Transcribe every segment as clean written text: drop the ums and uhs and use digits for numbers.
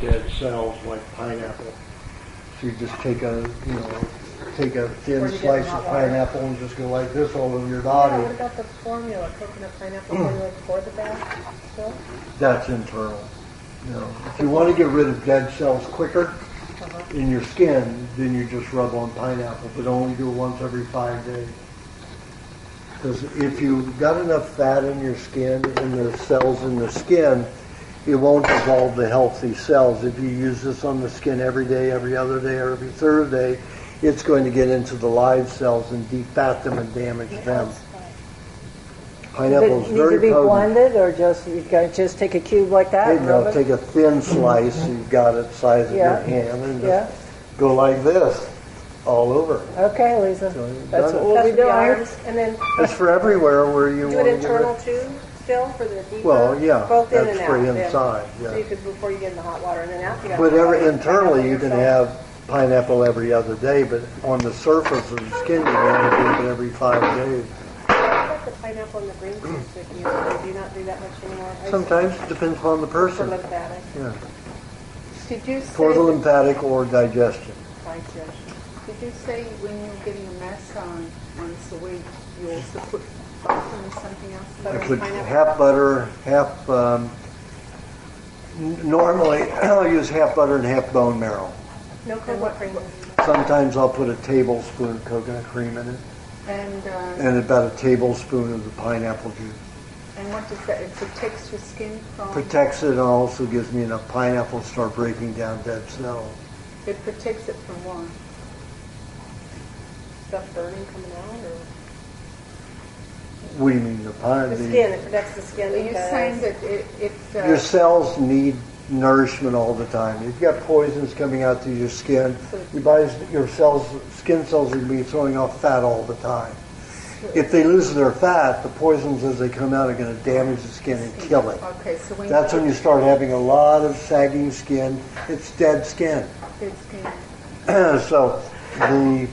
dead cells like pineapple. So you just take a thin slice of pineapple and just go like this all over your body. What about the formula, coconut pineapple formula for the bath still? That's internal. If you want to get rid of dead cells quicker in your skin, then you just rub on pineapple, but only do it once every 5 days. Because if you've got enough fat in your skin, in the cells in the skin, it won't dissolve the healthy cells. If you use this on the skin every day, every other day, or every third day, it's going to get into the live cells and defat them and damage them. Pineapple is very potent. Need to be blended, or just take a cube like that? No, take a thin slice. You've got it size of your hand, and just go like this all over. Okay, Lisa. So that's what we'll be doing. And then it's for everywhere where you do want it to internal too, still for the deep. Well, yeah, both in that's and for out. inside. Yeah. So you could before you get in the hot water, and then after you. But internally, you can have pineapple every other day, but on the surface of the skin, you want to do it every 5 days. What about the pineapple and the green juice that you use? Do you not do that much anymore? Sometimes it depends on the person. For lymphatic. Yeah. Did you say For the lymphatic or digestion. Digestion. Did you say when you're getting a massage once a week, you also put butter and something else? I put half butter, half. Normally, I'll use half butter and half bone marrow. No coconut cream. Sometimes I'll put a tablespoon of coconut cream in it, and about a tablespoon of the pineapple juice. And what does that? It protects your skin from. Protects it and also gives me enough pineapple to start breaking down dead cells. It protects it from what? Stuff burning coming out, or what do you mean the the skin? It protects the skin. Are you saying that your cells need nourishment all the time? You've got poisons coming out through your skin. Your skin cells are going to be throwing off fat all the time. If they lose their fat, the poisons as they come out are going to damage the skin and kill it. Okay, so that's when you start having a lot of sagging skin. It's dead skin. Dead skin. So the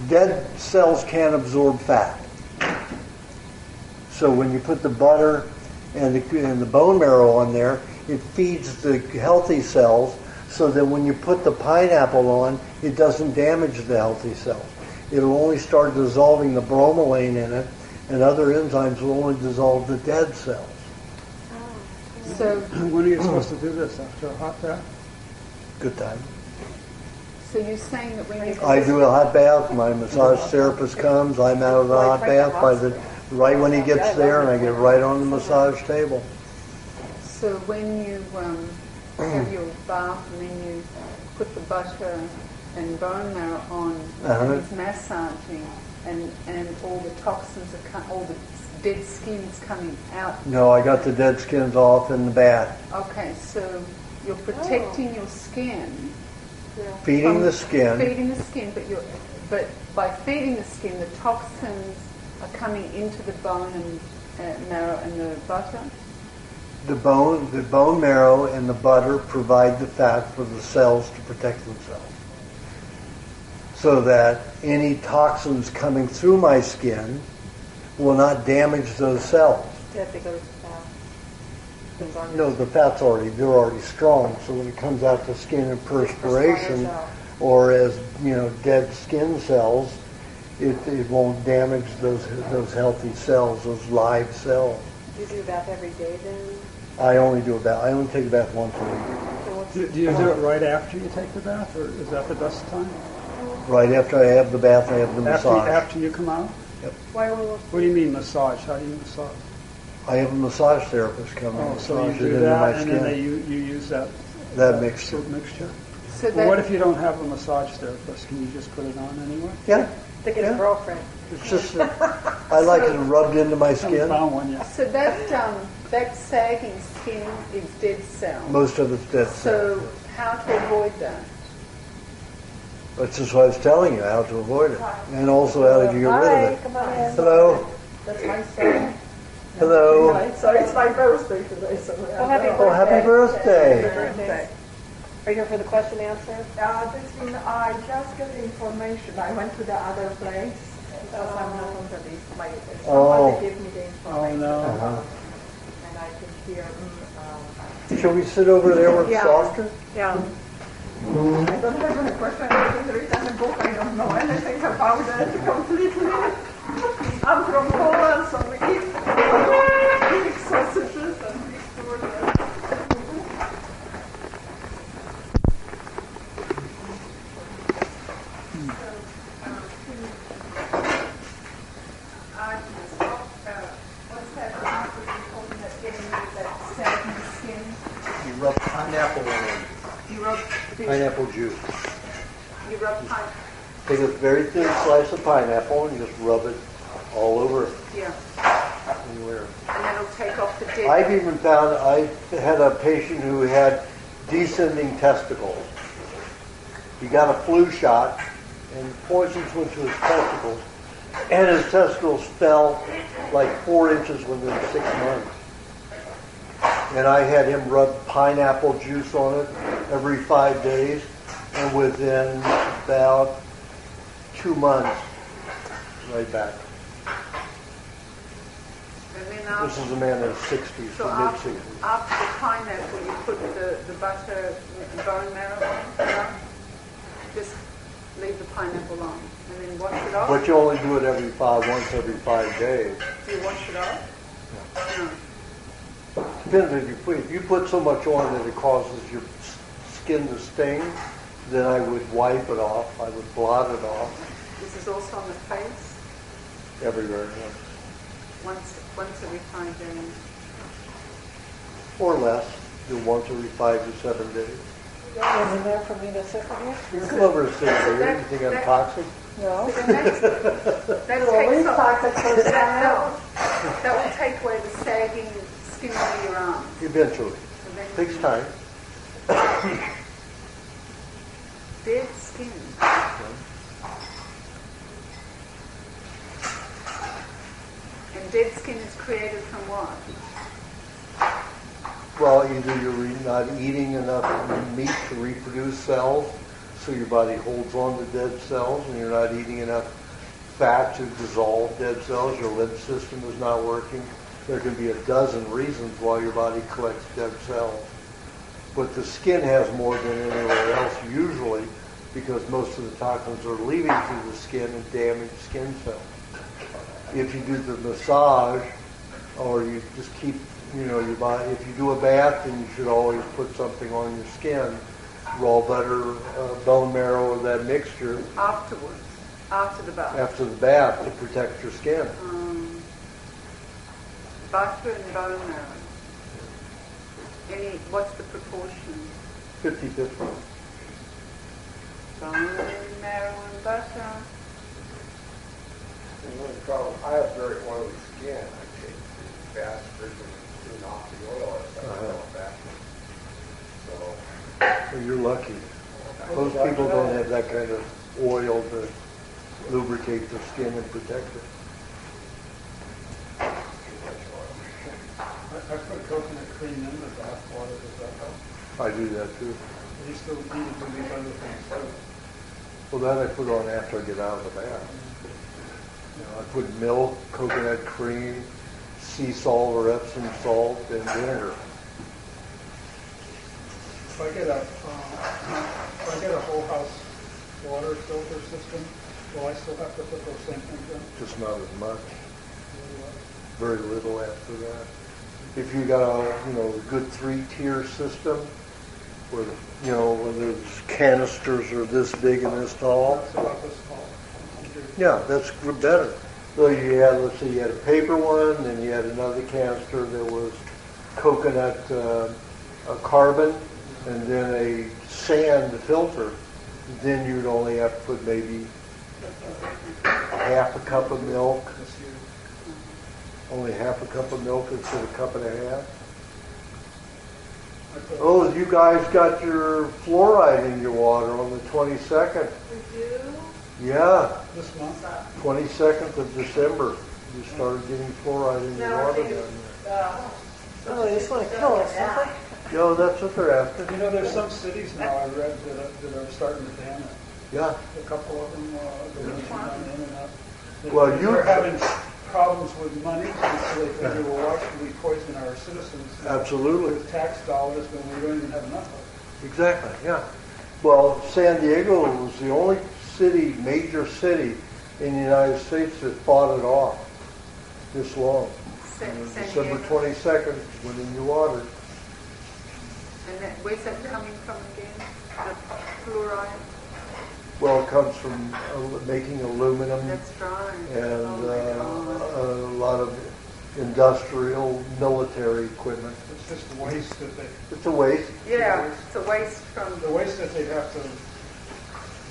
dead cells can't absorb fat. So when you put the butter and the bone marrow on there, it feeds the healthy cells so that when you put the pineapple on, it doesn't damage the healthy cells. It'll only start dissolving the bromelain in it, and other enzymes will only dissolve the dead cells. So when are you supposed to do this? After a hot bath? Good time. So you're saying that when you I do a hot bath, my massage therapist comes, I'm out of the hot bath right when he gets there, and I get right on the massage table. So when you have your bath and then you put the butter and bone marrow on, he's massaging, and all the toxins are all the dead skin's coming out. No, I got the dead skins off in the bath. Okay, so you're protecting your skin. Feeding the skin. Feeding the skin, but by feeding the skin, the toxins are coming into the bone and marrow and the butter. The bone marrow and the butter provide the fat for the cells to protect themselves. So that any toxins coming through my skin will not damage those cells. That goes fat. No, the fat's they're already strong. So when it comes out to skin and perspiration, or as dead skin cells, it won't damage those healthy cells, those live cells. Do you do a bath every day then? I only take a bath once a week. Do you do it right after you take the bath, or is that the best time? Right after I have the bath, I have the massage. After you come out? Yep. What do you mean massage? How do you massage? I have a massage therapist come and so you massage do it into my that, skin. and then you use that mixture. So well, what if you don't have a massage therapist? Can you just put it on anyway? Yeah. To get a girlfriend. It's just I like it rubbed into my skin. Found one, yeah. So that sagging skin is dead cells. Most of it's dead cells. So how to avoid that? That's just what I was telling you, how to avoid it. And also how to get rid of it. Come on in. Hello. That's my son. Hello. Sorry, it's my birthday today. So happy birthday. Are you here for the question and answer? I just got the information. I went to the other place because I'm not under this. Somebody gave me the information. Oh, no. And I can hear Shall we sit over there where it's Yeah. softer? Yeah. I don't have any question. I didn't read any book. I don't know anything about it completely. I'm from Poland, so we eat Greek sausages and Greek food. What's that after the coconut getting rid of that saggy skin? You rub pineapple on it. You rub Pineapple juice. You rub pine. Take a very thin slice of pineapple and just rub it all over Yeah. anywhere. And then it'll take off the dead. I've even found, I had a patient who had descending testicles. He got a flu shot and poisons went to his testicles. And his testicles fell like 4 inches within 6 months. And I had him rub pineapple juice on it every 5 days. And within about 2 months, right back. And then This is a man in his 60s, so mid-60s. after the pineapple, you put the butter and bone marrow on. No? Just leave the pineapple on, and then wash it off. But you only do it once every 5 days. Do you wash it off? No. Depends if you put so much on that it causes your skin to sting, then I would wipe it off. I would blot it off This is also on the face. everywhere, yeah. Once every 5 days. Or less. Do once every 5 to 7 days. Isn't there for me to sit with you? You come over and sit here. You think I'm toxic? No. So then that Well, takes these off. toxic first come That out. will take away the sagging skin of your arms. Eventually. Takes time. Dead skin. And dead skin is created from what? Well, either you're not eating enough meat to reproduce cells, so your body holds on to dead cells, and you're not eating enough fat to dissolve dead cells. Your lymph system is not working. There can be a dozen reasons why your body collects dead cells. But the skin has more than anywhere else usually, because most of the toxins are leaving through the skin and damage skin cells. If you do the massage, or you just keep, your body, if you do a bath, then you should always put something on your skin, raw butter, bone marrow, or that mixture Afterwards. After the bath. after the bath to protect your skin. Butter and bone marrow. What's the proportion? 50-50. Bone marrow and butter. And the only problem I have very oily skin. I take fast and clean off the oil and stuff like that. So Well, you're lucky. Most people don't have that kind of oil to lubricate their skin and protect it. I put coconut cream in the bath water. Does that help? I do that too. You still need to do these other things too. Well, that I put on after I get out of the bath. I put milk, coconut cream, sea salt or Epsom salt, and vinegar. If I get a whole house water filter system, will I still have to put those same things in? Just not as much. Very little after that. If you got a good 3-tier system, where where there's canisters are this big and this tall. That's about this tall. Yeah, that's better. So you had, let's say, you had a paper one, then you had another canister that was coconut carbon, and then a sand filter. Then you'd only have to put maybe half a cup of milk. Only half a cup of milk instead of a cup and a half. Oh, you guys got your fluoride in your water on the 22nd. We do? Yeah, This month? 22nd of December. You started getting fluoride in your Now, water are down they, there. Oh, they just want to kill us, don't they? Yo, that's what they're after. There's some cities now I read that are starting to ban it. Yeah. A couple of them, the ones down in and out. Well, They're having problems with money, and so they figure, well, why should we poison our citizens Absolutely. with tax dollars when we don't even have enough of it? Exactly, yeah. Well, San Diego was the only city, major city in the United States that fought it off this long. San December Diego. 22nd, went in the water. And where's that coming from again? The fluoride? Well, it comes from making aluminum That's right. and Oh my a lot of industrial, military equipment. It's just waste that they, It's a waste. Yeah, it's a waste from the waste that they'd have to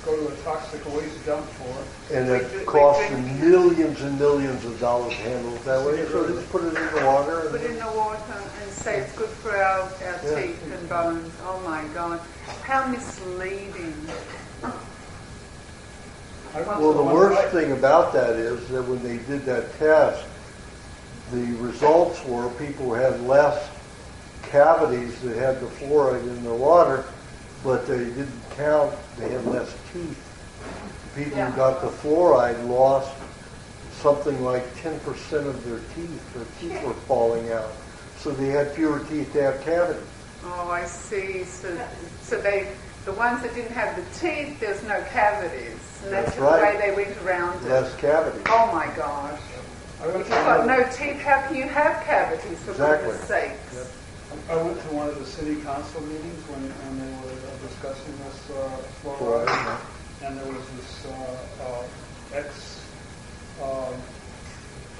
go to a toxic waste dump for. And We it costs them millions and millions of dollars to handle it that way. So just put it in the water. put in the water and say it's good for our Yeah. teeth and bones. Oh my God. How misleading. Well, the worst thing about that is that when they did that test, the results were people who had less cavities that had the fluoride in their water, but they didn't count, they had less teeth. People who got the fluoride lost something like 10% of their teeth. Their teeth were falling out. So they had fewer teeth to have cavities. Oh, I see. So the ones that didn't have the teeth, there's no cavities. And that's the right. way they went around it. Less cavities. Oh my gosh. I went If to you've got no teeth, how can you have cavities, for Exactly. goodness sakes? I went to one of the city council meetings when they were discussing this fluoride, Fluoride, and there was this ex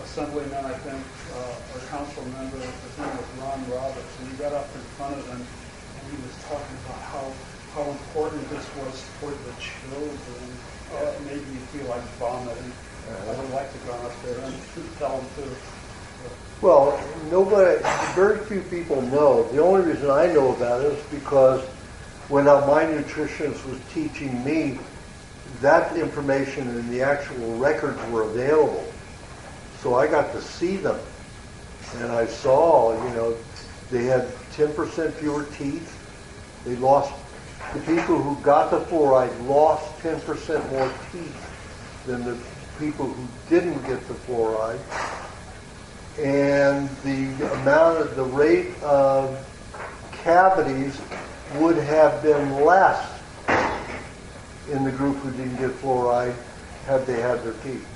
assemblyman, I think, or council member. His name was Ron Roberts, and he got up in front of them and he was talking about how important this was for the children. It made me feel like vomiting. I would like to go up there and tell them to. Well, very few people know. The only reason I know about it is because when my nutritionist was teaching me, that information and the actual records were available. So I got to see them. And I saw, they had 10% fewer teeth. The people who got the fluoride lost 10% more teeth than the people who didn't get the fluoride. And the rate of cavities would have been less in the group who didn't get fluoride had they had their teeth.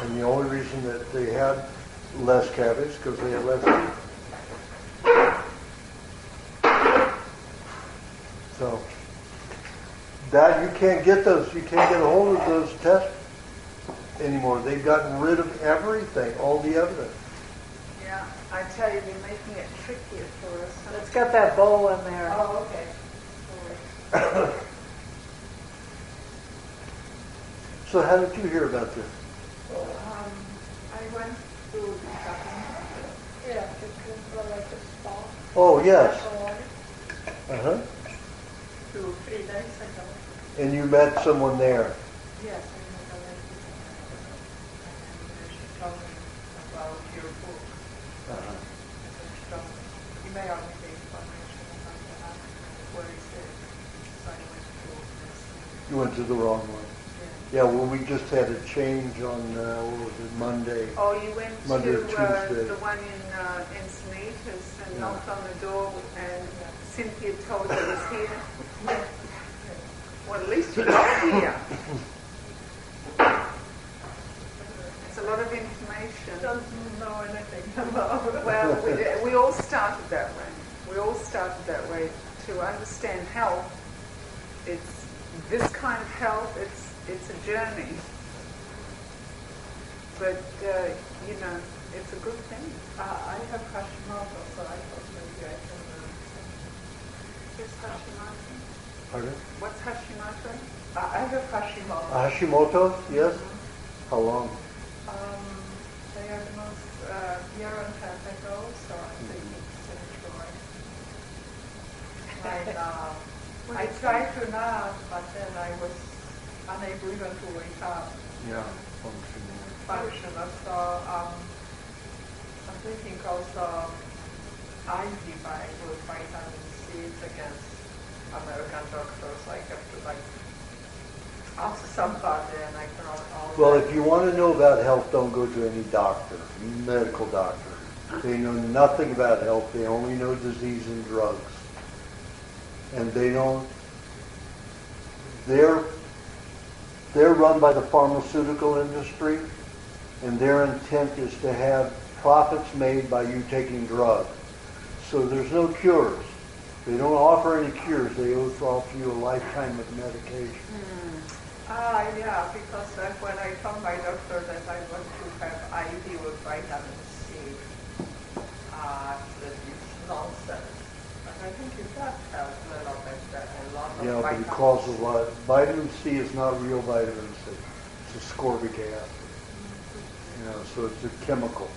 And the only reason that they had less cavities because they had less teeth. So that you can't get a hold of those tests anymore. They've gotten rid of everything, all the evidence. Yeah, I tell you, they're making it trickier for us. It's got that bowl in there. Oh, okay. So how did you hear about this? I went to the shopping. Yeah, just like a spa. Oh, yes. Uh-huh. 2-3 days ago. And you met someone there. Yes, I met a lady and she told me about your book. Uh-huh. She told me, email me the information about the app, where is it? So I went to this. You went to the wrong one. Yeah, well, we just had a change on, what was it, Monday. Oh, you went Monday or to Tuesday. the one in Encinitas and knocked on the door and Cynthia told you it was here? Well, at least you got here. It's a lot of information. Doesn't know anything about it. Well, we all started that way. We all started that way to understand health. It's this kind of health. It's a journey. But it's a good thing. I have Hashimoto, so I thought maybe I can What's Hashimoto? Pardon? What's Hashimoto? I have Hashimoto. Hashimoto, yes? How long? Diagnosed a year and a half ago, so I think it's enjoy. I tried to nap, but then I was unable even to wake up, Yeah. functional. So I'm thinking also IV bag with vitamin C against American doctors. I have to ask somebody and I cannot always... Well, if you want to know about health, don't go to any doctor, medical doctor. They know nothing about health. They only know disease and drugs. And they don't... They're run by the pharmaceutical industry, and their intent is to have profits made by you taking drugs. So there's no cures. They don't offer any cures. They offer you a lifetime of medication. Yeah, because when I told my doctor that I want to have IV with vitamin C, that is nonsense. But I think it does help a little bit, a lot of Yeah, but vitamin because of what? Vitamin C is not real vitamin C. It's ascorbic acid. You know, so it's a chemical.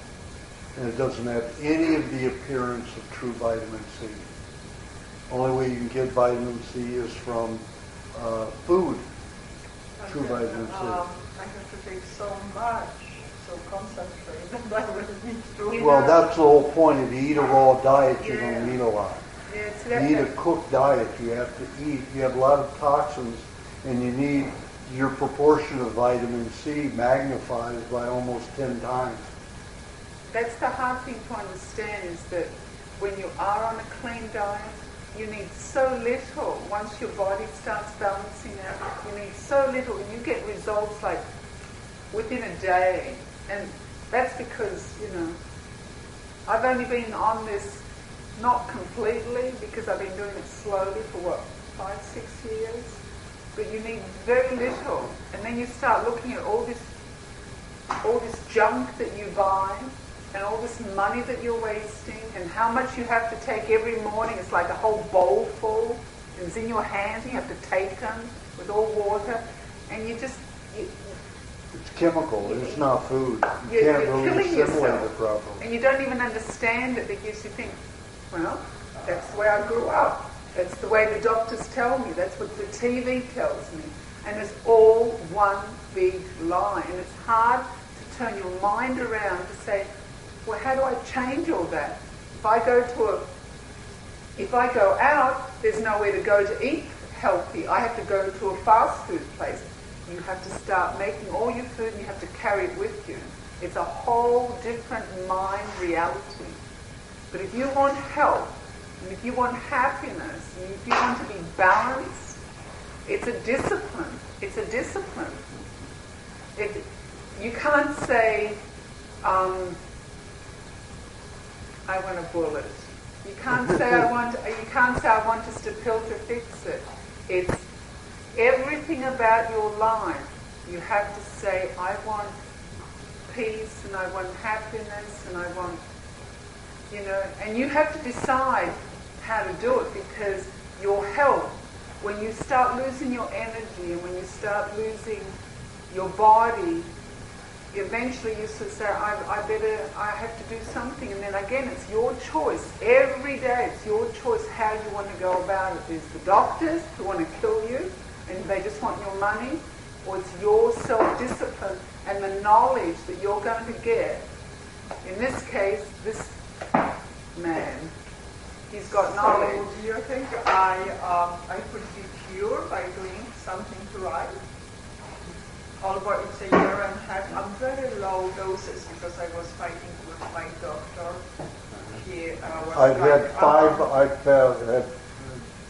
And it doesn't have any of the appearance of true vitamin C. Only way you can get vitamin C is from food. True vitamin C. I have to take so much, so concentrated that I will need to... Well, that's the whole point. If you eat a raw diet, you Yeah. don't need a lot. It's You eat a cooked diet, you have to eat. You have a lot of toxins, and you need your proportion of vitamin C magnified by almost 10 times. That's the hard thing to understand, is that when you are on a clean diet, you need so little. Once your body starts balancing out, you need so little, and you get results like within a day. And that's because, I've only been on this, not completely, because I've been doing it slowly for 5-6 years. But you need very little. And then you start looking at all this junk that you buy, and all this money that you're wasting, and how much you have to take every morning. It's like a whole bowl full, and it's in your hands, and you have to take them with all water, and It's chemical. It's not food. You you're can't really killing assimilate yourself. it properly. And you don't even understand it, because you think, well, that's the way I grew up. That's the way the doctors tell me. That's what the TV tells me. And it's all one big lie. And it's hard to turn your mind around to say, well, how do I change all that? If I go out, there's nowhere to go to eat healthy. I have to go to a fast food place. You have to start making all your food, and you have to carry it with you. It's a whole different mind reality. But if you want health, and if you want happiness, and if you want to be balanced, it's a discipline. It's a discipline. You can't say, I want a bullet. You can't say I want us to pill to fix it. It's everything about your life. You have to say, I want peace, and I want happiness, and I want, and you have to decide how to do it, because your health, when you start losing your energy, and when you start losing your body, eventually you sort of say, I have to do something. And then again, it's your choice. Every day it's your choice how you want to go about it. There's the doctors who want to kill you, and they just want your money, or it's your self-discipline and the knowledge that you're going to get. In this case, this man, he's got knowledge. So do you think I could be cured by doing something right? Although it's a year and a half, I'm very low doses because I was fighting with my doctor. I've had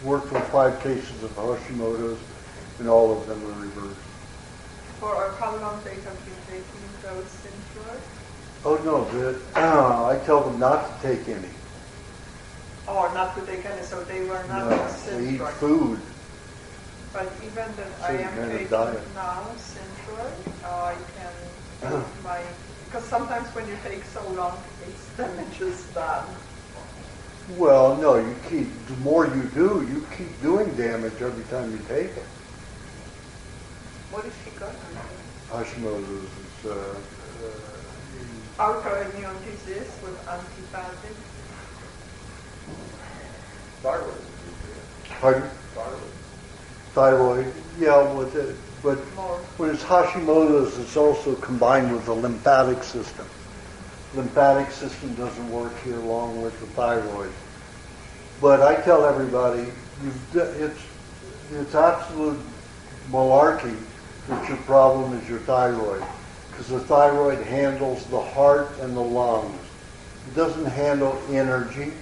worked with 5 cases of Hashimoto's, and all of them were reversed. For how long they have been taking those Synthroid? Oh no, I tell them not to take any. Or not to take any, so they were not No, they eat Synthroid. food. But even that I Same am kind of taking diet. now Synthroid, I can take my, because sometimes when you take so long, it's damage is done. Well, no, the more you do, you keep doing damage every time you take it. What has she got? Hashimoto's is, Autoimmune disease with antibiotics. Thyroid. pardon? Thyroid, yeah, with it, but More. when it's Hashimoto's, it's also combined with the lymphatic system. Lymphatic system doesn't work here along with the thyroid. But I tell everybody, it's absolute malarkey that your problem is your thyroid, because the thyroid handles the heart and the lungs. It doesn't handle energy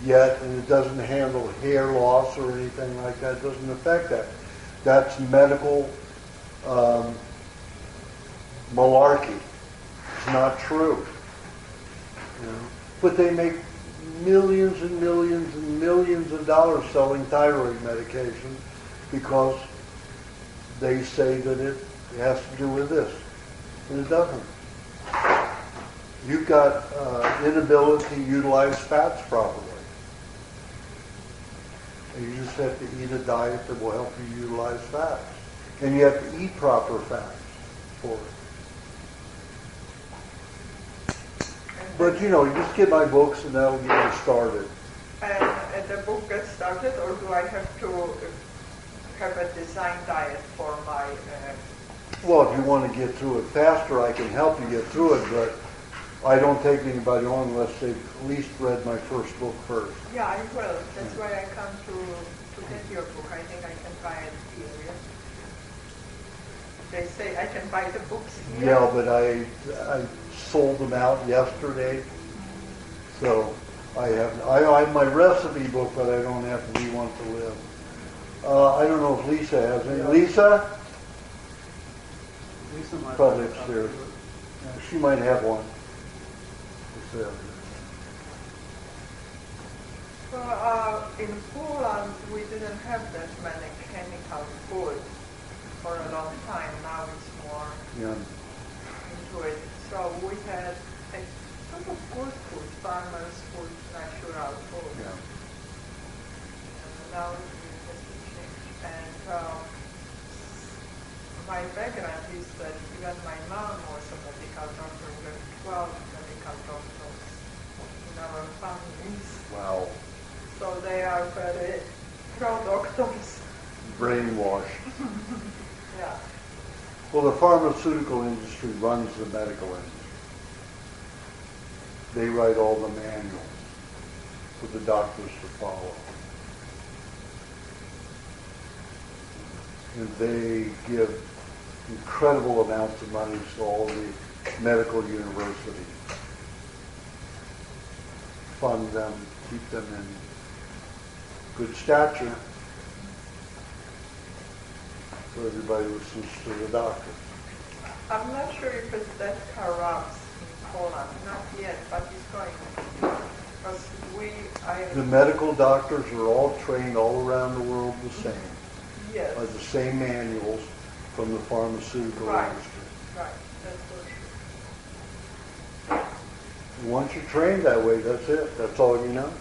yet, and it doesn't handle hair loss or anything like that. It doesn't affect that. That's medical malarkey. It's not true. You know? But they make millions and millions and millions of dollars selling thyroid medication because they say that it has to do with this. And it doesn't. You've got inability to utilize fats properly. And you just have to eat a diet that will help you utilize fats. And you have to eat proper fats for it. But you just get my books and that'll get you started. And the book gets started, or do I have to have a design diet for my... Well, if you want to get through it faster, I can help you get through it, but I don't take anybody on unless they've at least read my first book first. Yeah, I will. That's why I come to get your book. I think I can buy it here. They say I can buy the books here. Yeah, but I sold them out yesterday, so I have my recipe book, but I don't have to be one to live. I don't know if Lisa has any. Lisa? Lisa might Probably have upstairs. to do it. Yeah, she might have one. It's there. Well, in Poland, we didn't have that many chemical food for a long time. Now it's more Yeah. into it. So we had a sort of good food, farmers' food, natural food. Yeah. And now it has to change. And my background is that even my mom was a medical doctor. We have 12 medical doctors in our families. Wow. So they are very pro-doctors. Brainwashed. Yeah. Well, the pharmaceutical industry runs the medical industry. They write all the manuals for the doctors to follow. And they give incredible amounts of money to all the medical universities. Fund them, keep them in good stature, so everybody listens to the doctor. I'm not sure if it's that corrupt in Poland. Not yet, but it's going. Because The medical doctors are all trained all around the world the same, yes. by the same manuals from the pharmaceutical Right. industry. Right, that's for sure. Once you're trained that way, that's it. That's all you know.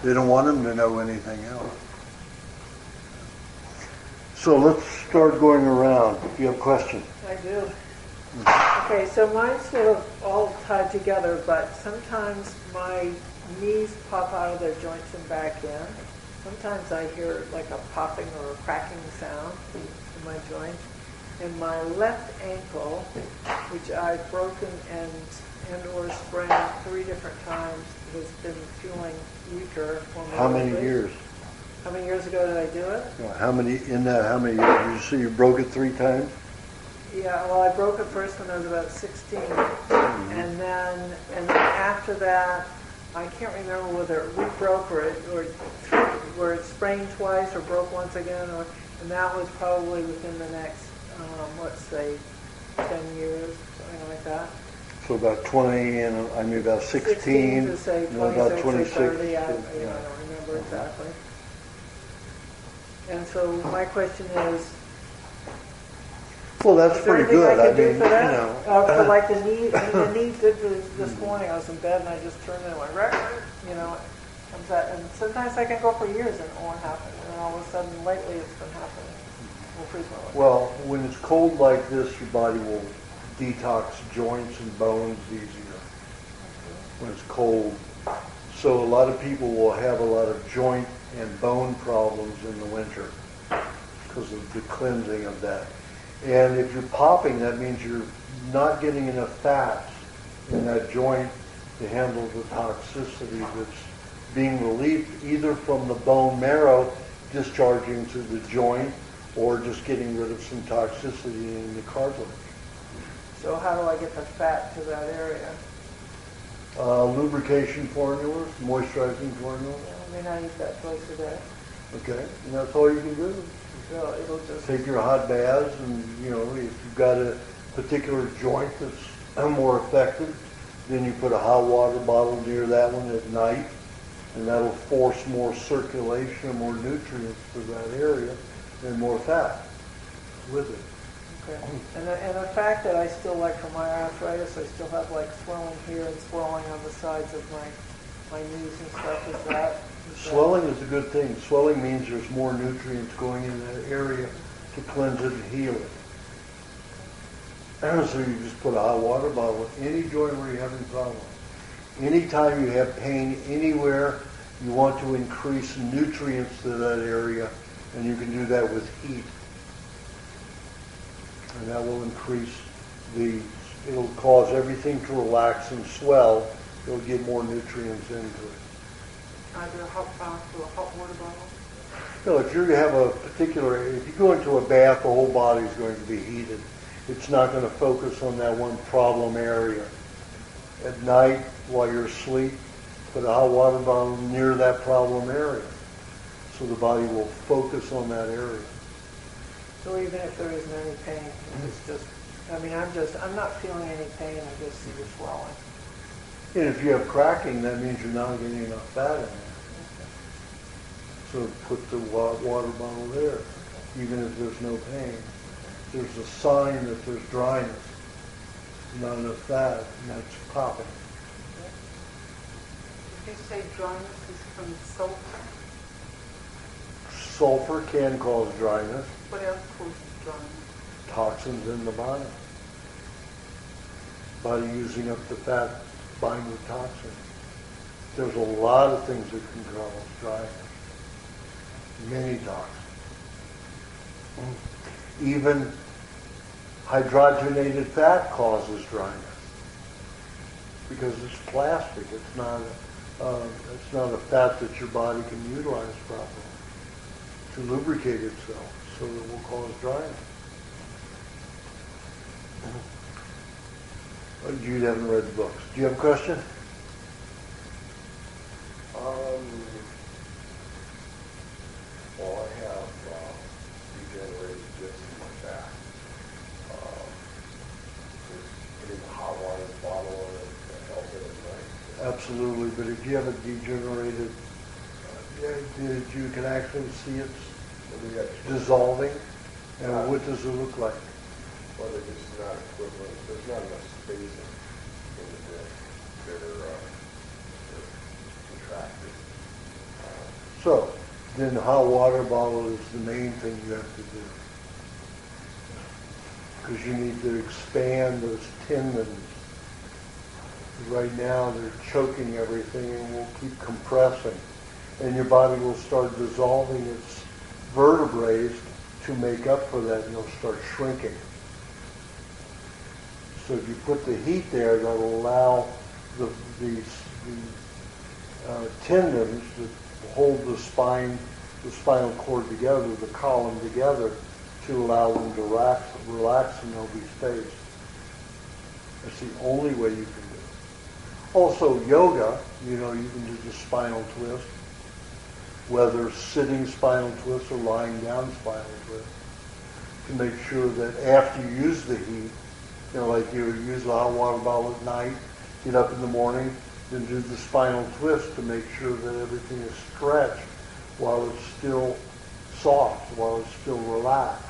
They don't want them to know anything else. So let's start going around. If you have questions. I do. Okay, so mine's sort of all tied together, but sometimes my knees pop out of their joints and back in. Sometimes I hear like a popping or a cracking sound in my joint. And my left ankle, which I've broken and or sprained 3 different times, has been feeling weaker. How many years? How many years ago did I do it? How many years? You say you broke it 3 times? Yeah, well, I broke it first when I was about 16, and then after that, I can't remember whether it re-broke or it sprained twice or broke once again, and that was probably within the next, let's say, 10 years, something like that. So about 20 and about 16 to say and about 26 or 30, I Yeah. don't remember exactly. And so my question is, Well, that's is there pretty anything good. I I can do mean, for that? you know. For like the knee, the knee did this morning. I was in bed and I just turned it and went, it comes out. And sometimes I can go for years and it won't happen. And then all of a sudden, lately, it's been happening more frequently. Well, when it's cold like this, your body will detox joints and bones easier when it's cold. So a lot of people will have a lot of joint and bone problems in the winter because of the cleansing of that. And if you're popping, that means you're not getting enough fats in that joint to handle the toxicity that's being relieved either from the bone marrow discharging to the joint or just getting rid of some toxicity in the cartilage. So how do I get the fat to that area? Lubrication formulas, moisturizing formulas, I mean, I eat that twice a day. okay, and that's all you can do. So it'll just, Take your hot baths, and if you've got a particular joint that's more affected, then you put a hot water bottle near that one at night, and that'll force more circulation, more nutrients to that area, and more fat with it. okay. And the fact that I still, like for my arthritis, I still have like swelling here and swelling on the sides of my knees and stuff, is that? Swelling is a good thing. Swelling means there's more nutrients going in that area to cleanse it and heal it. So you just put a hot water bottle in any joint where you're having problems. Anytime you have pain anywhere, you want to increase nutrients to that area, and you can do that with heat. And that will increase it'll cause everything to relax and swell. It'll get more nutrients into it. Either a hot bath or a hot water bottle. If you go into a bath, the whole body is going to be heated. It's not going to focus on that one problem area. At night, while you're asleep, put a hot water bottle near that problem area, so the body will focus on that area. So even if there isn't any pain, it's just, I'm not feeling any pain, I just see the swelling. And if you have cracking, that means you're not getting enough fat in there. So put the water bottle there, even if there's no pain. There's a sign that there's dryness, not enough fat, and that's popping. Did you say dryness is from sulfur? Sulfur can cause dryness. What else causes dryness? Toxins in the body. Body using up the fat, binding with toxins. There's a lot of things that can cause dryness. Many toxins. Even hydrogenated fat causes dryness because it's plastic. It's not a fat that your body can utilize properly to lubricate itself, so it will cause dryness. You haven't read the books. Do you have a question? Well, I have degenerated discs in my back. Is putting a hot water bottle in it to help it at night? Absolutely, but if you have a degenerated, you can actually see it dissolving. And what does it look like? Well, it's not equivalent. There's not enough space in the disc. They're contracted. So, then the hot water bottle is the main thing you have to do. Because you need to expand those tendons. Right now they're choking everything and will keep compressing. And your body will start dissolving its vertebrae to make up for that, and you'll start shrinking. So if you put the heat there, that'll allow the tendons to hold the spinal cord together, the column together, to allow them to relax and there'll be space. That's the only way you can do it. Also, yoga, you can do the spinal twist, whether sitting spinal twist or lying down spinal twist, to make sure that after you use the heat, like you use a hot water bottle at night, get up in the morning, then do the spinal twist to make sure that everything is stretched while it's still soft, while it's still relaxed.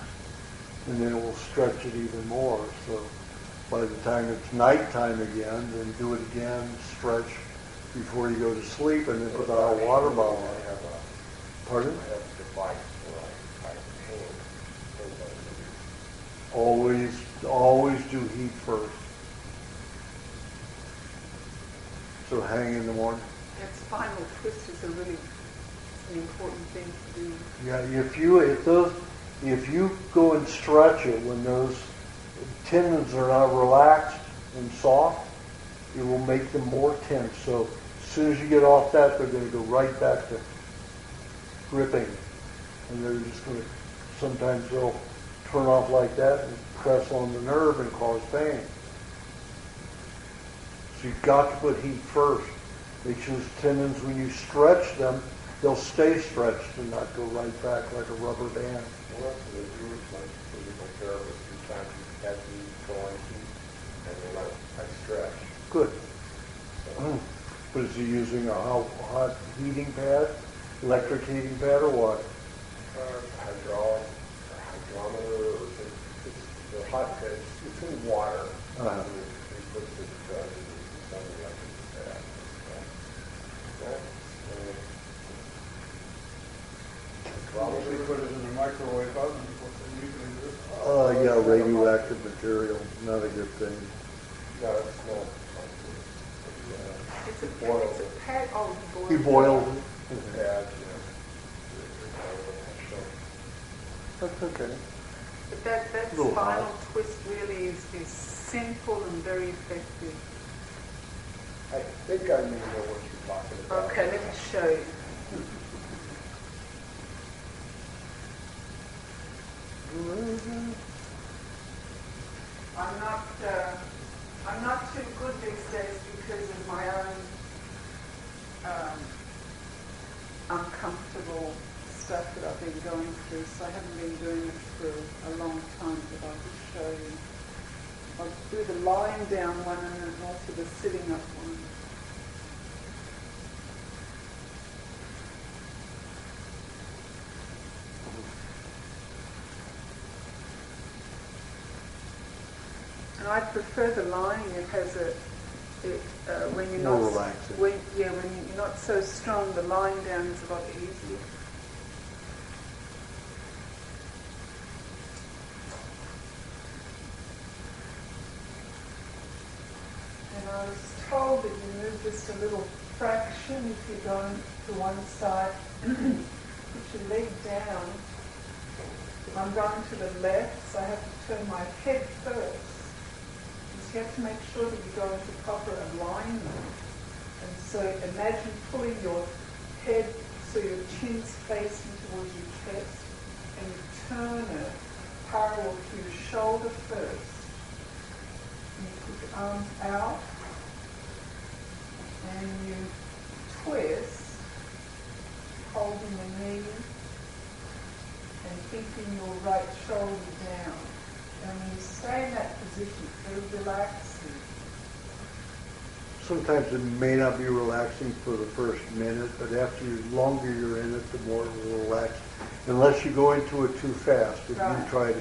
And then it will stretch it even more. So by the time it's nighttime again, then do it again, stretch before you go to sleep, and then put the hot water bottle on. Pardon? I have a device where I pain. Always do heat first. So hang in the morning. That spinal twist is an important thing to do. Yeah, if you go and stretch it when those tendons are not relaxed and soft, it will make them more tense. So as soon as you get off that, they're going to go right back to gripping, and they're just going to sometimes they'll turn off like that and press on the nerve and cause pain. So you've got to put heat first. Make sure those tendons, when you stretch them, they'll stay stretched and not go right back like a rubber band. Well, that's what they do with my physical therapist. Sometimes he has me go on heat, and then I stretch. Good. So, But is he using a hot heating pad, electric heating pad, or what? hydraulic, or hydrometer, or it's the hot pad. It's in water. Uh-huh. He puts it into something like that. Probably put it in a microwave oven, what they usually do. Yeah, radioactive material, not a good thing. No, it's not. It's a Boiled. it's a pad. Oh, He boiled it. Bad, That's okay. But that Little spinal hot. twist really is simple and very effective. I think I may know what you're talking about. Okay, let me show you. I'm not too good these days because of my own uncomfortable stuff that I've been going through, so I haven't been doing it for a long time, but I'll just show you. I'll do the lying down one and then also the sitting up one. And I prefer the lying. It has when you're More not relaxing. when you're not so strong, the lying down is a lot easier. And I was told that you move just a little fraction if you're going to one side. Put your leg down. I'm going to the left, so I have to turn my head first. You have to make sure that you go into proper alignment. And so imagine pulling your head so your chin's facing towards your chest, and you turn it parallel to your shoulder first. And you put your arms out, and you twist, holding the knee, and keeping your right shoulder down. And when you stay in that position, it's very relaxing. Sometimes it may not be relaxing for the first minute, but after the longer you're in it, the more it will relax. Unless you go into it too fast. If Right. you try to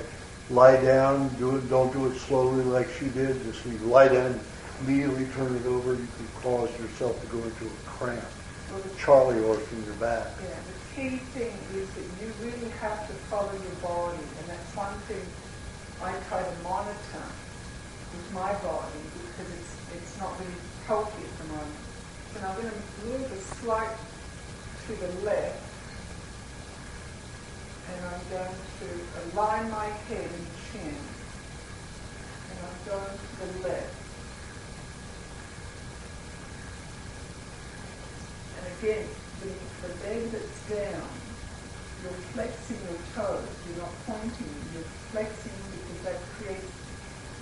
lie down, don't do it slowly like she did. Just you lie down, immediately turn it over, you can cause yourself to go into a cramp. Well, Charlie horse in your back. yeah, the key thing is that you really have to follow your body, and that's one thing I try to monitor with my body because it's not really healthy at the moment. So now I'm going to move a slight to the left, and I'm going to align my head and chin, and I'm going to the left. And again, the leg that's down, you're flexing your toes, you're not pointing, you're flexing because that creates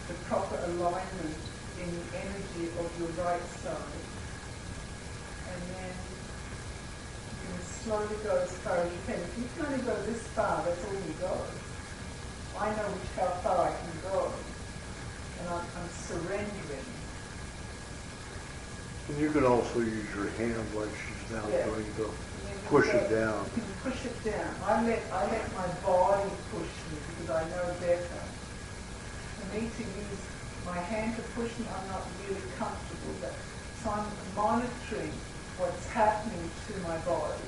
the proper alignment in the energy of your right side. And then you can slowly go as far as you can. If you can only go this far, that's all you go. I know how far I can go, and I'm surrendering. And you can also use your hand like she's now Yeah. doing to And then you push go- it down. You can push it down. I let my body push me because I know better. For me to use my hand to push me, I'm not really comfortable with that. So I'm monitoring what's happening to my body.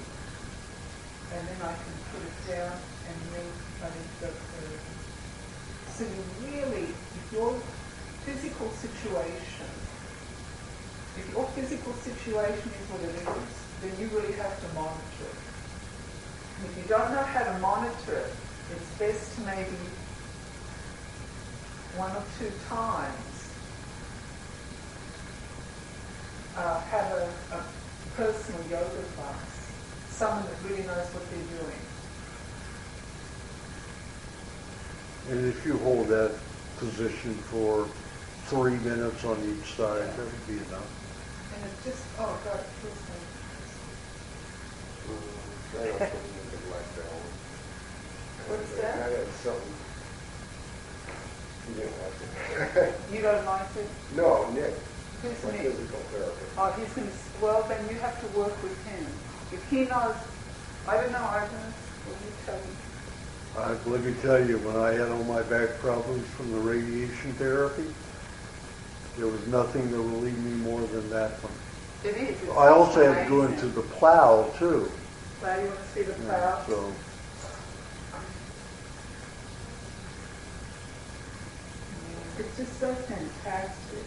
And then I can put it down and then let it go further. So you really, if your physical situation is what it is, then you really have to monitor it. And if you don't know how to monitor it, it's best to maybe 1 or 2 times have a personal yoga class, someone that really knows what they're doing. And if you hold that position for 3 minutes on each side, that would be enough. And it just, oh God, it feels so. I don't think you could like that one. What's that? I had something. You didn't have to. You don't like it? No, Nick. Who's My Nick? physical therapist. Oh, he's going to, well, then you have to work with him. If he knows, I don't know, Aajonus, will you tell me? Let me tell you, when I had all my back problems from the radiation therapy, there was nothing to relieve me more than that one. It is. It's I also had to go amazing. into the plow, too. Plow, you want to see the Yeah, plow? so, It's just so fantastic.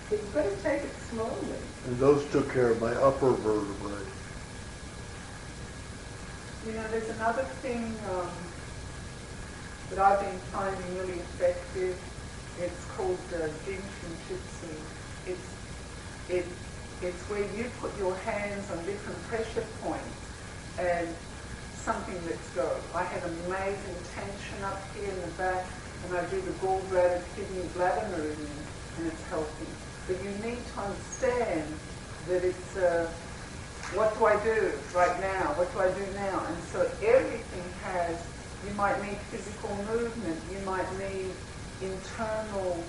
But you've got to take it slowly. and those took care of my upper vertebrae. You know, there's another thing that I've been finding really effective. It's called Jing Shinjutsu. It's where you put your hands on different pressure points and something lets go. I have amazing tension up here in the back, and I do the gallbladder, kidney, bladder meridian, and it's helping. But you need to understand that it's, what do I do right now? What do I do now? And so everything has, you might need physical movement, you might need internal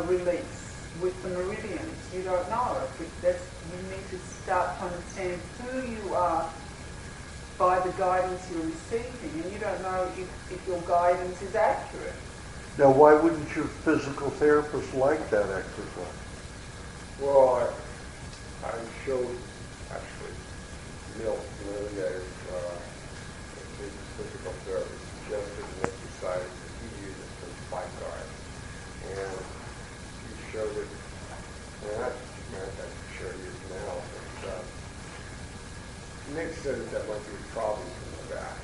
release with the meridians. You don't know. You need to start to understand who you are by the guidance you're receiving, and you don't know if your guidance is accurate. Now, why wouldn't your physical therapist like that exercise? Well, I showed, actually, Milt Lillier, his physical therapist, suggested an exercise that he uses for spike guards. And he showed it, and I can show you now, but Nick said that might be a problem from the back.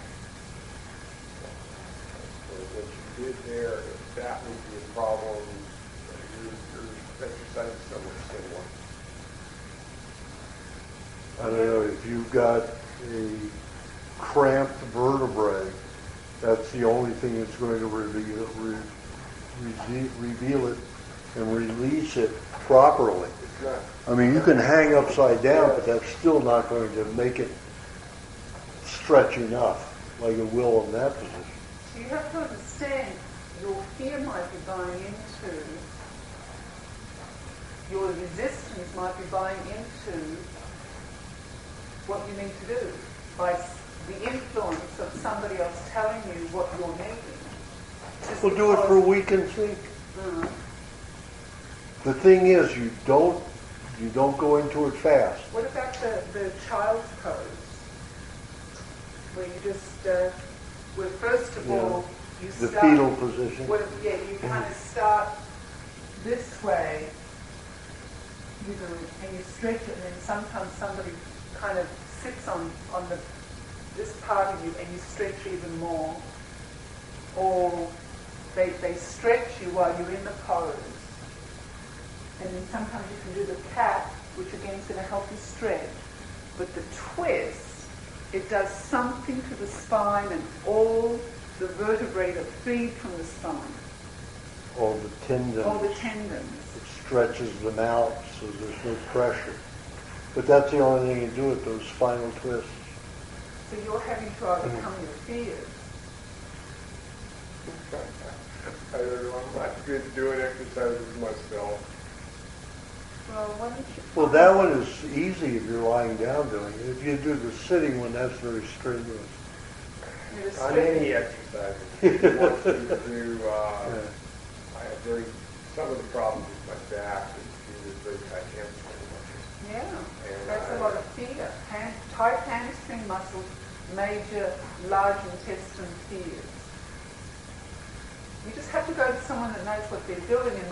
So what you did there, if that would be a problem, your exercise is somewhat similar. I don't know, if you've got a cramped vertebrae, that's the only thing that's going to reveal it and release it properly. It's not. I mean, you can hang upside down, but that's still not going to make it stretch enough like it will in that position. So you have to understand your fear might be going into, your resistance might be buying into what you need to do by the influence of somebody else telling you what you're needing. Just We'll do it for a week and see. The thing is, you don't go into it fast. What about the child's pose? Where you just, where first of all, you The start... fetal position. Well, yeah, you kind of start this way, and you stretch it, and then sometimes somebody kind of sits on this part of you, and you stretch even more. Or they stretch you while you're in the pose. And then sometimes you can do the cat, which again is going to help you stretch. But the twist, it does something to the spine and all the vertebrae that feed from the spine. All the tendons. All the tendons. It stretches them out so there's no pressure. But that's the only thing you do with those spinal twists. So you're having to overcome your fears. I don't know, I'm not good at doing exercises myself. Well, why don't you... Well, that one is easy if you're lying down doing it. If you do the sitting one, that's very strenuous. You just On stretch. any exercise, he wants me to do, I have some of the problems with my back is due to very tight hamstring muscles. Yeah, that's a lot of fear. Tight hamstring muscles, major large intestine fears. You just have to go to someone that knows what they're doing, and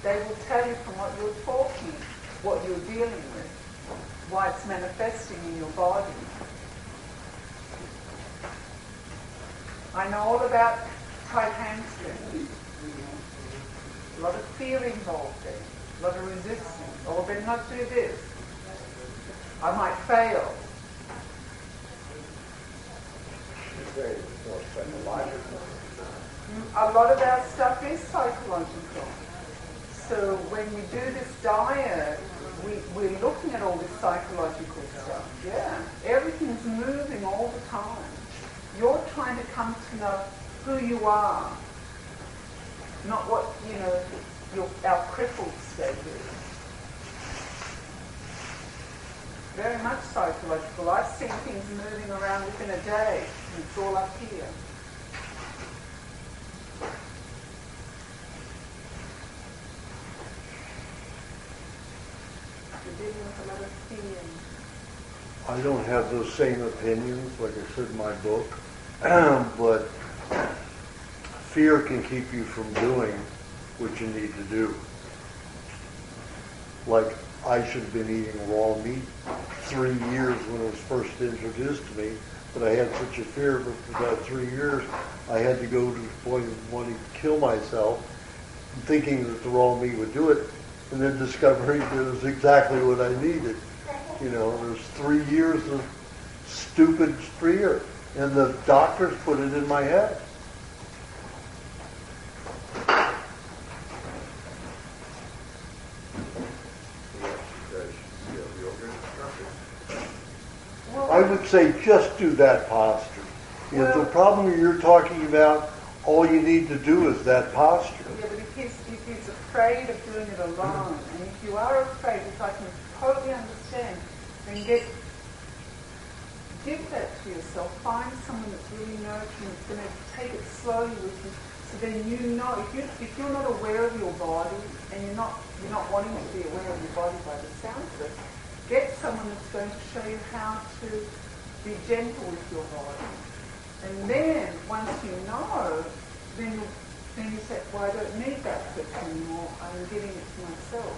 they will tell you from what you're talking, what you're dealing with, why it's manifesting in your body. I know all about tight hamstrings. A lot of fear involved there, a lot of resistance. Oh, I better not do this. I might fail. It's very more psychological. a lot of our stuff is psychological. So when we do this diet, we're looking at all this psychological stuff. Yeah, everything's moving all the time. You're trying to come to know who you are, not what, our crippled state is. Very much psychological. I've seen things moving around within a day, and it's all up here. You're dealing with a lot of fear. I don't have those same opinions, like I said in my book, but fear can keep you from doing what you need to do. Like, I should have been eating raw meat 3 years when it was first introduced to me, but I had such a fear of it for about 3 years, I had to go to the point of wanting to kill myself, thinking that the raw meat would do it, and then discovering that it was exactly what I needed. There's 3 years of stupid fear, and the doctors put it in my head. I would say just do that posture. If the problem you're talking about, all you need to do is that posture. Yeah, but if he's afraid of doing it alone, and if you are afraid, which I can totally understand, then give that to yourself. Find someone that's really nurturing, that's going to take it slowly with you. So then if you're not aware of your body, and you're not wanting to be aware of your body by the sound of it, get someone that's going to show you how to be gentle with your body. And then, once you know, then you say, well, I don't need that fix anymore, I'm giving it to myself.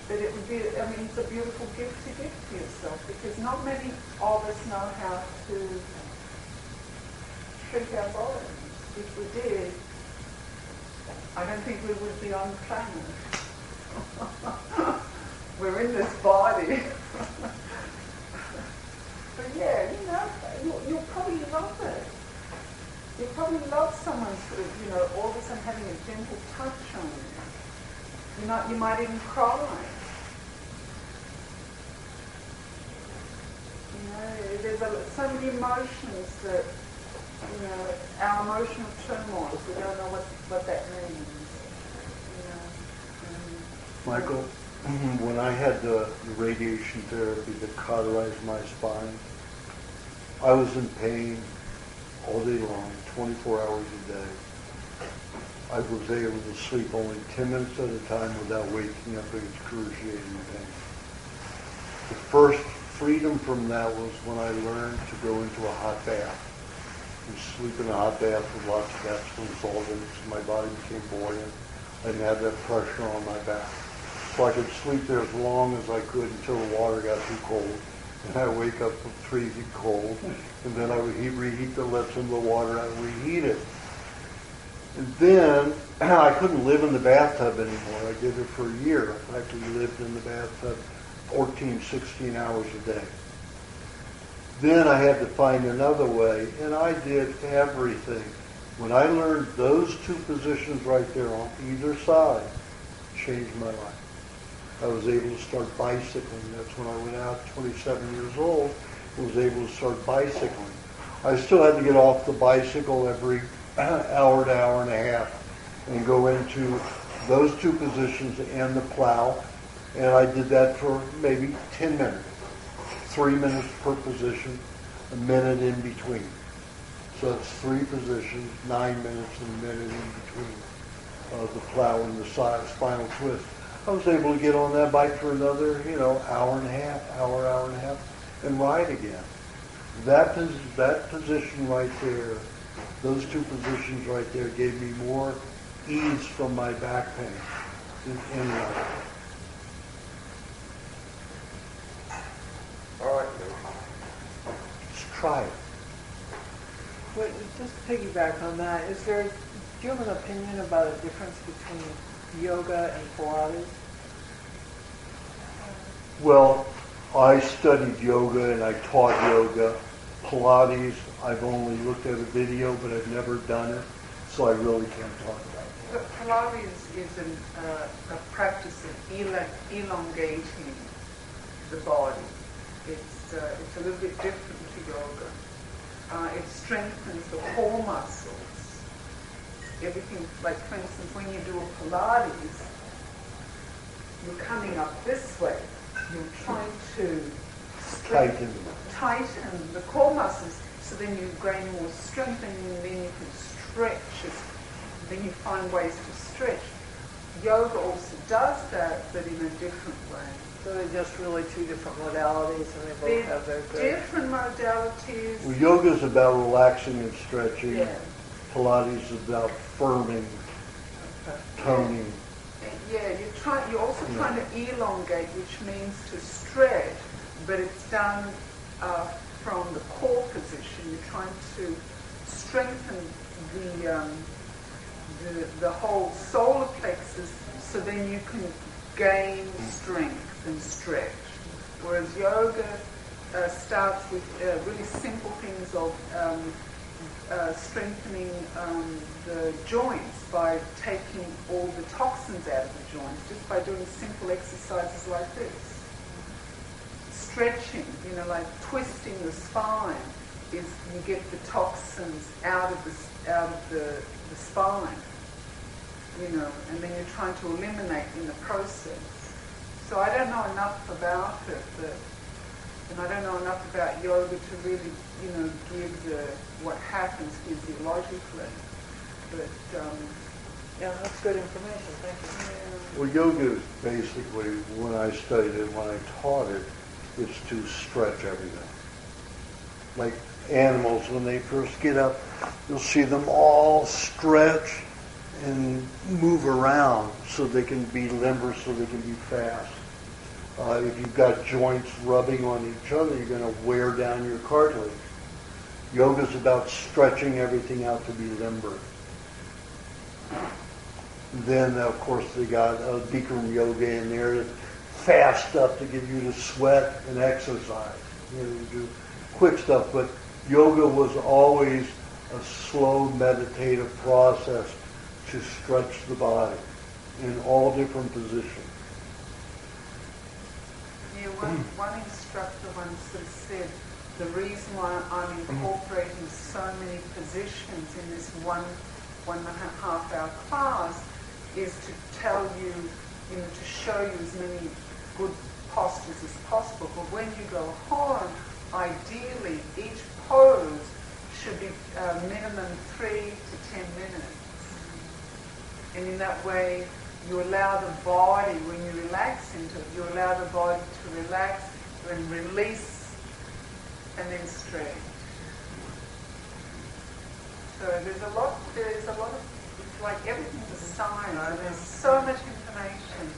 But it would be, it's a beautiful gift to give to yourself, because not many of us know how to treat our bodies. If we did, I don't think we would be on the planet. We're in this body. But yeah, you'll probably love it. You'll probably love someone sort of, all of a sudden having a gentle touch on you. You might even cry. There's so many emotions that, our emotional turmoil, we don't know what that means. Michael, when I had the radiation therapy that cauterized my spine, I was in pain all day long, 24 hours a day. I was able to sleep only 10 minutes at a time without waking up in excruciating pain. The first freedom from that was when I learned to go into a hot bath and sleep in a hot bath with lots of Epsom salt in it, so my body became buoyant. I didn't have that pressure on my back. So I could sleep there as long as I could until the water got too cold. And I'd wake up freezing cold, and then I would reheat the lips in the water and reheat it. And then I couldn't live in the bathtub anymore. I did it for a year. I actually lived in the bathtub 14, 16 hours a day. Then I had to find another way, and I did everything. When I learned those two positions right there on either side, changed my life. I was able to start bicycling. That's when I went out, 27 years old, and was able to start bicycling. I still had to get off the bicycle every hour to hour and a half and go into those two positions and the plow, and I did that for maybe 10 minutes. 3 minutes per position, a minute in between. So it's 3 positions, 9 minutes and a minute in between the plow and the spinal twist. I was able to get on that bike for another, hour and a half, and ride again. That position right there, those two positions right there gave me more ease from my back pain than any other. All right, Just try it. Well, just to piggyback on that, do you have an opinion about a difference between yoga and Pilates? Well, I studied yoga and I taught yoga, Pilates, I've only looked at a video, but I've never done it, so I really can't talk about it. But Pilates is a practice of elongating the body. It's a little bit different to yoga. It strengthens the core muscles. Everything, like for instance, when you do a Pilates, you're coming up this way. You're trying to tighten the core muscles, so then you gain more strength, and then you can stretch it. Then you find ways to stretch. Yoga also does that, but in a different way. So they're just really two different modalities, and they both have their good. Different modalities. Well, yoga is about relaxing and stretching. Yeah. Pilates is about firming, toning. Yeah, you're also trying to elongate, which means to stretch, but it's done from the core position. You're trying to strengthen the whole solar plexus, so then you can gain strength and stretch. Whereas yoga starts with really simple things of strengthening the joints by taking all the toxins out of the joints, just by doing simple exercises like this. Stretching, like twisting the spine, is you get the toxins out of the spine, and then you're trying to eliminate in the process. So I don't know enough about it, and I don't know enough about yoga to really, give what happens physiologically. But Yeah, that's good information. Thank you. Well, yoga is basically, when I studied it, when I taught it, it's to stretch everything. Like animals, when they first get up, you'll see them all stretch and move around so they can be limber, so they can be fast. If you've got joints rubbing on each other, you're going to wear down your cartilage. Yoga's about stretching everything out to be limber. Then, of course, they got Bikram yoga in there, fast stuff to get you to sweat and exercise. You do quick stuff, but yoga was always a slow meditative process to stretch the body in all different positions. Yeah, one instructor once said, the reason why I'm incorporating so many positions in this one and a half hour class is to tell you, to show you as many good postures as possible. But when you go home, ideally each pose should be minimum 3 to 10 minutes. And in that way, you allow the body, when you relax into it, you allow the body to relax and release and then stretch. So there's a lot of, it's like everything's a science, and there's so much information.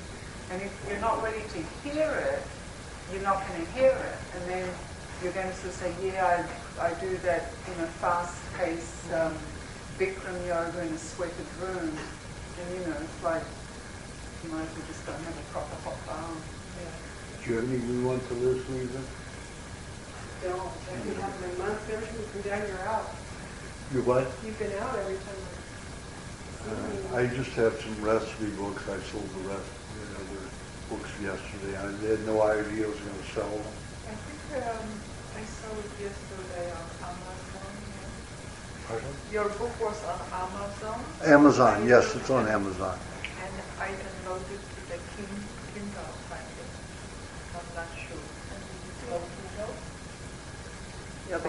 And if you're not ready to hear it, you're not going to hear it. And then you're going to sort of say, yeah, I do that in a fast-paced Bikram yoga in a sweated room. And it's like, you might as well just don't have a proper hot bath. Do you have any we want to listen even? Don't. I've been having a month. Every time you come down, you're out. You what? You've been out every time. I just have some recipe books. I sold the rest, the books yesterday. They had no idea I was going to sell them. I think I saw it yesterday on Amazon. Pardon? Your book was on Amazon. Amazon, yes, it's on Amazon. And I downloaded to the Kindle, I think. I'm not sure. And you go to those? Yeah,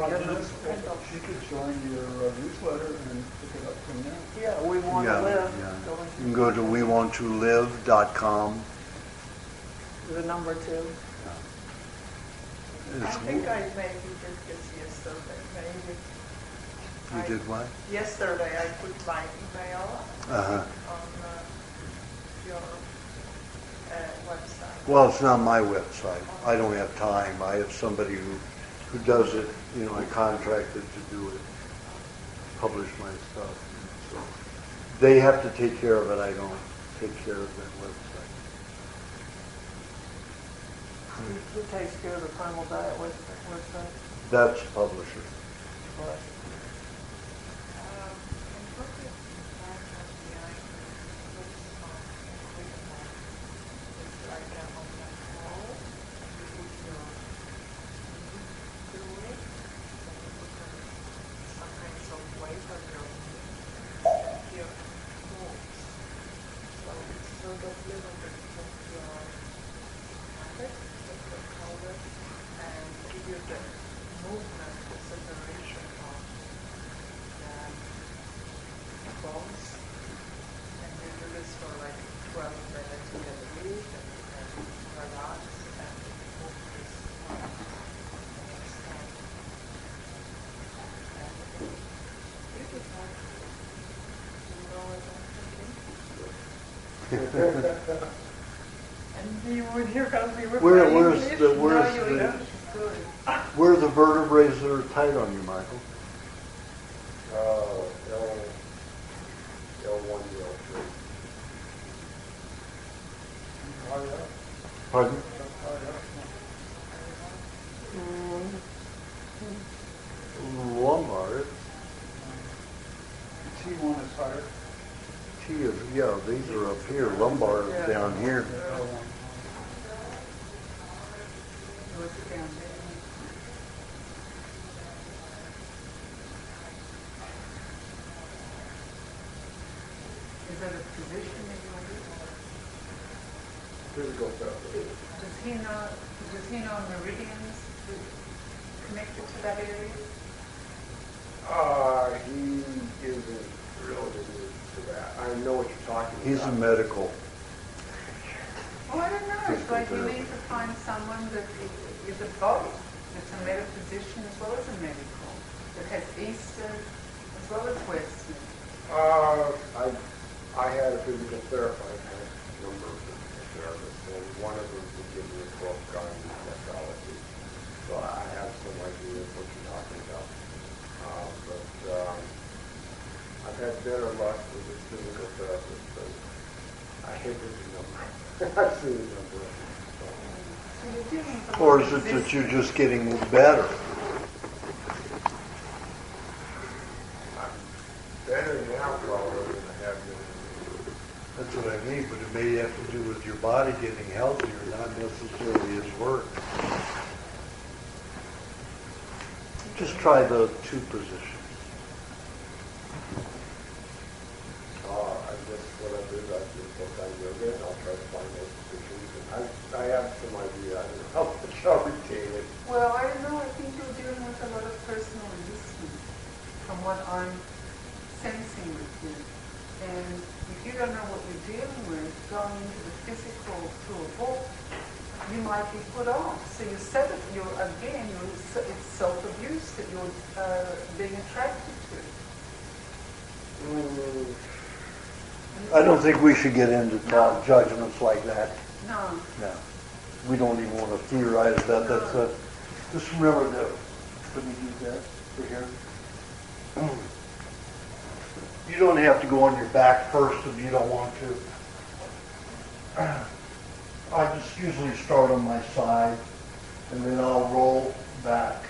She could join your newsletter and pick it up from there. Yeah, we want to live. Yeah. You can go to wewantToLive.com. The number 2. I think I maybe did this yesterday. Maybe. You did what? Yesterday I put my email Uh-huh. on your website. Well, it's not my website. I don't have time. I have somebody who does it. I contracted to do it, publish my stuff. So they have to take care of it. I don't take care of that website. Who takes care of the Primal Diet website? That's publisher. What? And you can be with Where- my where's English. the- where's No, you the- don't. Where are the vertebrae that are tight on you, Michael? L1 to L3. Pardon? Lumbar. T1 is higher. T is, yeah, these are up here. Lumbar is down here. What's it down there? Is that a position that you want Physical therapy. Does he know meridians connected to that area? He isn't really into that. I know what you're talking about. He's a medical. Oh, I don't know. It's Physical like you therapy. need to find someone that is a both. It's a metaphysician as well as a medical. That has Eastern as well as Western. I had a physical therapist. I had a number of physical therapists, and one of them would give me a book on nephrology. So I have some idea of what you're talking about. I've had better luck with this physical therapist than I had with the number. I've seen a number of them. So you're dealing with a Or lot is of it that you're resistance. just getting better? I'm better now probably than I have been. That's what I mean, but it may have to do with your body getting healthier, not necessarily his work. Just try the two positions. I guess what I did, I did full-time yoga, and I'll try to find those positions. And I have some idea. I don't know how much I'll retain it. Well, I don't know. I think you're dealing with a lot of personal resistance from what I'm sensing with you. And if you don't know what you're dealing with, going into the physical through a book, you might be put off. So it's self-abuse that you're being attracted to. I don't think we should get into judgments like that. No. No. We don't even want to theorize about that. So just remember that. Let me do that for here. You don't have to go on your back first if you don't want to. I just usually start on my side, and then I'll roll back,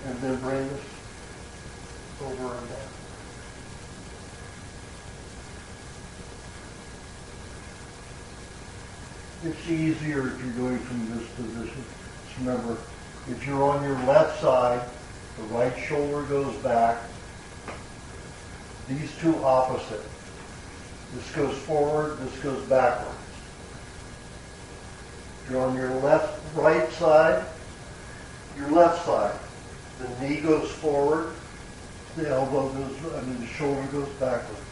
and then bring this over and down. It's easier if you're doing from this position. Just remember, if you're on your left side, the right shoulder goes back. These two opposite. This goes forward, this goes backwards. If you're on your right side, the knee goes forward, the the shoulder goes backwards.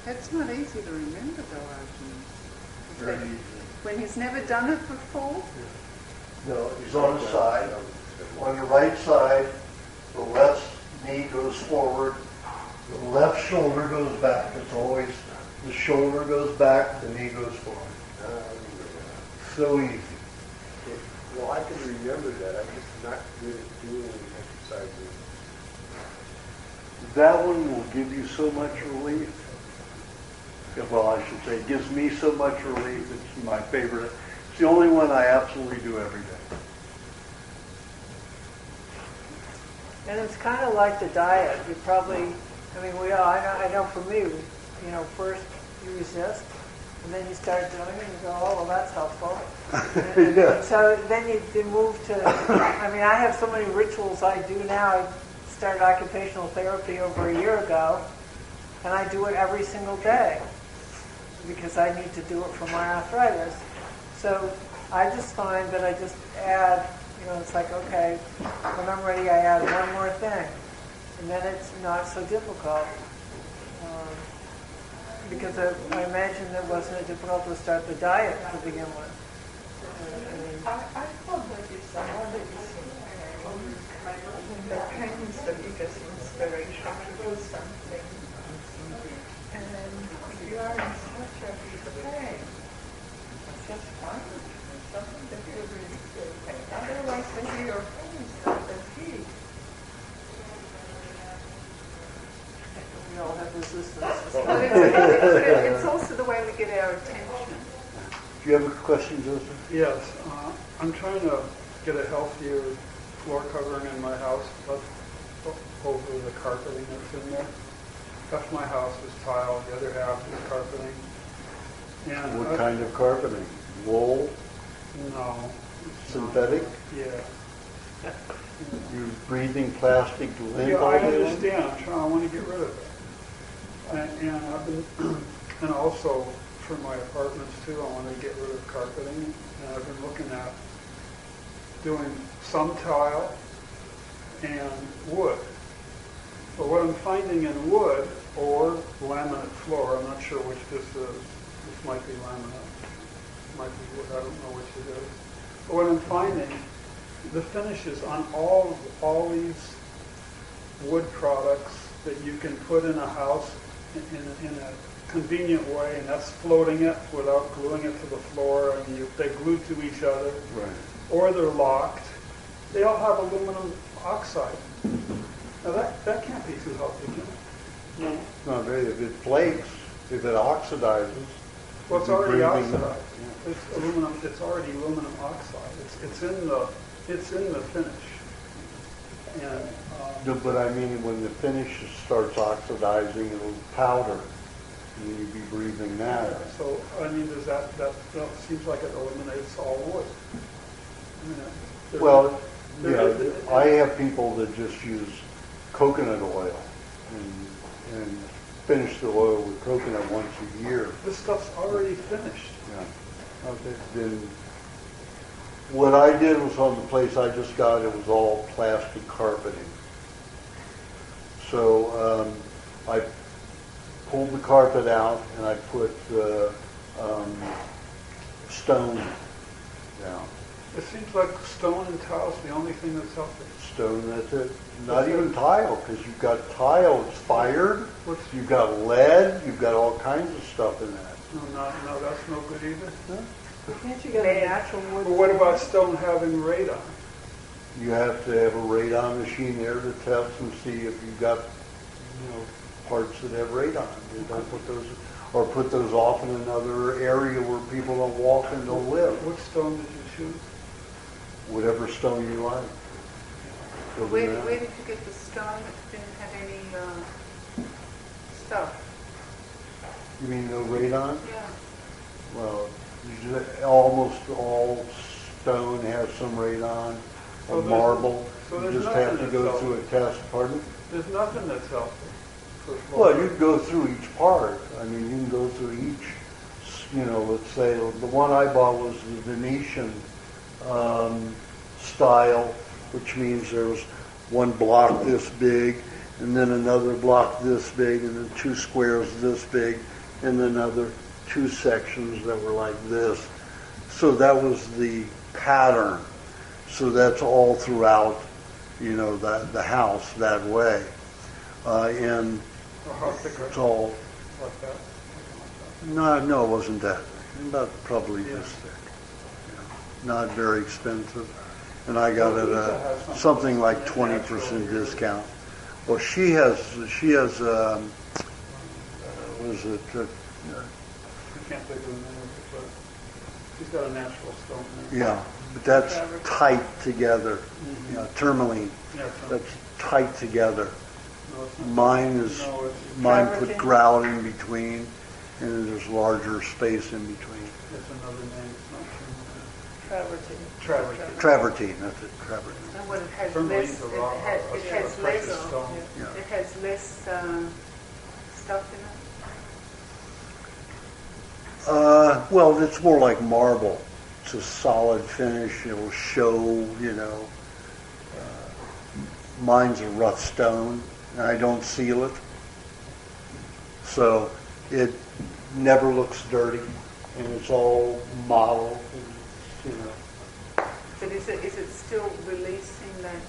That's not easy to remember, though, Aajonus. Very easy. When he's never done it before? No, he's on his side. On your right side, the left knee goes forward, the left shoulder goes back. It's always the shoulder goes back, the knee goes forward. So easy. Well, I can remember that. I'm just not good at doing exercises. That one will give you so much relief. well, I should say, gives me so much relief. It's my favorite. It's the only one I absolutely do every day. And it's kind of like the diet. You probably, I mean, I know for me, first you resist, and then you start doing it, and you go, oh, well, that's helpful. And so then you move to, I mean, I have so many rituals I do now. I started occupational therapy over a year ago, and I do it every single day because I need to do it for my arthritis. So I just find that I just add, it's like, okay, when I'm ready, I add one more thing. And then it's not so difficult. Because I imagine it wasn't difficult to start the diet to begin with. I thought that if somebody is in the pain is the biggest inspiration to do something. And if you are in such a big pain, it's just fun. It's something that you really feel pain. Otherwise, maybe your pain is not that big. We all have resistance. But it's also the way we get our attention. Do you have a question, Joseph? Yes, I'm trying to get a healthier floor covering in my house, but over the carpeting that's in there. Half my house is tile, the other half is carpeting. And What kind of carpeting? Wool? No. Synthetic? Yeah. You're breathing plastic lint Yeah, all I day? understand. I want to get rid of it. And I've been, and also for my apartments too, I want to get rid of carpeting. And I've been looking at doing some tile and wood. But what I'm finding in wood or laminate floor, I'm not sure which this is. This might be laminate. It might be wood. I don't know which it is. But what I'm finding, the finishes on all these wood products that you can put in a house in a convenient way, and that's floating it without gluing it to the floor, and they glue to each other, Right. or they're locked. They all have aluminum oxide. Now that can't be too healthy, can it? No. No, if it flakes, if it oxidizes. Well, it's you're already breathing- oxidized. It's aluminum. It's already aluminum oxide. It's in the finish. And No, but I mean, when the finish starts oxidizing, it'll powder, and you'd be breathing that. so I mean, does that seems like it eliminates all wood? I mean, Well, there yeah, is- I have people that just use coconut oil and finish the oil with coconut once a year. This stuff's already finished. Yeah. Okay. Then what I did was on the place I just got, it was all plastic carpeting. So I pulled the carpet out and I put stone down. It seems like stone and tile's the only thing that's healthy. Stone, that's it. Not even tile, because you've got tile, it's fired. What's You've got lead, you've got all kinds of stuff in that. no, that's no good either. Can't you get a natural wood? But what about stone having radon? You have to have a radon machine there to test and see if you've got, parts that have radon. You don't put those, or put those off in another area where people don't walk and don't live. What stone did you choose? Whatever stone you like. Doesn't Where matter. did you get the stone that didn't have any stuff? You mean no radon? Yeah. Well, almost all stone has some radon, So or there's- marble. so You there's just have to nothing go that's through a test. Pardon? There's nothing that's healthy for floor. Well, you can go through each part. I mean, you can go through each, let's say, the one I bought was the Venetian style, which means there was one block this big, and then another block this big, and then two squares this big, and then another two sections that were like this. So that was the pattern. So that's all throughout, the house that way. And Or how thick are it's all, like that? no, it wasn't that. About probably this thick. Not very expensive. And I got it at something like 20% discount. Well, she has, what is it, I can't think of the name of it, but he's got a natural stone there. Yeah, but that's tight together. Mhm. Yeah, tourmaline. Yeah, That's tight together. no, it's not. Mine is, No, it's mine put Travertine. grout in between, and then there's larger space in between. it's another name. It's not Travertine. Travertine. Travertine, that's it, travertine. And what it has Tourmaline's less, a it rock, has, a it has precious less, stone. Yeah. it has less stuff in it. Well, it's more like marble. It's a solid finish. It'll show, you know. Mine's a rough stone, and I don't seal it. So it never looks dirty, and it's all modeled, and, you know. But is it still releasing that,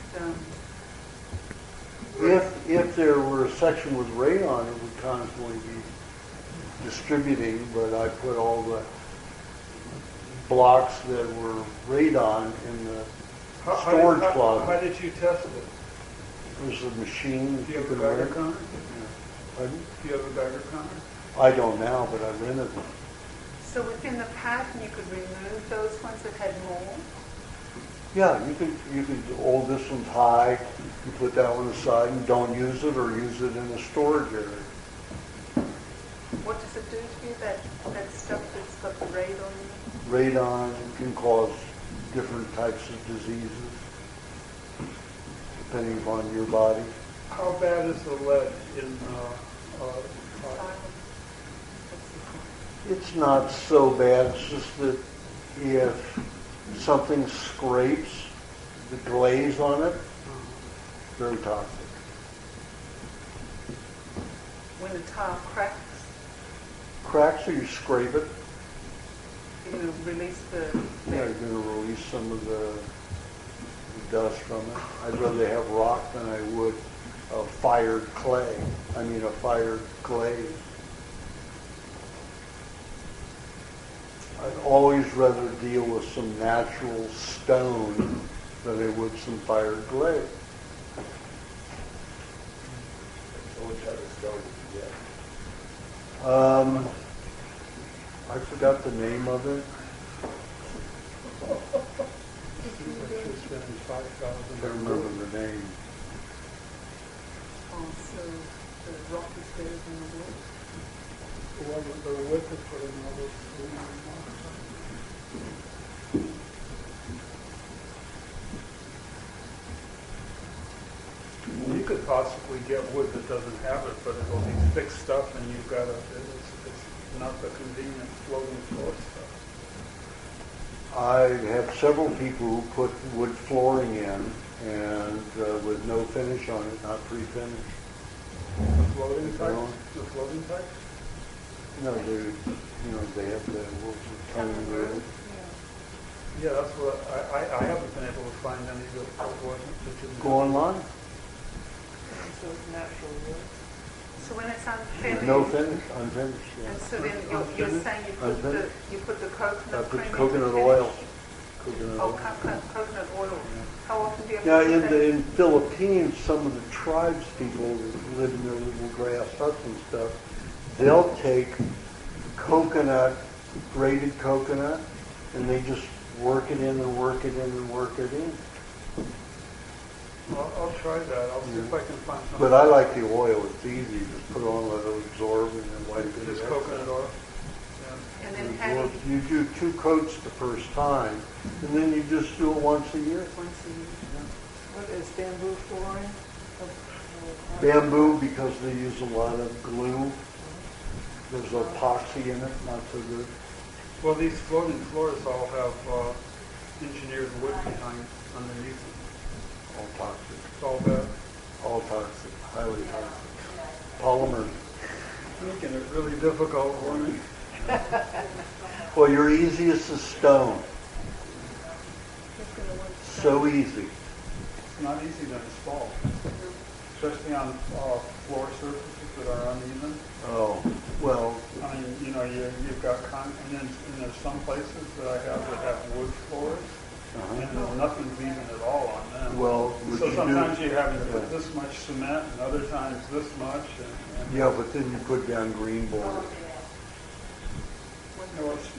If there were a section with radon, it would constantly be distributing, but I put all the blocks that were radon in the storage How closet. did you test it? There's a machine. Do you have a can bagger rent. counter? Pardon? Do you have a bagger counter? I don't now, but I rented them. so within the pattern you could remove those ones that had more? Yeah, you could, oh, this one's high, you put that one aside and don't use it, or use it in a storage area. What does it do to you, that stuff that's got the radon in it? Radon can cause different types of diseases, depending upon your body. How bad is the lead in It's not so bad, it's just that if something scrapes the glaze on it, very toxic. When the tile cracks, Cracks, or you scrape it, you release the yeah, you're going to release some of the dust from it. I'd rather have rock than I would a fired clay. I mean a fired glaze. I'd always rather deal with some natural stone than I would some fired glaze. So what type of stone did you get? I forgot the name of it. I can't remember the name. so the rock is better than the wood. Well, the width is for another. You could possibly get wood that doesn't have it, but it'll be thick stuff, and you've got it's not the convenient floating floor stuff. I have several people who put wood flooring in, and with no finish on it, not pre-finished. The floating type? The floating type? No, they have the tongue roof. Yeah, that's what, I haven't been able to find any that wasn't. Go online. So it's natural wood. So when it's With unfinished, no finish, unfinished. and Yeah. so then you're saying you put the I coconut put cream coconut into oil. finish? Coconut Oh, oil. coconut oil. How often do you have Now, to do that? in Philippines, some of the tribes people that live in their little grass huts and stuff, they'll take coconut, grated coconut, and they just work it in and work it in and work it in. I'll try that. I'll see if I can find something. But I like the oil. It's easy. Just put it on, let it absorb, and then wipe it. Just off. coconut oil. Yeah. And then how do you, You do 2 coats the first time, and then you just do it once a year. once a year? What is bamboo flooring? Bamboo, because they use a lot of glue. There's epoxy in it, not so good. Well, these floating floors all have engineered wood behind underneath them. All toxic. It's all bad. All toxic. Highly toxic. Polymers. Making it really difficult for me. Well, your easiest is stone. So easy. It's not easy to install, especially on floor surfaces that are uneven. Oh, well, I mean, you've got and there's some places that I have that have wood floors, and there's nothing even at all on them. well, what So you sometimes do, you're having to put this much cement, and other times this much. And yeah, but then you put down green borders. No, it's,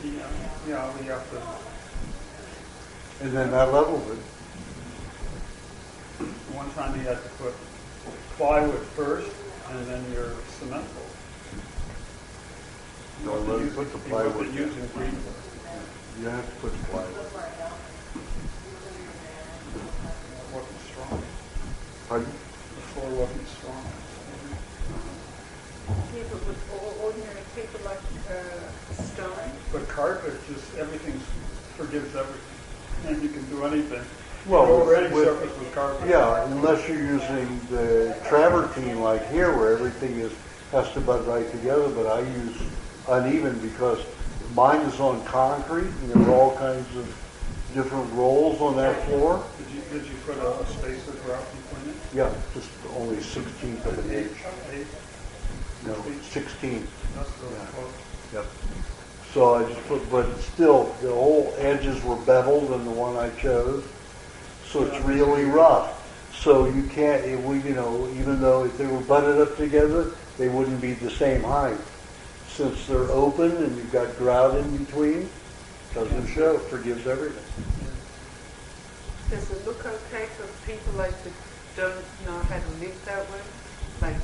yeah, we have to, And then that levels it. one time you had to put plywood first and then your cement floor. No, let me put the plywood You wasn't down. using green. You have to put plywood. It wasn't strong. Pardon? The floor wasn't strong. People with ordinary people like stone. But carpet, just everything forgives everything. And you can do anything. Well, Over any with- surface with carpet. Yeah, unless you're using the travertine like here where everything has to bud right together, but I use uneven because mine is on concrete and there are all kinds of different rolls on that floor. Did you put a spacer throughout between it? Yeah, just only 1/16 of an inch. Eight? No, 16. That's really Yeah. close. Yep. So I just put, but still, the whole edges were beveled in the one I chose. So it's really rough. So you can't, even though if they were butted up together, they wouldn't be the same height. Since they're open and you've got grout in between, doesn't show, forgives everything. Does it look okay for people like that don't know how to live that way? Like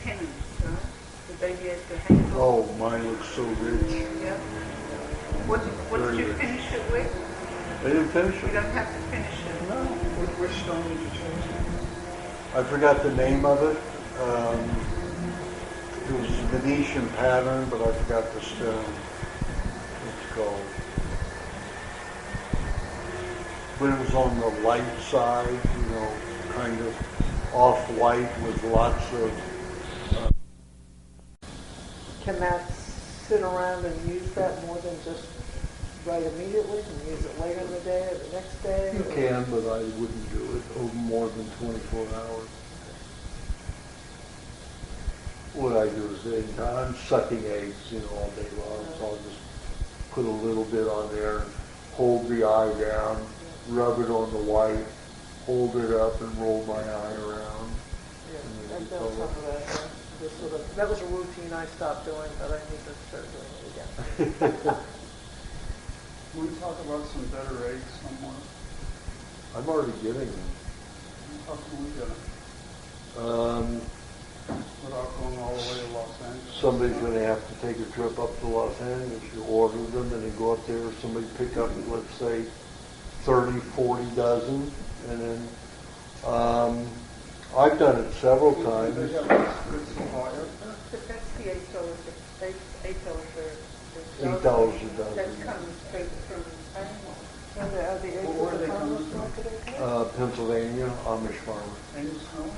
tenants, right? Would they be able to handle? Oh, mine looks so rich. Yeah. What did you Very finish it with? They didn't finish We it. don't have to finish it. Which stone did you choose? I forgot the name of it. It was Venetian pattern, but I forgot the stone. It's called. But it was on the light side, kind of off-white with lots of. Can that sit around and use that more than just right immediately and use it later in the day or the next day? You can, but I wouldn't do it over more than 24 hours. What I do is I'm sucking eggs, all day long, so I'll just put a little bit on there, hold the eye down, rub it on the white, hold it up, and roll my eye around. Yeah, I've done some of that. That was a routine I stopped doing, but I need to start doing it again. Can we talk about some better eggs somewhere? I'm already getting them. How can we get them? Without going all the way to Los Angeles? Somebody's going to have to take a trip up to Los Angeles. You order them and then go up there. Somebody pick up, let's say, 30, 40 dozen. And then I've done it several times. They have a good supply up there? But that's the $8. $8 $8 a That dozen. comes straight from animals. And the eggs Where at are the they farmer's coming from? market, okay? Pennsylvania, Amish farmer. Angus Mill?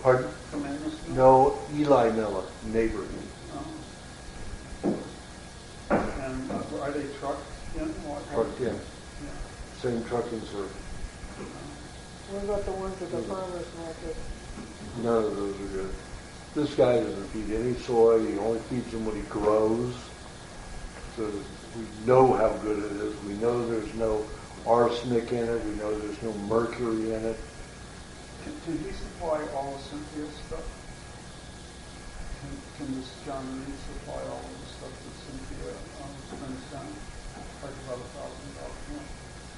Pardon? From Angus Mill? No, Eli Miller, neighbor. Oh. And are they trucked in? Trucked in. Yeah. Same trucking service. What about the ones at the farmer's market? None of those are good. This guy doesn't feed any soy. He only feeds them when he grows. So we know how good it is. We know there's no arsenic in it. We know there's no mercury in it. Can he supply all of Cynthia's stuff? Can this John Reed supply all of the stuff that Cynthia spends down? Like about $1,000,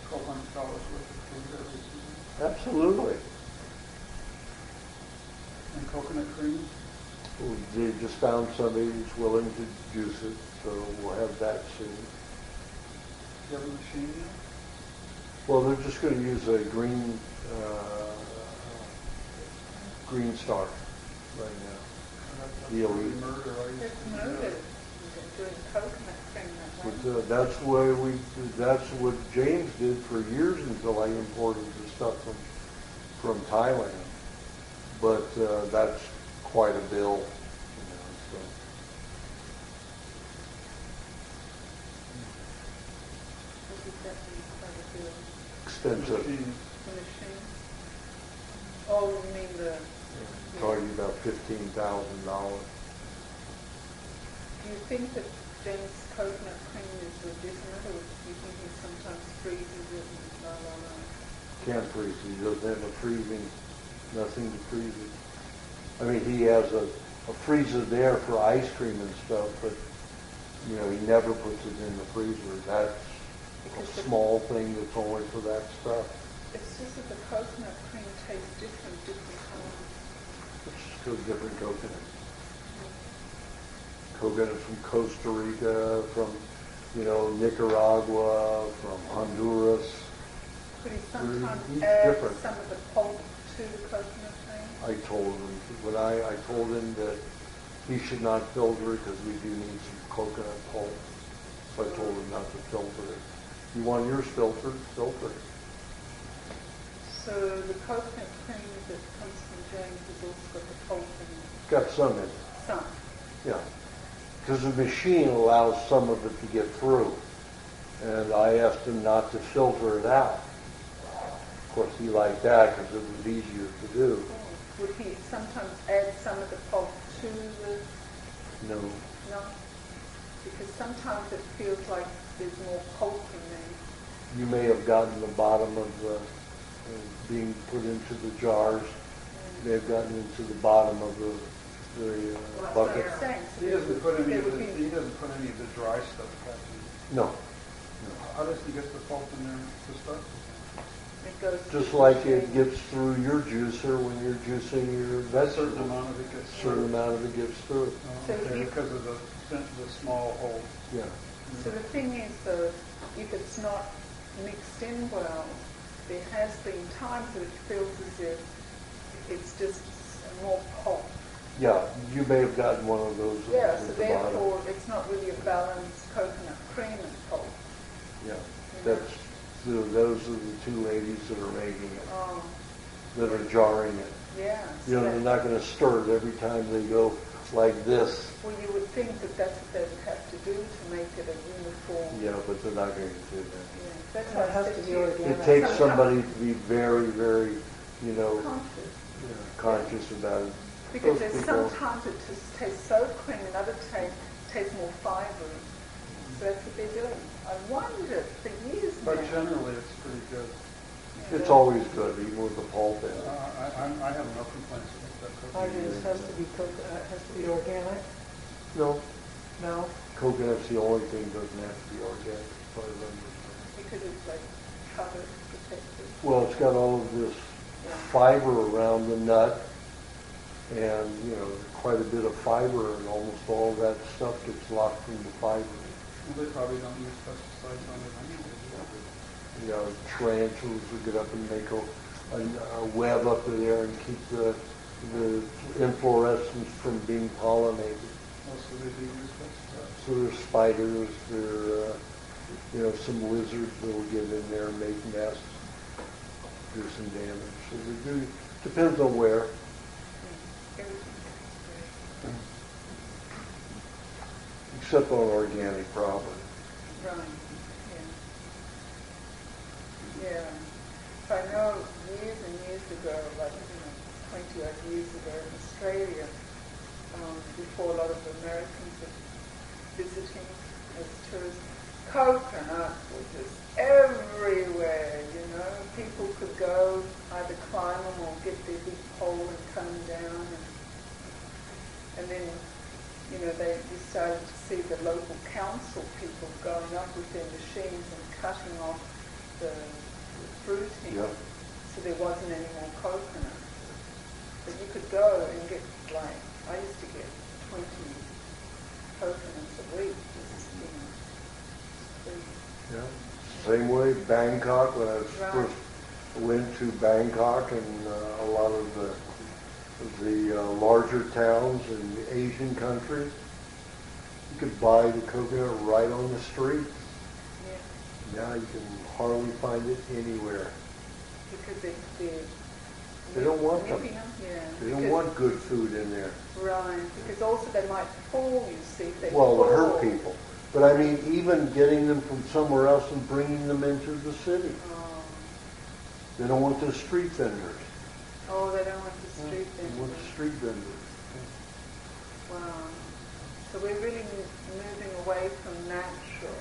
$1,200 worth of food every season? Absolutely. And coconut cream? They just found somebody who's willing to juice it, so we'll have that soon. Do you have a machine yet? Well, they're just going to use a green star right now. That's Yeah, pretty we- murder. That's murder. Doing coconut cream that way. But that's what James did for years until I imported the stuff from Thailand. But that's quite a bill, so. What is that you try to do? Expensive. Machine. The machine? Oh, you mean the... Talking about $15,000. Do you think that James' coconut cream is legitimate, or do you think he sometimes freezes it and blah, blah, blah? Can't freeze it. He doesn't have a freezing, nothing to freeze it. I mean, he has a freezer there for ice cream and stuff, but You know, he never puts it in the freezer. That's a small thing that's only for that stuff. It's just that the coconut cream tastes different times. It's just a different coconut. Coconut from Costa Rica, from, you know, Nicaragua, from Honduras. Could he sometimes He's add different. some of the pulp to the coconut cream? I told him, I told him that he should not filter it because we do need some coconut pulp. So I told him not to filter it. You want yours filtered? Filter it. So the coconut cream that comes from James has also got the pulp in it. It's got some in it. Some. Yeah. Because the machine allows some of it to get through. And I asked him not to filter it out. Of course, he liked that because it was easier to do. Would he sometimes add some of the pulp to the... No. No? Because sometimes it feels like there's more pulp in there. You may have gotten the bottom of the, being put into the jars. May have gotten into the bottom of the bucket. He doesn't put any of the dry stuff back in. No. How does he get the pulp in there to start? It goes Just like it gets through your juicer when you're juicing your A vegetables. certain amount of it gets A certain amount of it gets through it. So Okay, he- because of the small hole. Yeah. So the thing is, though, if it's not mixed in well, there has been times that it feels as if it's just more pulp. Yeah, you may have gotten one of those Yeah, at so the bottom. therefore it's not really a balanced coconut cream and pulp. Yeah, those are the two ladies that are making it, Oh, that are jarring it. yeah. You know, they're not going to stir it every time they go like this. Well, you would think that that's what they would have to do to make it a uniform. Yeah, but they're not going to do that. Yeah, that's Well, why it has I said to be you- organic. It takes somebody to be very, very, you know, conscious. conscious about it. Because Those there's people- sometimes it just tastes so creamy and other tastes more fibrous. So that's what they're doing. I wondered for years now. But generally, it's pretty good. It's always good, even with the pulp in it. I have no complaints about that cookie. Aajonus has to be has to be organic. No, No. coconut's the only thing that doesn't have to be organic, as far as I'm concerned. Because it's like covered, protected. Well, it's got all of this Yeah. fiber around the nut, and, you know, quite a bit of fiber, and almost all that stuff gets locked in the fiber. Well, they probably don't use pesticides on it anyway. You know, tarantulas will get up and make a web up in there and keep the inflorescence from being pollinated. Also, they do use pesticides. So there's spiders, you know, some lizards that will get in there and make nests, do some damage. So they do, depends on where. Except on organic property. Right, yeah. Yeah. So I know years and years ago, like, 20 odd years ago in Australia, before a lot of Americans were visiting as tourists, coconut was just everywhere, you know. People could go, either climb them or get their big pole and cut them down. And then, you know, you started to see the local council people going up with their machines and cutting off the fruiting. Yep. So there wasn't any more coconut. But you could go and get, like, I used to get 20 coconuts a week. Just, you know, free. Yeah. Same way, Bangkok, when I first went to Bangkok and a lot of the larger towns in the Asian countries, you could buy the coconut right on the street. Yeah. Now you can hardly find it anywhere. Because They don't want them. nipping them. Yeah. They don't want good food in there. Right. Because also they might fall, you see. If they Well, fall. to hurt people. But I mean, even getting them from somewhere else and bringing them into the city. Oh. They don't want the street vendors. Oh, they don't want the street They want the vendors. street vendors. Wow. So we're really moving away from natural.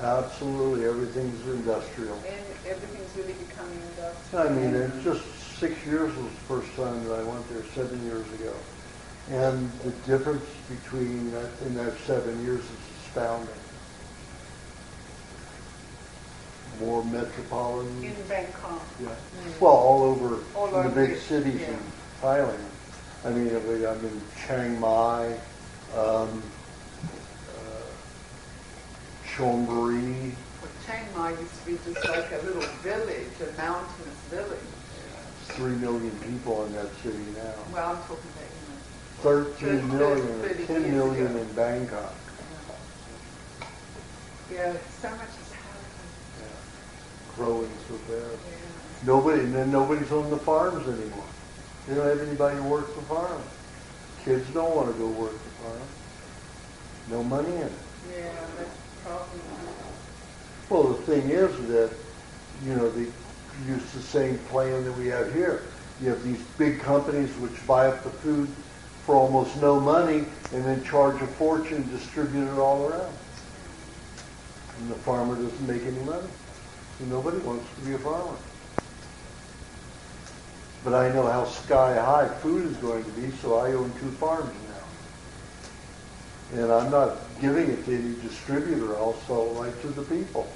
Absolutely, everything's industrial. And everything's really becoming industrial. I mean, it's just 6 years was the first time that I went there, 7 years ago. And the difference between that, in that 7 years is astounding. More metropolitan. In Bangkok. Yeah. Well, all over All the over big it, cities yeah. in Thailand. I mean, I'm in Chiang Mai, Chonburi. Well, Chiang Mai used to be just like a little village, a mountainous village. 3 million people in that city now. Well, I'm talking about, 13 million, or 30 10 years million ago. in Bangkok. Yeah, so much has happened. Yeah. Growing so fast. Yeah. And then nobody's on the farms anymore. They don't have anybody who works the farm. Kids don't want to go work the farm. No money in it. Yeah, that's the problem. Well, the thing is that, they use the same plan that we have here. You have these big companies which buy up the food for almost no money and then charge a fortune and distribute it all around. And the farmer doesn't make any money. So nobody wants to be a farmer. But I know how sky high food is going to be, so I own 2 farms now. And I'm not giving it to any distributor. I'll sell it right to the people.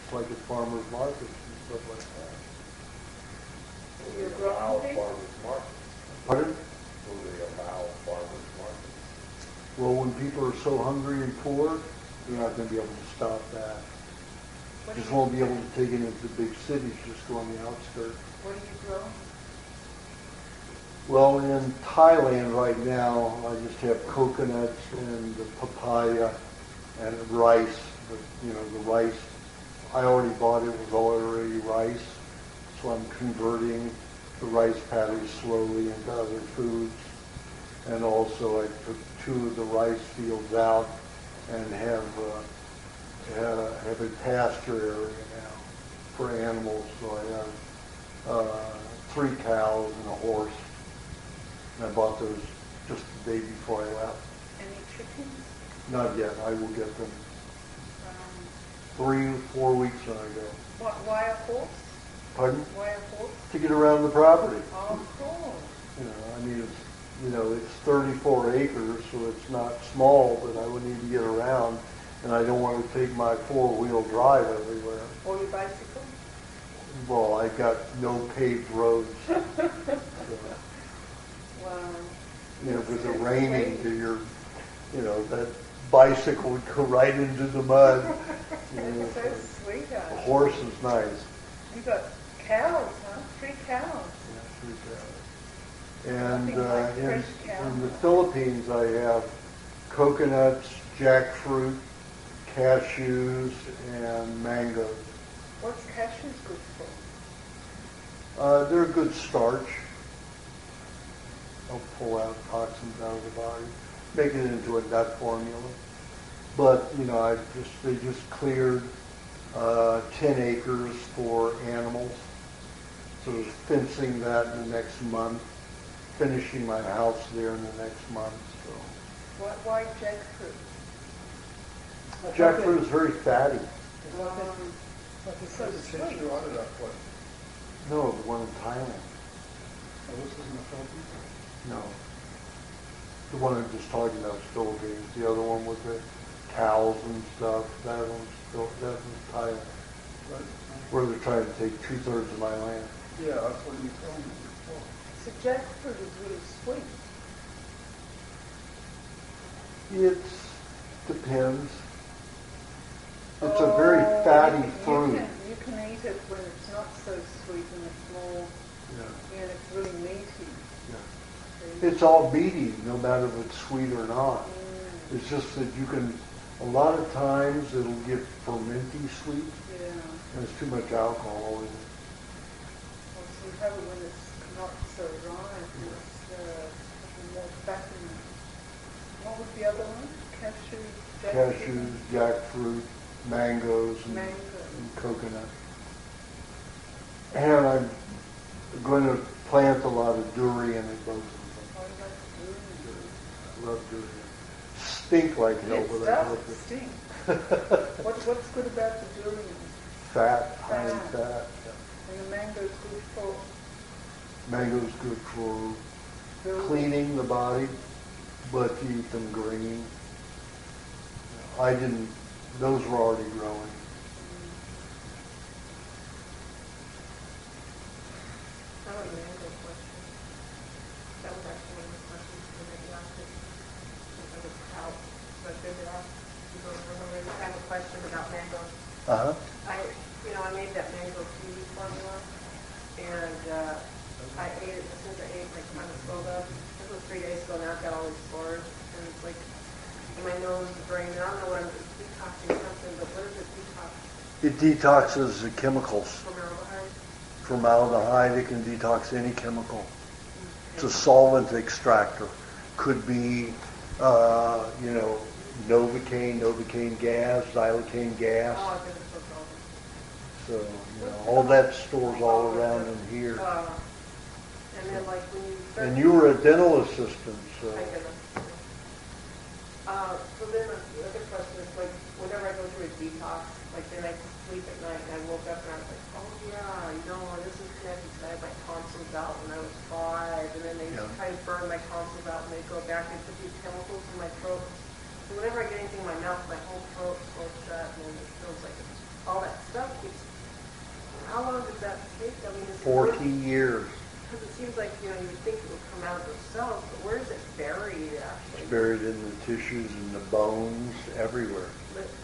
It's like at farmers markets and stuff like that. You're Will they allow growing farmers market? Pardon? Will they allow farmers market? Well, when people are so hungry and poor, you're not going to be able to stop that. Just won't be able to take it into big cities, just go on the outskirts. What do you grow? Well, in Thailand right now, I just have coconuts and the papaya and rice. The rice, I already bought it, was already rice. So I'm converting the rice patties slowly into other foods. And also I took 2 of the rice fields out and have a pasture area now for animals. So I have 3 cows and a horse. And I bought those just the day before I left. Any chickens? Not yet. I will get them 3 or 4 weeks when I go. Why a horse? Pardon? Why a horse? To get around the property. Oh, cool. It's 34 acres, so it's not small, but I would need to get around, and I don't want to take my 4-wheel drive everywhere. Or your bicycle? Well, I got no paved roads. So, Wow. with it raining, that bicycle would go right into the mud. That's so sweet. The horse is nice. You got cows, huh? 3 cows. Yeah, 3 cows. And Nothing like fresh cow. in the Philippines, I have coconuts, jackfruit, cashews, and mangoes. What's cashews good for? They're a good starch. They'll pull out toxins out of the body, make it into a nut formula. But they just cleared 10 acres for animals. So I was fencing that in the next month, finishing my house there in the next month. So Why jackfruit? jackfruit is very fatty. So sweet. You out of that place. No, the one in Thailand. Oh, this is in the Philippines? No. The one I'm just talking about is Philippines. The other one with the cows and stuff, that one's Thailand. Right. Where they're trying to take 2/3 of my land. Yeah, that's what you told me before. So jackfruit is really sweet. It depends. It's a very fatty fruit. You can eat it when it's not so sweet and it's more, Yeah. and it's really meaty. Yeah. It's all meaty, no matter if it's sweet or not. It's just that you can, a lot of times it'll get fermenty sweet, Yeah. and there's too much alcohol in it. Well, so you have it when it's not so ripe, and it's more fat in it. What was the other one? Cashews, jackfruit, mangoes, and Mango. coconut. And I'm going to plant a lot of durian in both of them. Oh, I like durian. I love durian. Stink like hell, It but I does love it. stink. What's good about the durian? Fat, high Fat. fat. And the mango's good for Mango's good for building. cleaning the body, but you eat them green. I didn't, those were already growing. That was an angle question. That was actually one of the questions that maybe asked it. It was how, but I figured out, people remember, I have a question about mangoes. Uh-huh. I made that mango kiwi formula, and I ate it as soon as I ate it, like kind of slowed up. This was 3 days ago, now I've got all these sores, and it's like, in my nose and brain, I don't know what I'm detoxing something, but what is it detox? It detoxes the chemicals. Formaldehyde? Formaldehyde, it can detox any chemical. It's a solvent extractor. Could be, Novocaine gas, xylocaine gas. Oh, I think it's so solvent. So, all that stores all around in here. And then like when you start... And you were a dental assistant, so. I get it. So then the other question is like, whenever I go through a detox, like then I sleep at night and I woke up and I was like, oh yeah, this is connected because I had my tonsils out when I was 5, and then they try to burn my tonsils out and they go back and put these chemicals in my throat. So whenever I get anything in my mouth, my whole throat goes shut and then it feels like all that stuff keeps... How long does that take? I mean, 14 years. Because it seems like, you would think it would come out of those cells, but where is it buried actually? It's buried in the tissues and the bones, everywhere,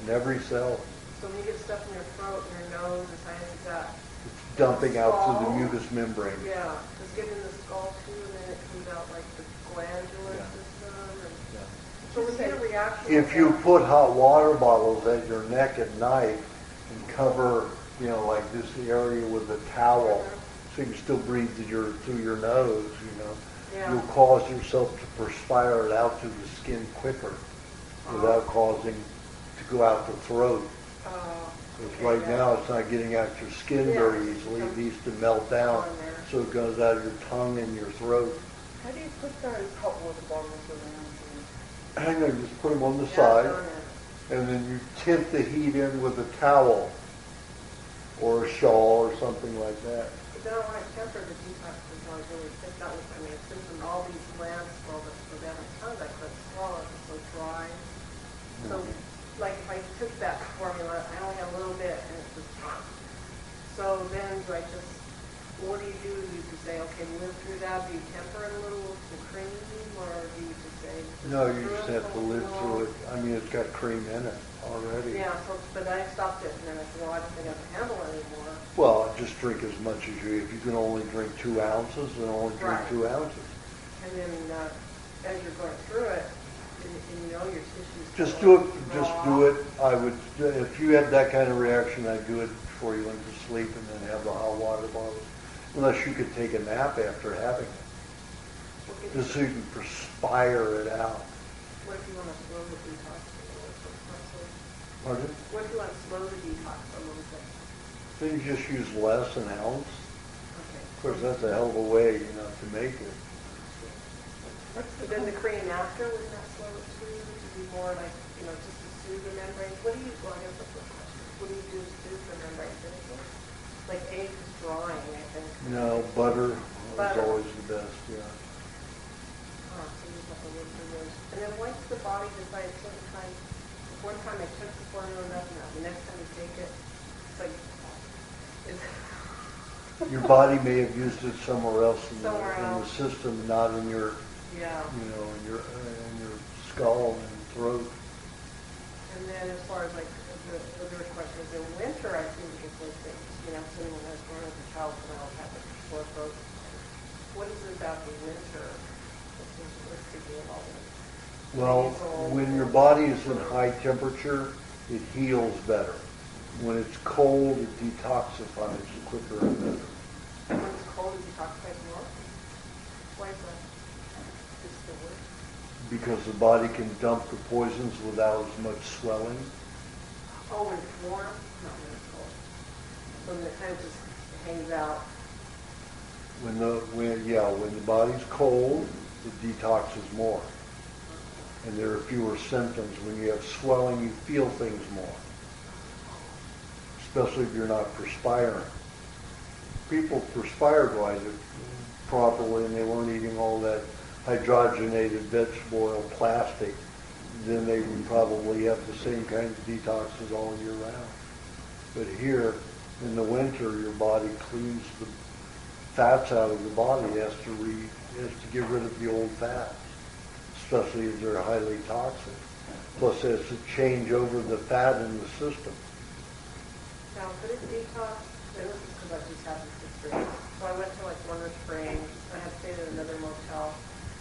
in every cell. So when you get stuff in your throat and your nose and things like that, It's dumping out through the mucous membrane. yeah, it's getting in the skull too, and then it comes out like the glandular system. And so we get a reaction. If you put hot water bottles at your neck at night and cover, like this area with a towel, so you can still breathe through your nose, you'll cause yourself to perspire it out through the skin quicker without causing to go out the throat. Because right now it's not getting out your skin very easily. It needs to melt down, so it goes out your tongue and your throat. How do you put those hot water bottles around you? Hang on, just put them on the side, and then you tint the heat in with a towel or a shawl or something like that. But then when I temper the detox, because I was really sick, that was, since when all these glands swelled up so down my tongue, I couldn't swallow it, it was so dry. So, like if I took that formula, I only had a little bit, and it was so then do I just, what do? You just say, okay, live through that. Do you temper it a little with the cream, or do you just say? No, you just have to live through it. It's got cream in it already. Yeah, but I stopped it, and then I said, well, I don't think I can handle it anymore. Well, just drink as much as if you can only drink 2 ounces, then only drink 2 ounces. And then as you're going through it, and your tissues. Just do it. Just do it. I would, if you had that kind of reaction, I'd do it before you went to sleep, and then have the hot water bottles. Unless you could take a nap after having it, just so you can perspire it out. What if you want to slow the detox? Pardon? What if you want to slow the detox a little bit? Then you just use less an ounce. Okay. Of course, that's a hell of a way, to make it. But then the cream after, wouldn't that slow it too? To be more like, just to soothe the membrane? What do you, well, I guess that's the question. What do you do to soothe the membrane? Like egg is drying, I think. No, butter is always the best, yeah. Oh, so you just have to live through those. And then once the body decides certain times, one time I took the formula, nothing else. The next time you take it, it's like, Your body may have used it somewhere else in the system, not in your, in your skull and throat. And then as far as like the other questions, in winter I seem to get those things. Sitting when I was growing up as a child, when I always had like sore throat. What is it about the winter that seems to be involved in it? Well, when your body is in high temperature, it heals better. When it's cold, it detoxifies quicker and better. And when it's cold, it detoxifies more? Why is that? Is the word? Because the body can dump the poisons without as much swelling. Oh, when it's warm? Not when it's cold. So then it kind of just hangs out. When the body's cold, it detoxes more. And there are fewer symptoms. When you have swelling, you feel things more. Especially if you're not perspiring. People perspired properly and they weren't eating all that hydrogenated vegetable oil plastic. then they would probably have the same kind of detoxes all year round. But here, in the winter, your body cleans the fats out of the body. It has to get rid of the old fats, especially if they're highly toxic. Plus, it has to change over the fat in the system. Now, could it detox? And this is because I just happened to experience. So I went to like Wonder Springs. I had stayed at another motel.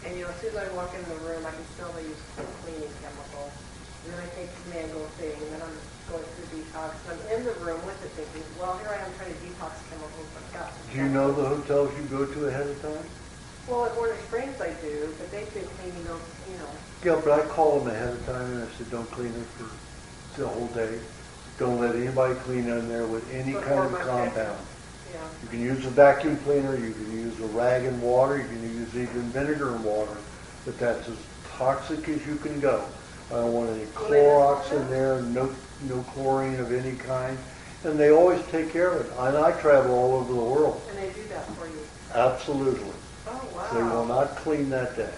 And as soon as I walk in the room, I can smell they use cleaning chemicals. And then I take the mango thing, and then I'm going through detox. And I'm in the room with it thinking, well, here I am trying to detox chemicals. I've got some Do you know the hotels you go to ahead of time? Well, at Warner Springs I do, but they've been cleaning those, Yeah, but I call them ahead of time and I said, don't clean it for the whole day. Don't let anybody clean in there with any kind of compound. Yeah. You can use a vacuum cleaner, you can use a rag and water, you can use even vinegar and water, but that's as toxic as you can go. I don't want any Clorox in there, no chlorine of any kind, and they always take care of it. And I travel all over the world. And they do that for you? Absolutely. Oh, wow. They will not clean that day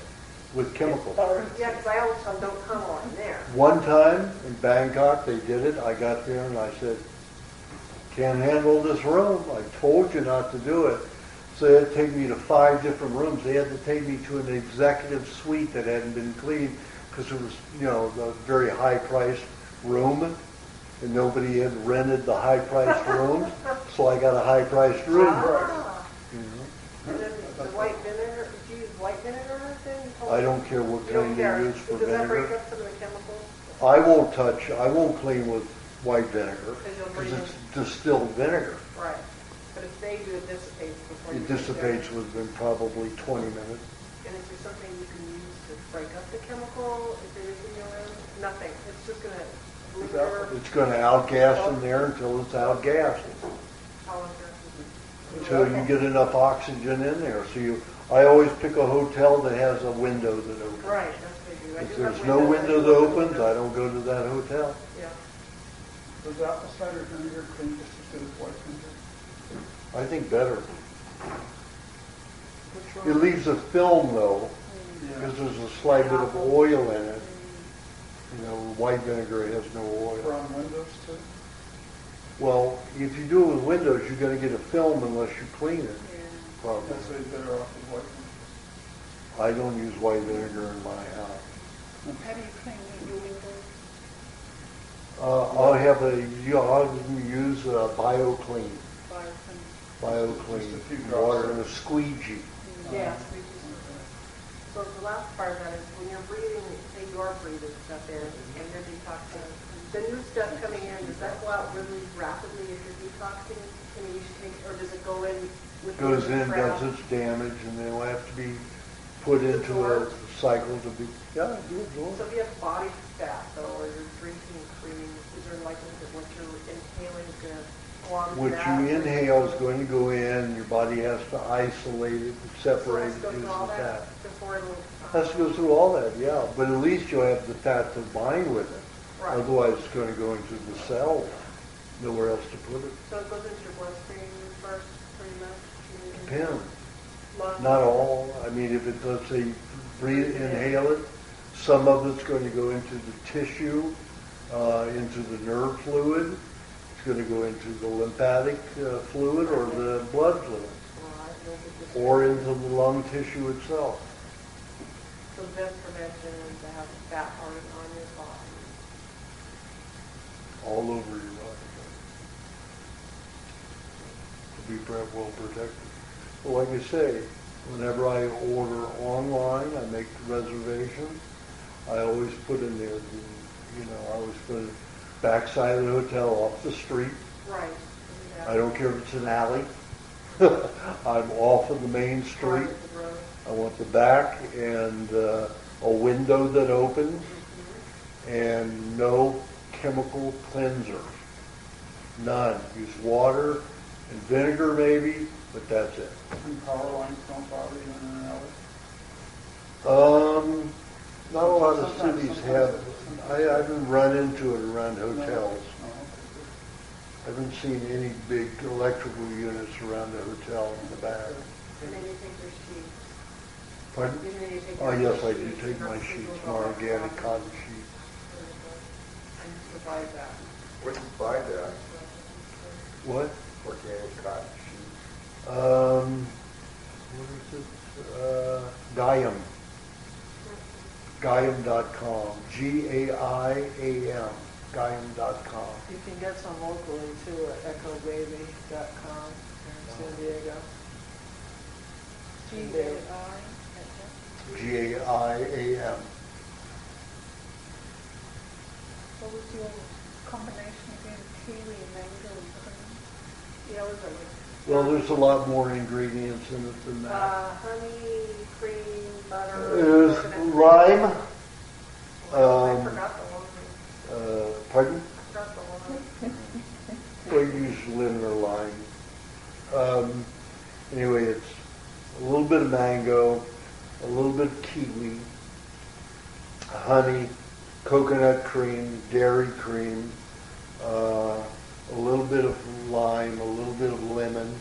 with chemicals. Yeah, because I always tell them, don't come on there. One time in Bangkok, they did it. I got there and I said, can't handle this room. I told you not to do it. So they had to take me to 5 different rooms. They had to take me to an executive suite that hadn't been cleaned because it was, a very high-priced room, and nobody had rented the high-priced rooms. So I got a high-priced room. Ah. And then the white vinegar, did you use white vinegar or anything? I don't care what kind you use for Does that break vinegar. up some of the chemicals? I won't clean with white vinegar Because you'll because breathe it's distilled vinegar. Right. But if they do, it dissipates before you It get there. dissipates within probably 20 minutes. And is there something you can use to break up the chemical if there is in your room? Nothing. It's just going to linger. It's going to outgas in there until it's outgassed, How long does until you get enough oxygen in there. So I always pick a hotel that has a window that opens. Right, that's what they do. I If do have there's no window that opens, I don't go to that hotel. Yeah. Does apple cider vinegar clean just as good as white vinegar? I think better. What's It wrong? leaves a film though, Yeah. because there's a slight bit of oil in it. White vinegar has no For oil. on windows too? Well, if you do it with windows, you're going to get a film unless you clean it. Probably. That's why you're better off with white vinegar. I don't use white vinegar in my house. How do you clean your windows? I'll use BioClean. BioClean Just a few drops. water and a squeegee. Yeah. So the last part of that is when you're breathing, say you are breathing stuff in and you're detoxing, the new stuff coming in, does that go out really rapidly if you're detoxing? I mean, you should take, or does it go in with Goes in, the does its damage, and then will have to be put into a cycle to be. Yeah, do it. So if you have body fat though, or you're drinking cream, is there likelihood that what you're inhaling is going to go on What that? you inhale is going to go in. Your body has to isolate it, separate So it, let's go use through all the that fat. before it'll... Has to go through all that, yeah. But at least you'll have the fat to bind with it. Right. Otherwise, it's going to go into the cell. Nowhere else to put it. So it goes into your bloodstream first, pretty much? Depends. Lungs? Not all. I mean, if it does say inhale it, some of it's going to go into the tissue, into the nerve fluid. It's going to go into the lymphatic fluid or the blood fluid, Right, you'll get this- or into the lung tissue itself. So best prevention is to have fat on your body. All over your body. To be well protected. Well, like I say, whenever I order online, I make the reservation. I always put in there, I always put it backside of the hotel off the street. Right. I don't care if it's an alley. I'm off of the main street. I want the back and a window that opens and no chemical cleansers. None. Use water and vinegar maybe, but that's it. And power lines don't bother you in an alley? Not a lot of Sometimes- cities sometimes- have. I haven't run into it around hotels. Oh, okay. I haven't seen any big electrical units around the hotel in the back. And then you take your sheets. Pardon? And then you take Oh, your yes, I do sheets, take your my sheets sheets, will my go off. organic cotton sheets. buy that. Where do you buy that? What? Organic cotton sheet? What is it? Gaiam. Gaiam.com. Gaiam. Gaiam.com. You can get some locally too at echobaby.com here in San Diego. G-A-I. Gaiam. What was your combination again? Kiwi, mango, and cream? Yeah, what was it? Well, there's a lot more ingredients in it than that. Honey, cream, butter. There's coconut. lime. I forgot the one. Pardon? I forgot the one. We use lemon or lime. Anyway, it's a little bit of mango, a little bit of kiwi, honey, coconut cream, dairy cream, a little bit of lime, a little bit of lemon,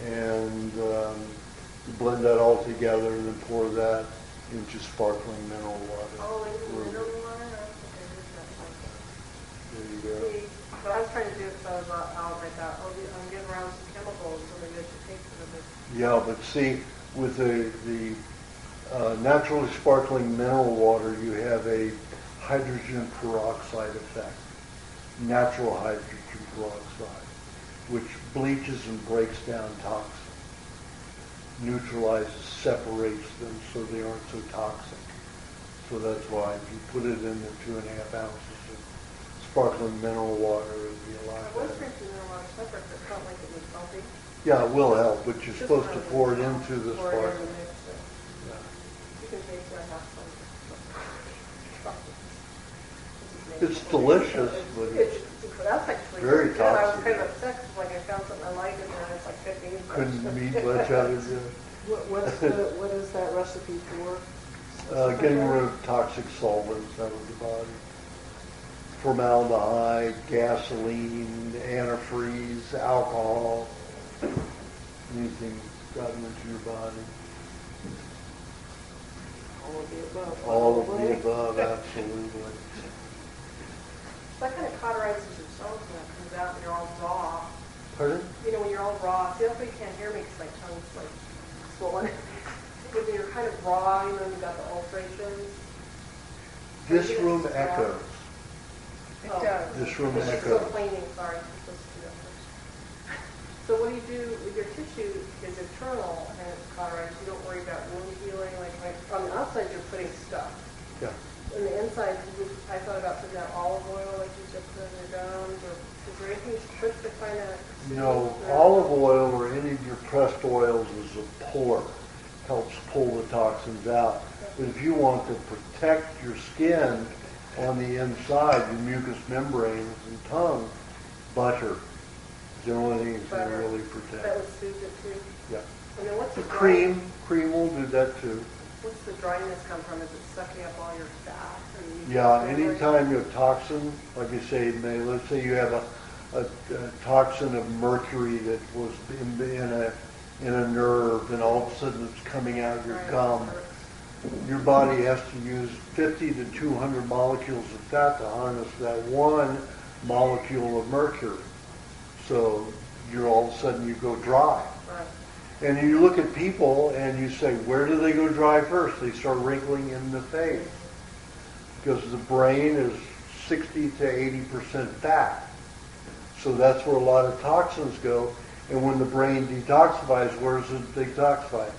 and you blend that all together and then pour that into sparkling mineral water. Oh, into mineral water? There you go. See, what I was trying to do is I was out like that, oh, I'm getting around some chemicals, so maybe I should take some of this. Yeah, but see, with the naturally sparkling mineral water, you have a hydrogen peroxide effect, natural hydrogen peroxide, which bleaches and breaks down toxins, neutralizes, separates them so they aren't so toxic. So that's why if you put it in the 2.5 ounces of sparkling mineral water, it would be a lot I was better. drinking mineral water separate, but it felt like it was salty. Yeah, it will help, but you're Just supposed to wanted pour it into the pour it in sparkling. the mixer. Yeah. You can taste I have some. It's delicious, but it's That's actually very good. I was toxic. kind of upset because like I found something I liked and then it's like 15. couldn't eat much out of it. What is that recipe for? Getting rid of toxic solvents out of the body. Formaldehyde, gasoline, antifreeze, alcohol, anything gotten into your body. All of the above. All of the probably. above, absolutely. That kind of cauterizes your stomach when it comes out and you're all raw. Pardon? You know, when you're all raw. See, that's why you can't hear me because my tongue's like swollen. When you're kind of raw, you know, you've got the ulcerations. This room echoes. It Oh. does. This room It's just so echoes. cleaning, sorry. I'm supposed to do that first. So what do you do with your tissue is internal and it's cauterized. You don't worry about wound healing. Like on the outside, you're putting stuff. Yeah. On the inside, I thought about putting out olive oil, like you said, put in your gums, or is there anything you should put to kind of... No, olive oil or any of your pressed oils is a puller. Helps pull the toxins out. But if you want to protect your skin on the inside, your mucous membranes and tongue, butter is the only thing that's going to Butter. really That protect. would soothe it too. Yeah. And then what's the Cream will do that too. What's the dryness come from? Is it sucking up all your fat? Or you Yeah, anytime you have toxin, like you say, let's say you have a toxin of mercury that was in a nerve, and all of a sudden it's coming out your Right, gum. hurts. Your body has to use 50 to 200 molecules of fat to harness that one molecule of mercury. So you're all of a sudden you go dry. Right. And you look at people and you say, where do they go dry first? They start wrinkling in the face. Because the brain is 60 to 80% fat. So that's where a lot of toxins go. And when the brain detoxifies, where does it detoxify?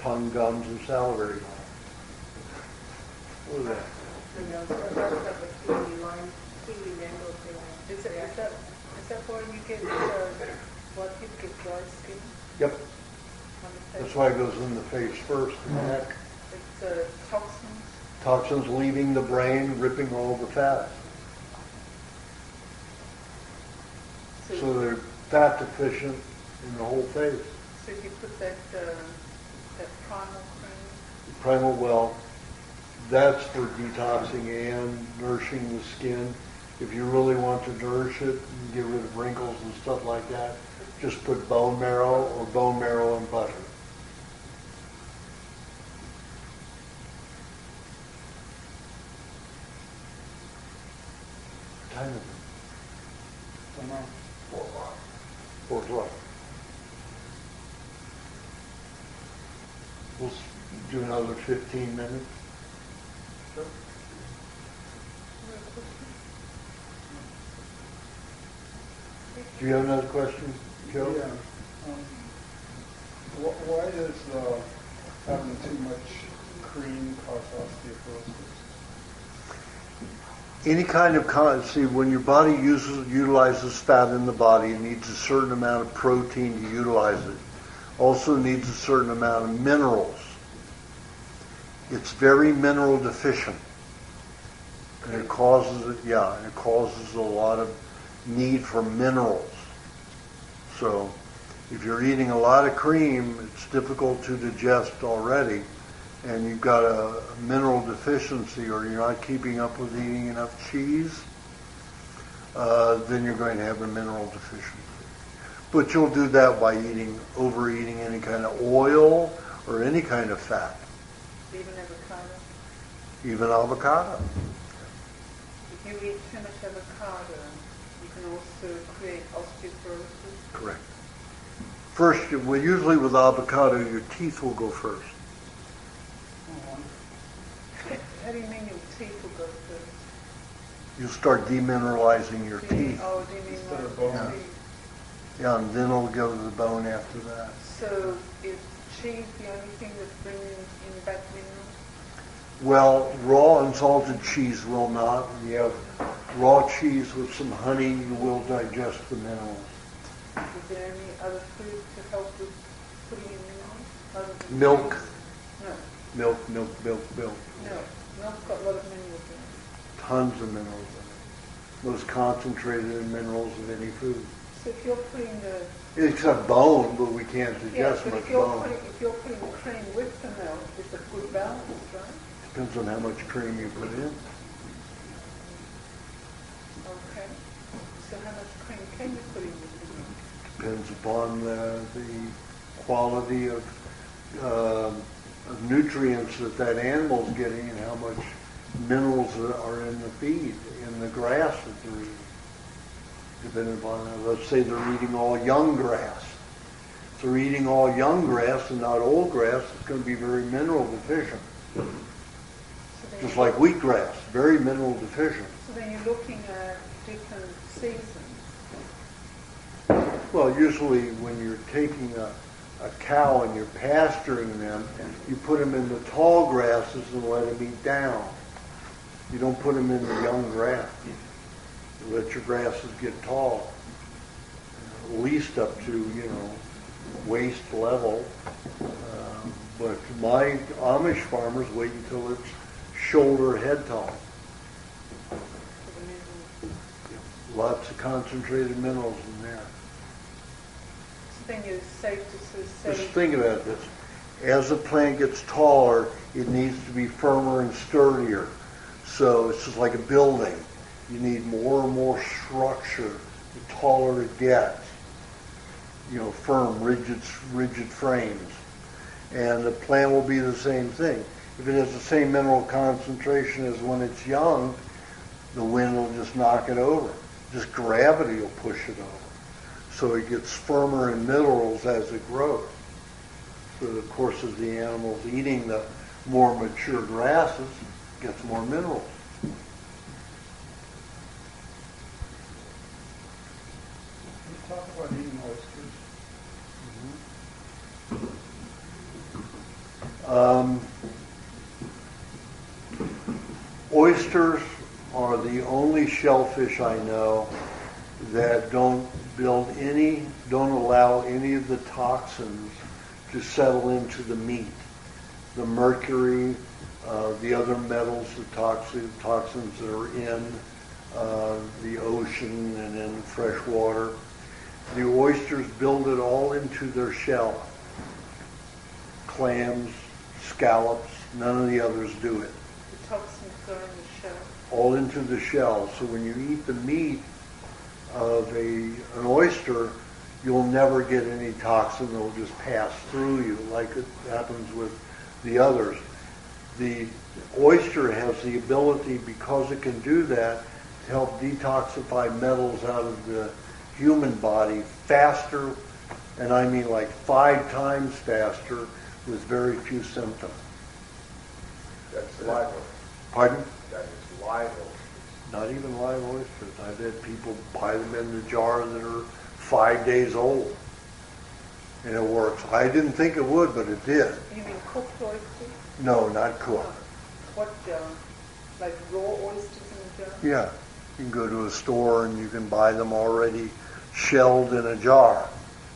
Tongue, gums, and salivary glands. What is that? Who knows? That's the kiwi lime, kiwi mango thing. Is that why you get, why people get dry skin Yep. on the face? That's why it goes in the face first. The neck. It's toxins. Toxins leaving the brain, ripping all the fat. So they're fat deficient in the whole face. So you put that primal cream. Primal well, that's for detoxing and nourishing the skin. If you really want to nourish it and get rid of wrinkles and stuff like that, just put bone marrow or bone marrow and butter. time is it? Don't know. 4 o'clock. 4 o'clock. We'll do another 15 minutes. Sure. Do you have another question, Joe? Yeah. Why does having too much cream cause osteoporosis? Any kind of see, when your body utilizes fat in the body, it needs a certain amount of protein to utilize it. Also needs a certain amount of minerals. It's very mineral deficient, and it causes a lot of need for minerals. So, if you're eating a lot of cream, it's difficult to digest already, and you've got a mineral deficiency, or you're not keeping up with eating enough cheese, then you're going to have a mineral deficiency. But you'll do that by overeating any kind of oil or any kind of fat. Even avocado. Even avocado. If you eat too much avocado, you can also create osteoporosis. Correct. First, usually with avocado, your teeth will go first. How do you mean your teeth will go first? You'll start demineralizing your teeth. Oh, do you mean Instead of like bone. teeth? Yeah, and then it'll go to the bone after that. So is cheese the only thing that brings in back minerals? Well, raw unsalted cheese will not. You have raw cheese with some honey, you will digest the minerals. Is there any other food to help with putting in minerals? Other than Milk. cheese? No. Milk. No. Milk's got a lot of minerals in it. Tons of minerals in it. Most concentrated minerals of any food. So if you're putting the Except bone, but we can't digest but much if you're bone. putting cream with the milk, it's a good balance, right? Depends on how much cream you put in. Okay. So how much cream can you put in with the milk? Depends upon the quality of nutrients that animal's getting and how much minerals are in the feed, in the grass that they're eating. Depending upon that. Let's say they're eating all young grass. If they're eating all young grass and not old grass, it's going to be very mineral deficient. Just like wheatgrass, very mineral deficient. So then you're looking at different seasons. Well, usually when you're taking a cow and you're pasturing them, you put them in the tall grasses and let them eat down. You don't put them in the young grass. You let your grasses get tall, at least up to, waist level. But my Amish farmers wait until it's shoulder head tall. Lots of concentrated minerals in there. So then you're safe to sort of say... Just think about this. As the plant gets taller, it needs to be firmer and sturdier. So it's just like a building. You need more and more structure the taller it gets. Firm, rigid frames. And the plant will be the same thing. If it has the same mineral concentration as when it's young, the wind will just knock it over. Just gravity will push it over. So it gets firmer in minerals as it grows. So of course, as the animal's eating the more mature grasses, it gets more minerals. Can you talk about eating oysters? Oysters are the only shellfish I know that don't allow any of the toxins to settle into the meat. The mercury, the other metals, the toxins that are in the ocean and in fresh water. The oysters build it all into their shell. Clams, scallops, none of the others do it. The toxins go in the shell. All into the shell. So when you eat the meat of an oyster, you'll never get any toxin that will just pass through you like it happens with the others. The oyster has the ability, because it can do that, help detoxify metals out of the human body faster, and I mean like 5 times faster, with very few symptoms. That's live oysters. Pardon? That is live oysters. Not even live oysters. I've had people buy them in the jar that are 5 days old, and it works. I didn't think it would, but it did. You mean cooked oysters? No, not cooked. What jar? Like raw oysters in a jar? Yeah, you can go to a store and you can buy them already shelled in a jar.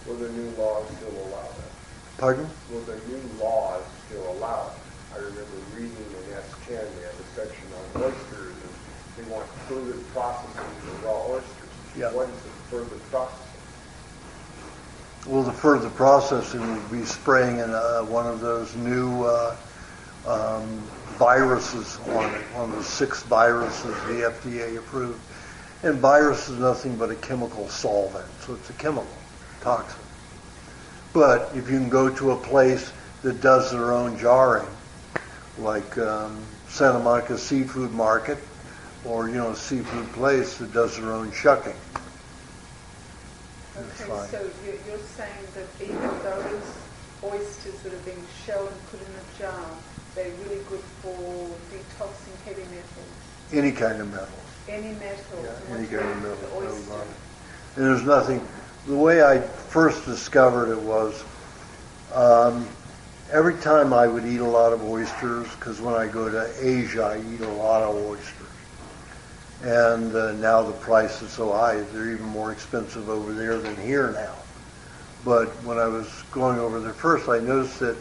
Will the new laws still allow that? Pardon? Will the new laws still allow it? I remember reading in S10, they have a section on oysters, and they want further processing for raw oysters. Yeah. What is the further processing? Well, the further processing would be spraying in one of those new viruses on it, one of the 6 viruses the FDA approved. And virus is nothing but a chemical solvent, so it's a chemical toxin. But if you can go to a place that does their own jarring, like Santa Monica Seafood Market, or a seafood place that does their own shucking, it's Okay, fine. so you're saying that even those oysters that are being shelled and put in a jar, they're really good for detoxing heavy metals? Any kind of metal. Any metal? Yeah, any kind of metal. The oyster. And there's nothing. The way I first discovered it was every time I would eat a lot of oysters, because when I go to Asia, I eat a lot of oysters. And now the price is so high, they're even more expensive over there than here now. But when I was going over there first, I noticed that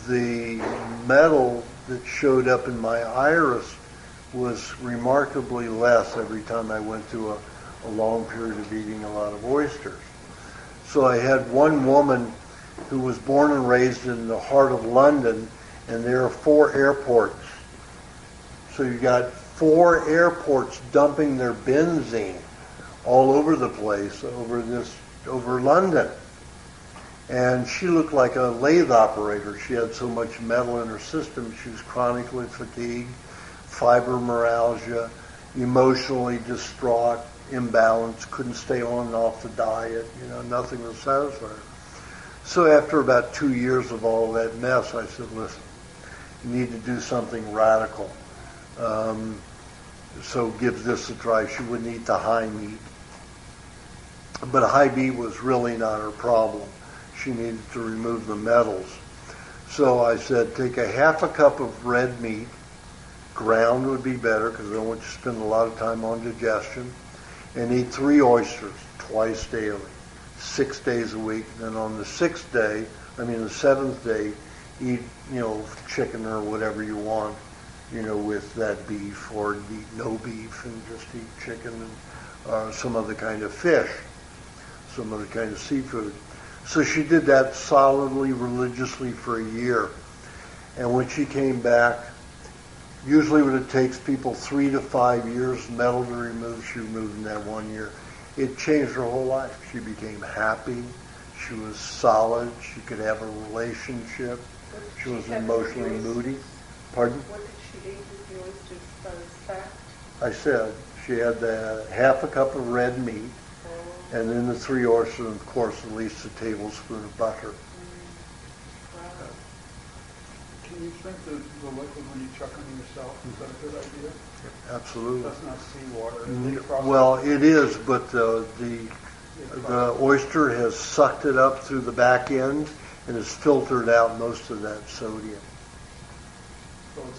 the metal that showed up in my iris was remarkably less every time I went through a long period of eating a lot of oysters. So I had one woman who was born and raised in the heart of London, and there are 4 airports. So you got 4 airports dumping their benzene all over the place, over London. And she looked like a lathe operator. She had so much metal in her system. She was chronically fatigued, fibromyalgia, emotionally distraught, imbalanced, couldn't stay on and off the diet. Nothing was satisfying her. So after about 2 years of all that mess, I said, listen, you need to do something radical. So give this a try. She wouldn't eat the high meat. But high meat was really not her problem. She needed to remove the metals. So I said, take a half a cup of red meat. Ground would be better because I don't want you to spend a lot of time on digestion. And eat 3 oysters twice daily, 6 days a week. Then on the 7th day, eat, chicken or whatever you want, with that beef, or eat no beef and just eat chicken and some other kind of fish, some other kind of seafood. So she did that solidly, religiously for a year. And when she came back, usually what it takes people 3 to 5 years metal to remove, she removed in that 1 year. It changed her whole life. She became happy. She was solid. She could have a relationship. She was emotionally moody. Pardon? What did she eat with the oysters? Fat? I said she had half a cup of red meat, and then the 3 oysters, and of course at least a tablespoon of butter. Wow. Can you drink the liquid when you chuck them yourself? Is that a good idea? Absolutely. That's not seawater. Well, it is, but the oyster has sucked it up through the back end and has filtered out most of that sodium.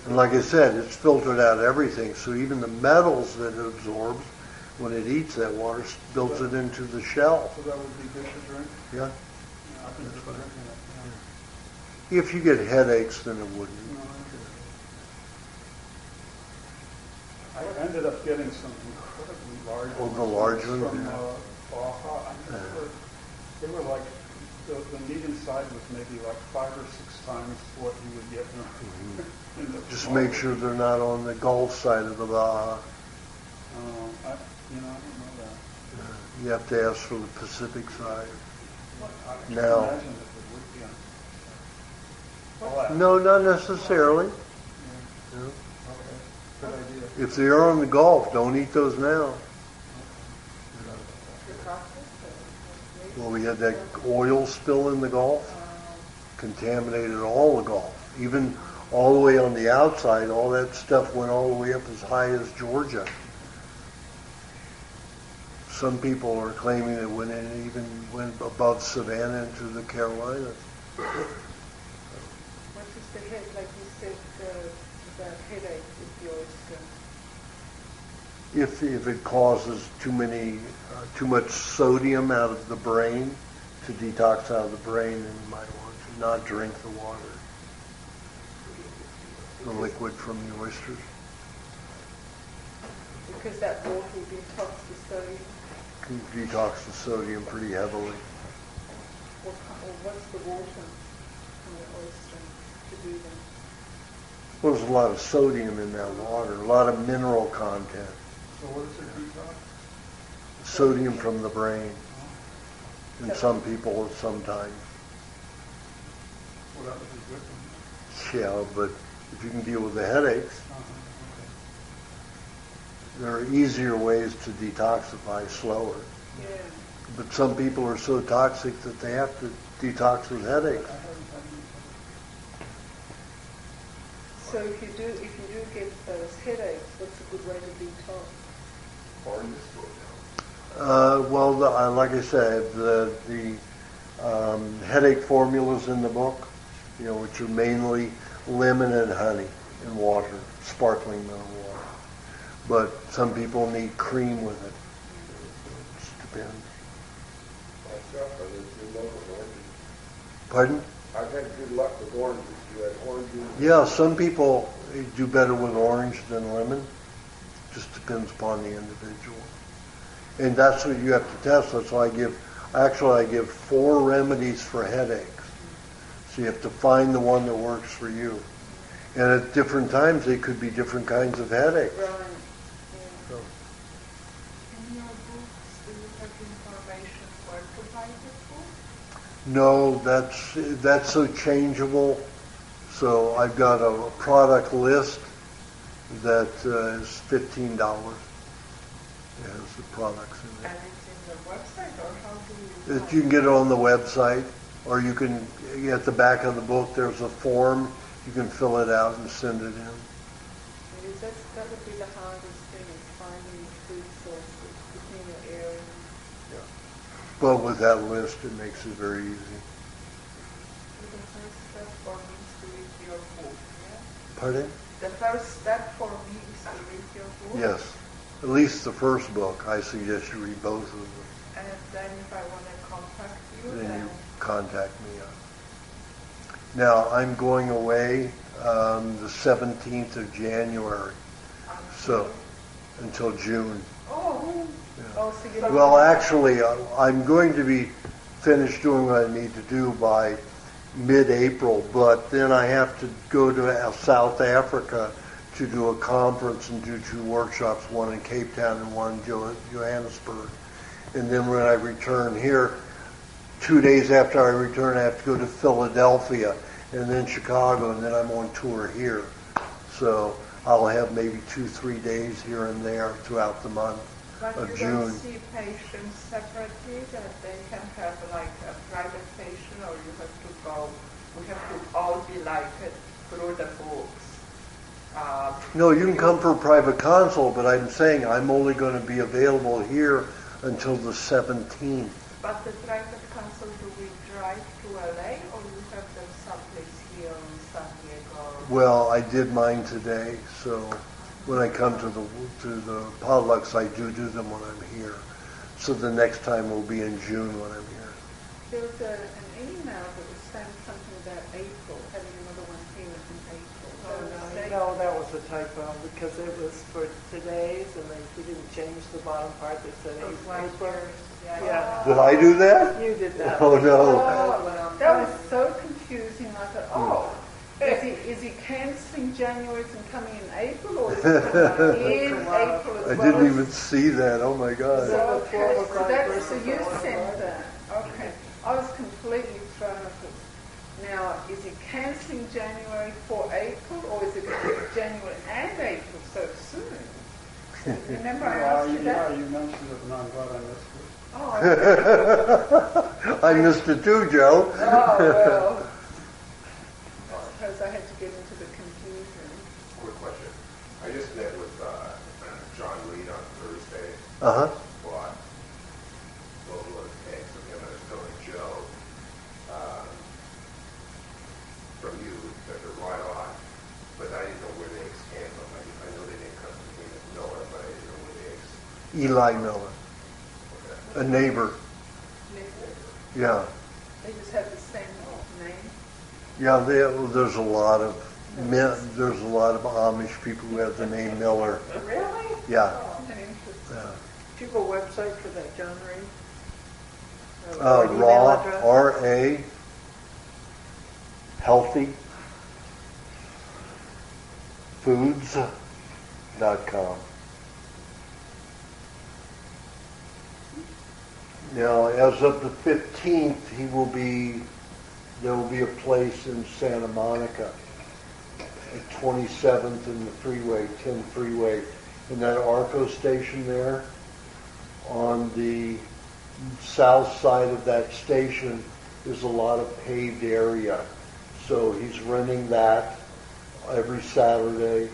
And like I said, it's filtered out everything. So even the metals that it absorbs, when it eats that water, builds it into the shell. So that would be good to drink? Yeah. Yeah, I've been drinking it. If you get headaches, then it wouldn't. No, I ended up getting some incredibly large Oh, the large ones ones, from yeah. Baja. I mean, they were like, the meat inside was maybe like 5 or 6 times what you would get in the Just small make one. sure they're not on the Gulf side of the Baja. I don't know that. You have to ask for the Pacific side. I can No. imagine that it would be on. I'll ask. No, not necessarily. Yeah. No. Okay. Good idea. If they are on the Gulf, don't eat those now. Well, we had that oil spill in the Gulf, contaminated all the Gulf. Even all the way on the outside, all that stuff went all the way up as high as Georgia. Some people are claiming it even went above Savannah into the Carolinas. What is the head, like you said, the headache with the oyster? If it causes too much sodium out of the brain, to detox out of the brain, then you might want to not drink the water, the liquid from the oysters. Because that water will detox the sodium. Can detox the sodium pretty heavily. What's the water from the oyster to do that? Well, there's a lot of sodium in that water, a lot of mineral content. So what is it detox? Sodium from the brain. In some people, sometimes. Well, that would be good one. Yeah, but if you can deal with the headaches, Okay. there are easier ways to detoxify slower. Yeah. But some people are so toxic that they have to detox with headaches. So if you do get those headaches, what's a good way to detox? Oranges. Like I said, the headache formulas in the book, which are mainly lemon and honey and water, sparkling mineral water. But some people need cream with it. It just depends. Myself, I had good luck with oranges. Pardon? I've had good luck with oranges. You had oranges. Yeah, some people do better with orange than lemon. Just depends upon the individual. And that's what you have to test. That's why I give 4 remedies for headaches. So you have to find the one that works for you. And at different times, they could be different kinds of headaches. Right. So, In your books, do you have information where to buy the book? no, that's so changeable. So I've got a product list that is $15. It has the products in it. And it's in the website, or how do you? You can get it on the website, or you can, at the back of the book, there's a form. You can fill it out and send it in. That would be the hardest thing, is finding food sources within your area. But with that list, it makes it very easy. The first step for me is to read your book, yeah? Pardon? The first step for me is to read your book? Yes. At least the first book. I suggest you read both of them. And then if I want to contact you, Then you contact me. Now, I'm going away the 17th of January, so until June. Oh, Yeah. Oh, so you Well, actually, I'm going to be finished doing what I need to do by mid-April, but then I have to go to South Africa to do a conference and do 2 workshops, one in Cape Town and one in Johannesburg. And then when I return here, 2 days after I return, I have to go to Philadelphia and then Chicago, and then I'm on tour here. So I'll have maybe 2-3 days here and there throughout the month but of you June. don't see patients separately, that they can have like a private patient, or you have to go, we have to all be like through the books. No, you can come for a private consult, but I'm saying I'm only going to be available here until the 17th. But the private consult, do we drive to LA, or you have them someplace here in San Diego? Well, I did mine today, so when I come to the potlucks, I do them when I'm here. So the next time will be in June when I'm here. There was an email that was saying something about April, having another one here in April. No, that was a typo, because it was for today's, and he didn't change the bottom part that said April. Yeah. Did I do that? You did that. Oh, no. Oh, that was so confusing. I thought, is he canceling January and coming in April, or is he coming in April as I well? didn't even see that. Oh, my God. So you sent that. Okay. I was completely thrown off. Now, is he cancelling January for April, or is it going to be January and April so soon? Remember I asked you that? Yeah, you mentioned it, and I'm glad I missed it. Oh, I missed it too, Joe. oh well. I suppose I had to get into the confusion. Quick question. I just met with John Reed on Thursday. Uh-huh. Bought boatload of eggs from him. I was telling Joe from you that they're right on, but I didn't know where the eggs came from. I know they didn't come from Miller, but I didn't know where the eggs. Eli Miller, a neighbor. Yeah. They just have the same name. Yeah, there's a lot of Amish people who have the name Miller. Really? Yeah. Oh, Yeah. do you have a website for that, John Reed? Or an email Raw, address? R-A, healthy, foods.com. Now, as of the 15th, there will be a place in Santa Monica at 27th and the freeway, 10 freeway, and that Arco station there, on the south side of that station is a lot of paved area. So he's renting that every Saturday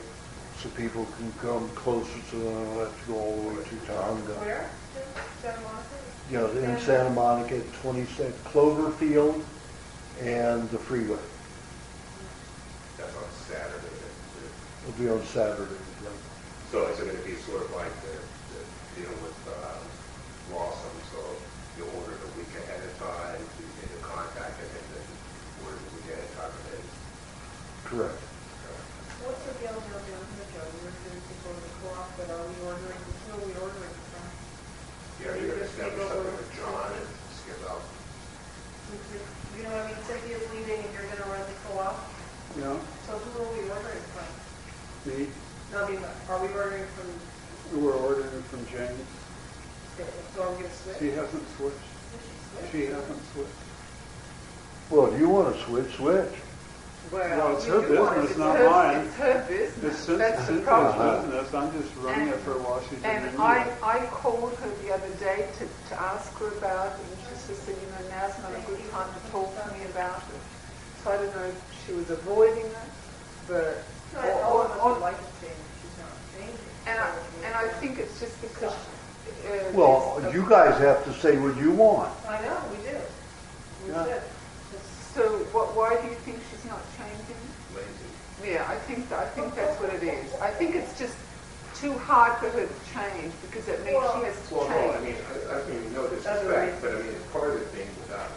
so people can come closer so they don't have to go all the way to Tonga. Where? Santa Monica? You know, in Santa Monica at 27th, Cloverfield and the freeway. That's on Saturday. It'll be on Saturday. So is it going to be sort of like the deal with Lawson? So you order it a week ahead of time, you get in contact, and then order the week ahead of time. And then Correct. What's the deal down there, Joe? We're going to go to the co-op, but are we ordering, who are we ordering from? yeah, you're going to establish something with John and skip out. You know what I mean? Cynthia's leaving and you're going to run the co-op. Yeah, So who are we ordering from? me, No, I mean, are we ordering from, we're ordering from James. so are we going to switch? She hasn't switched. She hasn't switched. Well, if you want to switch, switch. Well, it's we her do want it. business, It's not her- mine. It's her business. It's That's the Cynthia's problem. business. I'm just running it for her while she's in And India. I called her the other day to ask her about it, and she just said, now's not a good time to talk to me about it. So I don't know if she was avoiding it, but... All of us would like to change, she's not changing. And I think it's just because... Well, you guys have to say what you want. I know, we do. We Yeah. should. So why do you think she's not changing? Lazy. Yeah, I think that's what it is. I think it's just too hard for her to change because it means she has to Well, no, I change. mean, no disrespect, but I mean, it's part of the thing without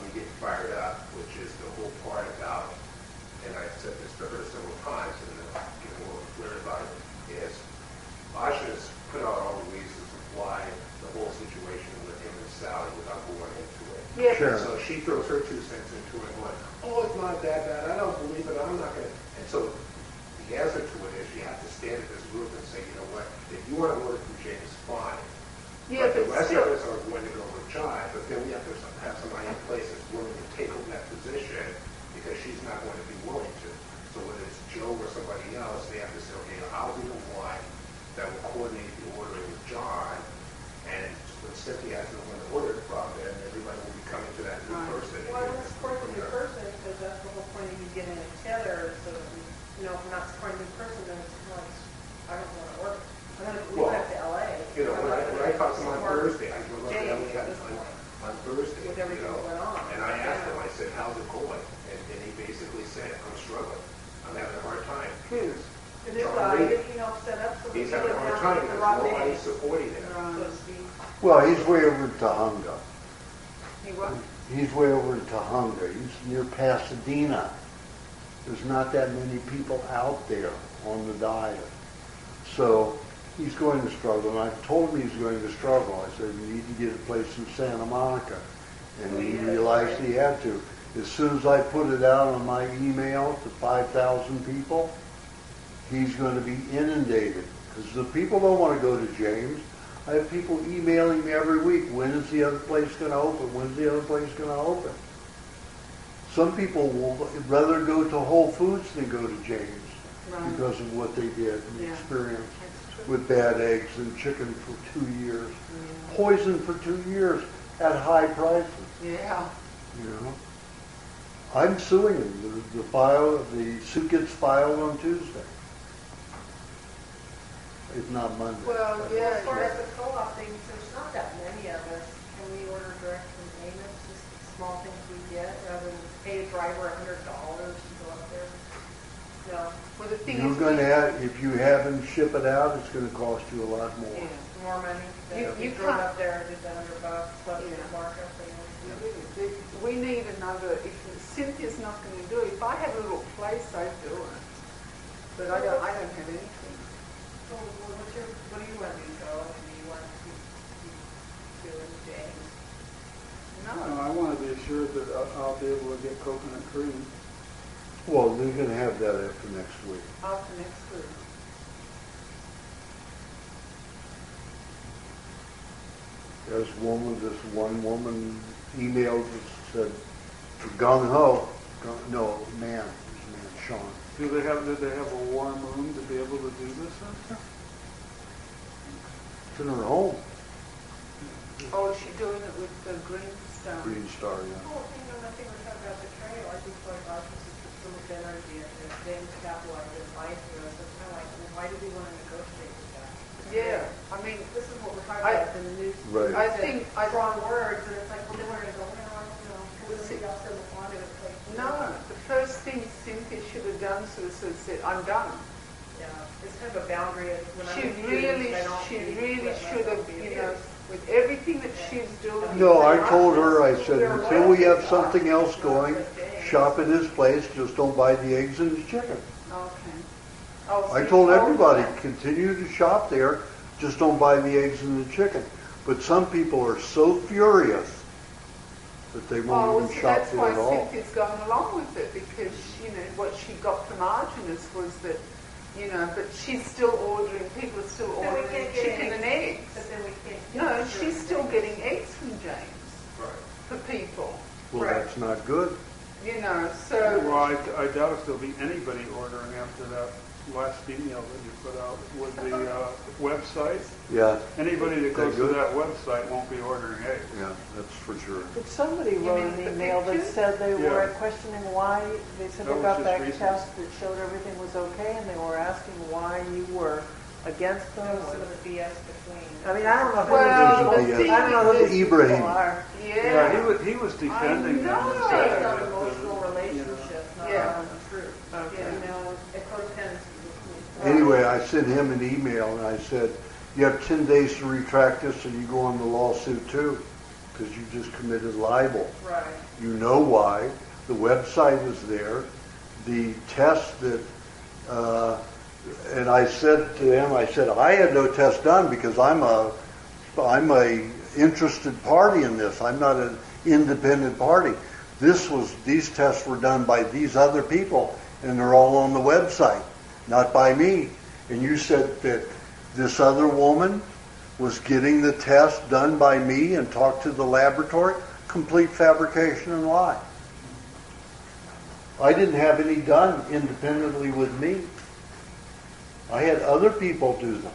me getting fired up, which is the whole part about, and I've said this to her several times, and I'm getting a little clear about it, is Aajonus put out all the reasons why the whole situation with him and Sally without going into it. Yeah, Sure. So she throws her 2 cents into it and went, oh, it's not that bad, I don't believe it, I'm not going to. And so the answer to it is you have to stand at this group and say, you know what, if you want to order from James, fine. Yeah, But the but rest still- of us are going to go with John, but then we have to have somebody in place that's willing to take over that position because she's not going to be willing to. So whether it's Joe or somebody else, they have to say, okay, I'll be the one that will coordinate the ordering with John, and when Cynthia has no one to order it from, then everybody will be coming to that new person. Well, I'm supporting the new person because that's the whole point of you getting it together. So, if I'm not supporting the new person, then it's like, I don't want to order. I'm going to leave it to LA. You know, when I talked to him on Support Thursday, I drove up to James LA at this point. on Thursday, With everything that went on. and I asked him, I said, how's it going? And he basically said, I'm struggling. I'm having a hard time. Who's? And this John guy, Reed. set up so He's that having a hard time because nobody's supporting him. so to speak. Well, he's way over in Tahunga. He what? He's way over in Tahunga. He's near Pasadena. There's not that many people out there on the diet. So he's going to struggle. And I told him he's going to struggle. I said, you need to get a place in Santa Monica. And he realized he had to. As soon as I put it out on my email to 5,000 people, he's going to be inundated. Because the people don't want to go to James. I have people emailing me every week, when is the other place going to open? When's the other place going to open? Some people will rather go to Whole Foods than go to James Right. because of what they did and Yeah. experienced That's true. with bad eggs and chicken for 2 years. Poison for 2 years at high prices, Yeah. you know. I'm suing him. The suit gets filed on Tuesday. If not Monday. Well, yeah. As far as the co-op things, there's not that many of us. Can we order direct from Amos, just small things we get, rather than pay a driver $100 to go up there? No, Well, the thing You're is, going to have, if you have him ship it out, it's going to cost you a lot more. yeah. more money than You- if you you drove can't- up there and did the $100 plus the Yeah. markup thing. We need another, if Cynthia's not going to do it, if I had a little place, I'd do it. But I don't have anything. So what do you want to do, Joe? Do you want to do it, James? No, I want to be sure that I'll be able to get coconut cream. Well, they're going to have that after next week. After next week. This one woman emailed and said, gung ho. No, man, Sean. Did they have a warm room to be able to do this in? It's in her home. Oh, is she doing it with the green stone? Green Star, yeah. Oh, I think we're talking about the trail. I think like Aajonus is put so much energy into James capitalized his life through us. It's kind of like, well, why do we want to negotiate with that? Yeah, I mean, This is what we're talking I- about in the news. Right. I think, Strong words, and it's like, well, then we're going to go, because somebody else doesn't want it. It's like, no, the first thing Cynthia should have done was said, I'm done. Yeah, it's kind of a boundary of when I'm She with really, you, I don't she do really what should have, myself you is. know, with everything that she's doing. No, I told her, I said, until we have something else going, shop at his place, just don't buy the eggs and the chicken. Okay. Oh, I see, told oh, everybody, yeah. continue to shop there, just don't buy the eggs and the chicken. But some people are so furious that they Well, won't see, even shop that's there why at all. Cynthia's going along with it, because, you know, what she got from Aajonus was that, you know, but she's still ordering, people are still Then we ordering can't get chicken and eggs. But then we can't. No, she's still getting eggs from James Right. for people, Well, Right. that's not good. you know, so, Well, I doubt if there'll be anybody ordering after that last email that you put out with the website. Yeah, Anybody that goes to good? that website won't be ordering eggs. yeah, that's for sure. But somebody You wrote mean an the email that pictures? said they Yeah. were questioning why, they said That they was got just back recent. test that showed everything was okay, and they were asking why you were against them. There was some of the BS between. I mean, I don't know who Well, these the people, thing I don't know who is- these people Ibrahim. are. yeah. He was defending them. know. and Based saying on that, emotional relationship, not Yeah. on truth. Okay. You know, it co-depends. Anyway, I sent him an email and I said, you have 10 days to retract this and you go on the lawsuit too, because you just committed libel. Right. You know why. The website is there. The test that, and I said to him, I said, I had no test done because I'm a interested party in this. I'm not an independent party. These tests were done by these other people and they're all on the website, not by me. And you said that this other woman was getting the test done by me and talked to the laboratory. Complete fabrication and lie. I didn't have any done independently with me. I had other people do them.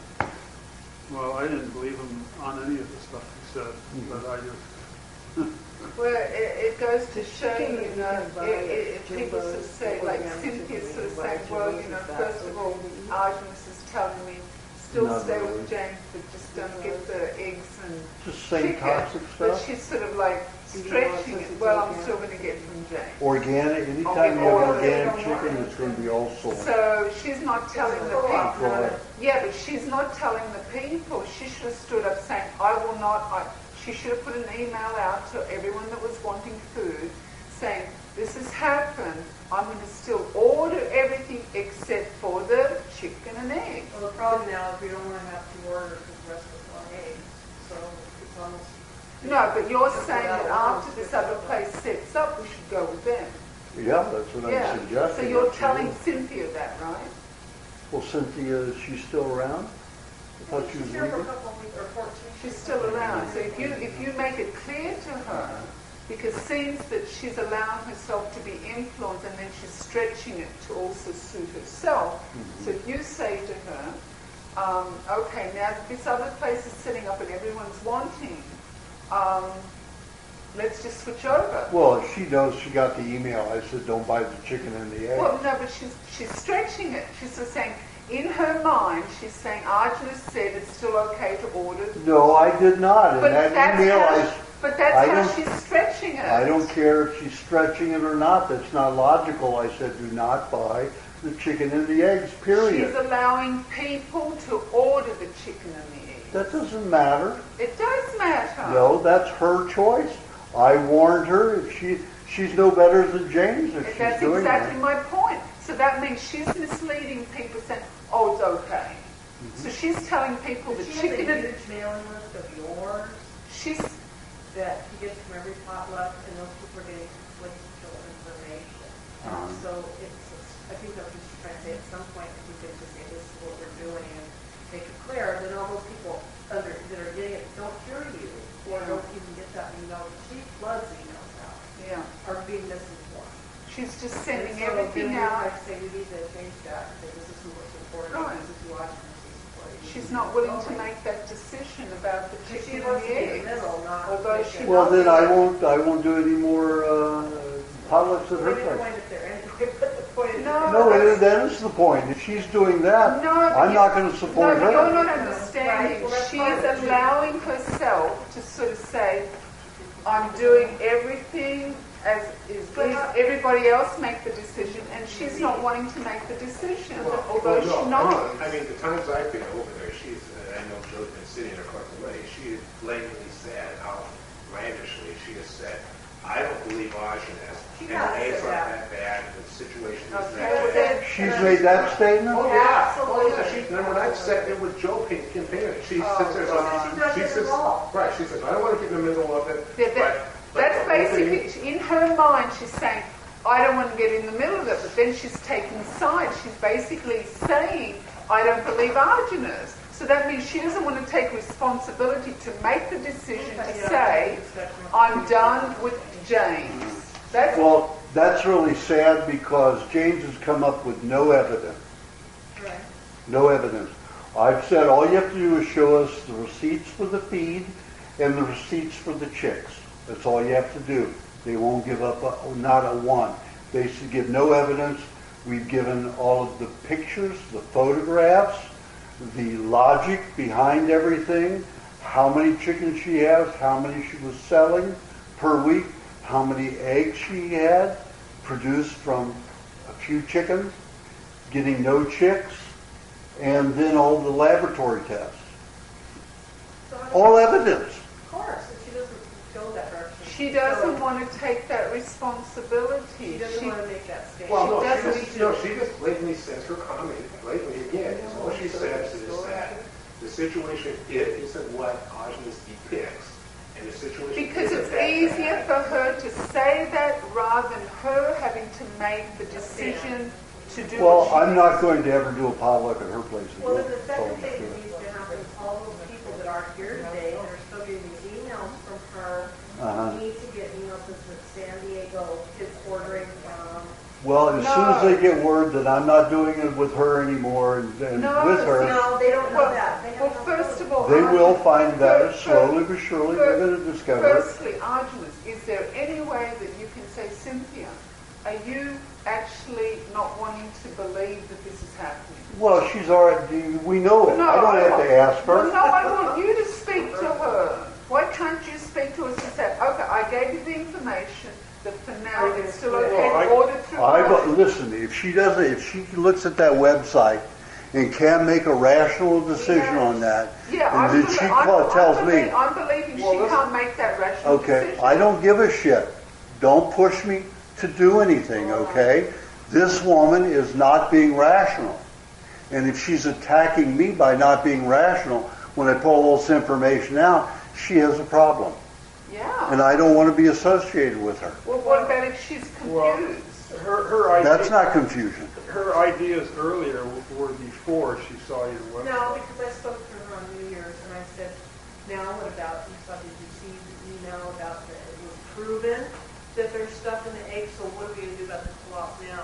Well, I didn't believe him on any of the stuff he said, but I just... Well, it goes to show Chicken you, you you know, can buy if at people sort of Jimbo's, say, like organic Cynthia chicken sort of you buy saying, at well, Jimbo's, you know, is that first of all, okay to eat? Aajonus is telling me, still Not stay really. with James, but just don't get the eggs and Just same chicken. toxic But stuff. she's sort of like stretching it. Well, I'm still going to get from James. Organic, anytime you have organic chicken, it's going to be all soy. So she's not telling the people. Control. Yeah, but she's not telling the people. She should have stood up saying, I will not. She should have put an email out to everyone that was wanting food saying, this has happened. I'm going to still order everything except for the chicken and eggs. Well, the problem now is we don't want to have to order because the rest of us want eggs. So it's almost. No, but you're saying that after this other place sets up, we should go with them. Yeah, that's what Yeah. I'm suggesting. So you're That's telling it. Cynthia that, right? Well, Cynthia, is she still around? I thought she was She's here for a leaving. couple of weeks or 14. She's still around. So if you make it clear to her because it seems that she's allowing herself to be influenced and then she's stretching it to also suit herself. So you say to her, okay, now that this other place is setting up and everyone's wanting, let's just switch over. Well, she knows she got the email. I said, don't buy the chicken and the egg. Well, no, but she's stretching it. She's sort of saying, in her mind, she's saying, Aajonus said it's still okay to order. No, I did not. In that email, but that's how she's stretching it. I don't care if she's stretching it or not. That's not logical. I said, do not buy the chicken and the eggs, period. She's allowing people to order the chicken and the eggs. That doesn't matter. It does matter. No, that's her choice. I warned her. If she's no better than James if she's doing that. That's exactly my point. So that means she's misleading people saying, oh, it's okay. So she's telling people the chicken and... She has a huge mailing list of yours that he gets from every potluck, and those people are getting conflictual information. So I think I'm just trying to say at some point, if you could just say this is what we're doing and make it clear, then all those people that are getting it don't hear you or don't even get that email. She floods emails out. Are being misinformed. She's just sending And so everything then out. I say we need to change that. Say this is what's important. Right. This is who Aajonus is supporting. She's not willing to make that decision about the She chicken and wants to the be in eggs. the middle, not. Although she Well, then I won't do any more potlucks at her Make a place. point if they're anyway, but the point is. No, that is the point. If she's doing that, I'm not going to support No, her. you're not understanding. Right, well, that's She's part of it. allowing herself to sort of say, I'm doing everything as is. Everybody else make the decision, and she's not wanting to make the decision, although she knows. I mean, the times I've been over there, I know Joe's been sitting across the way, she has blatantly said, outlandishly, she has said, I don't believe Aajonus, and the eggs aren't that bad, and the situation is that bad. She's made that statement? Oh, yeah. Oh, yeah. Remember when I sat there with Joe campaigning, she sits there, she says, right, she says, I don't want to get in the middle of it, That's basically, in her mind, she's saying, I don't want to get in the middle of it, but then she's taking sides. She's basically saying, I don't believe Aajonus. So that means she doesn't want to take responsibility to make the decision to say, I'm done with James. Well, that's really sad because James has come up with no evidence. Right. No evidence. I've said all you have to do is show us the receipts for the feed and the receipts for the chicks. That's all you have to do. They won't give up not a one. They should give no evidence. We've given all of the pictures, the photographs, the logic behind everything, how many chickens she has, how many she was selling per week, how many eggs she had produced from a few chickens, getting no chicks, and then all the laboratory tests. All evidence. Of course, and she doesn't go that direction. She doesn't want to take that responsibility. She doesn't want to make that statement. Well, She she just blatantly says her comment, blatantly again, is all she says is that the situation isn't what Aajonus depicts, and the situation Because isn't it's that easier bad. for her to say that rather than her having to make the decision to do Well, what she I'm not going to ever do a potluck at her place Well, again. then the second thing that needs to happen is all those people that aren't here today and are still getting these emails from her need to get emails that says San Diego kids ordering from. Well, as soon as they get word that I'm not doing it with her anymore and with her, No, they don't know that. They have Well, no first clue. of all, they will find that First- slowly but surely. They're going to discover it. Firstly, Aajonus, is there any way that you can say, Cynthia, are you actually not wanting to believe that this is happening? Well, she's already, we know it. I don't have to ask Well, her. no, I want you to speak to her. Why can't you speak to us and say, okay, I gave you the information, that for now it's still okay to order through her? Listen, if she looks at that website and can make a rational decision on that, Yeah, and then she tells me, I'm believing she can't make that rational okay, decision. I don't give a shit. Don't push me to do anything, okay? This woman is not being rational. And if she's attacking me by not being rational, when I pull all this information out, she has a problem. Yeah. And I don't want to be associated with her. Well, what about if she's confused? Well, her idea, That's not confusion. her ideas earlier were before she saw your website. No, because I spoke to her on New Year's and I said, now what about, did you see the email about it was proven that there's stuff in the egg, so what are we going to do about the co-op now?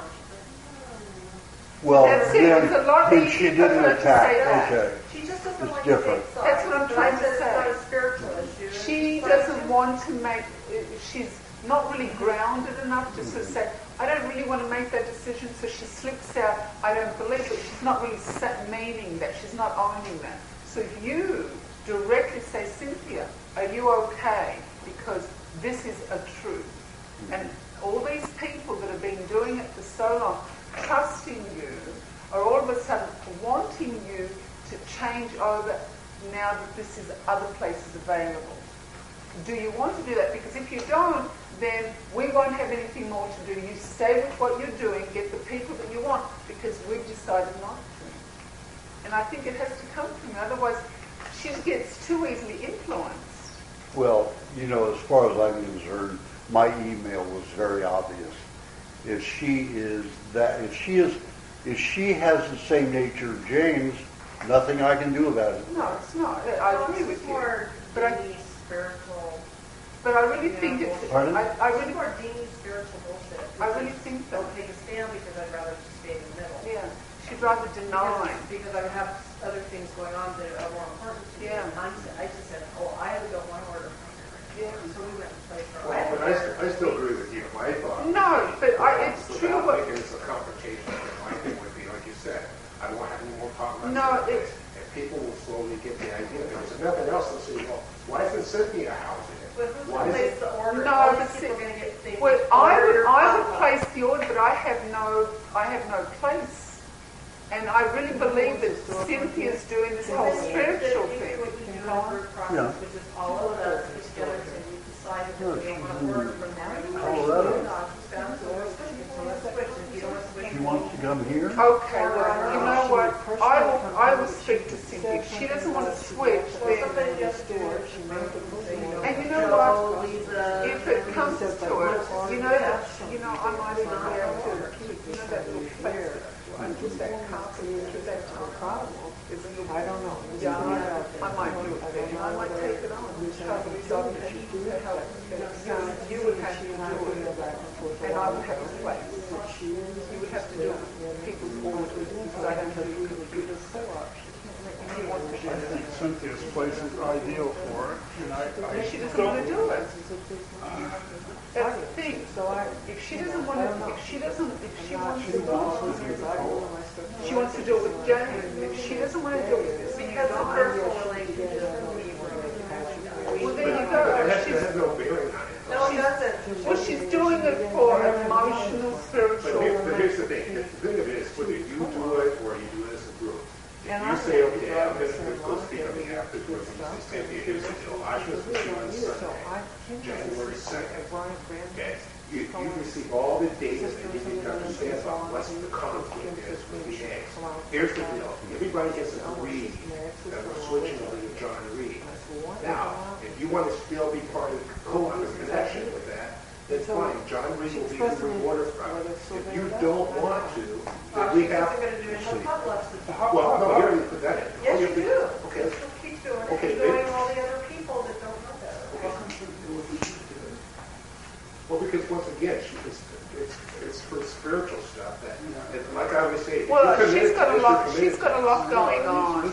Well, That's it. It's a lot then she easier for didn't her to attack. say that. Okay. She just doesn't It's like different. the big side. That's what I'm But trying I to said it's not say. a spiritual issue. She doesn't want to make, she's not really grounded enough to sort of say, I don't really want to make that decision, so she slips out, I don't believe it. She's not really meaning that, she's not owning that. So if you directly say, Cynthia, are you okay? Because this is a truth. And all these people that have been doing it for so long, trusting you, are all of a sudden wanting you to change over now that this is other places available. Do you want to do that? Because if you don't, then we won't have anything more to do. You stay with what you're doing, get the people that you want, because we've decided not to. And I think it has to come from you. Otherwise, she gets too easily influenced. Well, you know, as far as I'm concerned, my email was very obvious. If she has the same nature of James, nothing I can do about it. No, it's not. I agree with you. More But I- Deanie spiritual. But I really think it's... Pardon? I really, More Deanie spiritual bullshit. I really think that. Don't take a stand because I'd rather just stay in the middle. Yeah. She'd rather deny. Because I have other things going on that are more important to me. Yeah. And I just said, oh, I don't want to order. Yeah. So we went and played for Well, but I still agree with you. My thought. No, but it's true Without what... making this a confrontation, my thing would be, like you said, I don't want to have any more problems. No, it's... And people will slowly get the idea. Because if nothing else, they'll say, well, why isn't Cynthia housing it? But who's Why going to is place the order? No, All but these people are going to get things Well, I ordered. would place the order, but I have no place. And I really believe that Cynthia's doing this whole spiritual thing. Yeah. Which is all of us get together and we decided that we don't want to work from now. Colorado. She wants to come here? Okay, well, you know what? I will speak to Cynthia. If she doesn't want to switch, then... And you know what? If it comes to it, you know, I might even be able to keep, you know, that little place and put that carpet, put that carpet. I don't know. Yeah, I might do it then. I might take it on. You would have to do it, and I would have a place. You would have to do people's orders, because I don't do computers. If you want to I think Cynthia's place is ideal for it, and I She doesn't want to do it. That's the thing. If she doesn't want to, if she wants to do it, she wants to do it with James. If she doesn't want to do it with this, Because of personal relationship. well, there you It go. has no bearing on it. No, it doesn't. Well, she's doing it for emotional, But spiritual. here's the thing. The thing of it is, whether you do it or you do it as a group, if you say, okay, I'm going to go speak on behalf of the group, and say, here's the deal, Aajonus was due on Sunday, January 2nd. Okay, you receive all the data that you need to understand about what's the conflict is with the eggs. Here's the deal. Everybody has agreed that we're switching over to John Reed. Now, if you want to still be part of the co-op and connection with that, that's fine. John Reed will be the rewarder from it. If you don't want to, then we have... What are going to do in the potlucks? Well, no, you already put that in. Yes, you do. Okay. Just keep doing it. Okay, Keep doing all the other people that don't know that. Well, because once again, it's for spiritual stuff that, like I always say. Well, she's got a lot going on.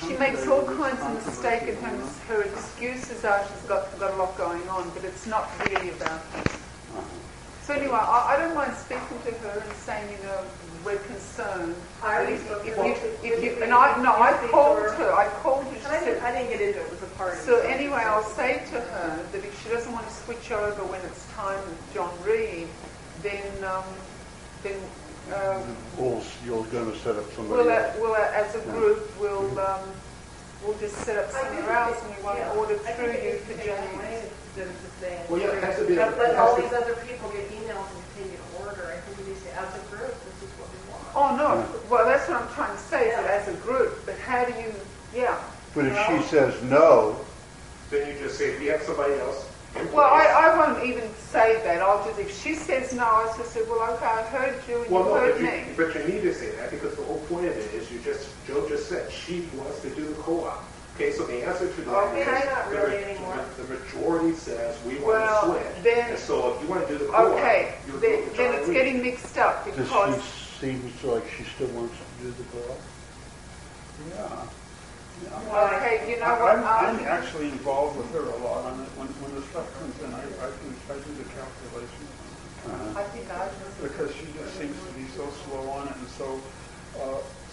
She makes all kinds of mistakes, and her excuses are she's got a lot going on, but it's not really about that. So anyway, I don't mind speaking to her and saying, you know, we're concerned. I called her. She said, I didn't get into it. It was a party. so anyway, I'll say to her that if she doesn't want to switch over when it's time with John Reed, then You're going to set up somebody else. we'll as a group, we'll just set up somewhere else and we won't order through you for January. Well, yeah, it has to be. Let all these other people get emails and take an order. I think we need to say, as a group, this is what we want. Oh, no. Well, that's what I'm trying to say, is that as a group. But how do you, But if she says no, Then you just say, we have somebody else. in Well, place. I won't even say that. I'll just, if she says no, I'll just say, well, okay, I heard you and Well, you no, heard but me. you need to say that because the whole point of it is Joe just said she wants to do the co-op. Okay, so the answer to that Okay, is not really anymore. the majority says we want Well, to switch. then- And so if you want to do the co-op, Okay, you're then majority it's leader. getting mixed up Does because she seems like she still wants to do the co-op? Yeah. okay, you know what? I'm actually involved with her a lot on it. When the stuff comes in, I do the calculations. I think I just Because she just seems to be so slow on it and so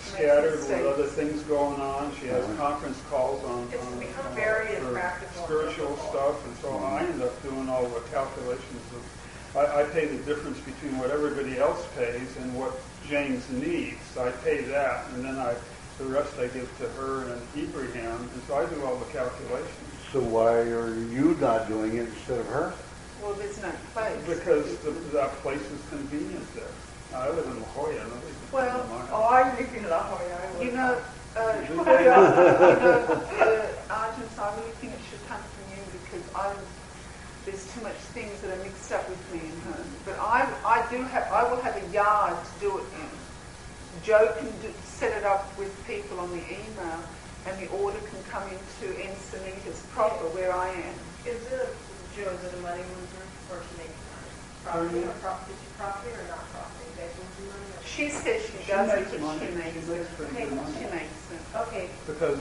scattered with other things going on. She has conference calls on It's become very for impractical. spiritual stuff, and so I end up doing all the calculations of. I pay the difference between what everybody else pays and what James needs. I pay that, and then the rest I give to her and Ibrahim, and so I do all the calculations. So why are you not doing it instead of her? well, there's no place. Because that place is convenient there. I live in La Jolla. Nobody can Well, come to my Oh, house. I live in La Jolla. You know, Aajonus, I really think it should come from you because there's too much things that are mixed up with me and her. But I will have a yard to do it in. Joe can set it up with people on the email, and the order can come into Encinitas proper where I am. Is it a money loser or she makes money? Profit, is she profiting or not profiting? They lose money? She says she She doesn't, makes but money. she makes She makes pretty good money. She makes it. Okay, Because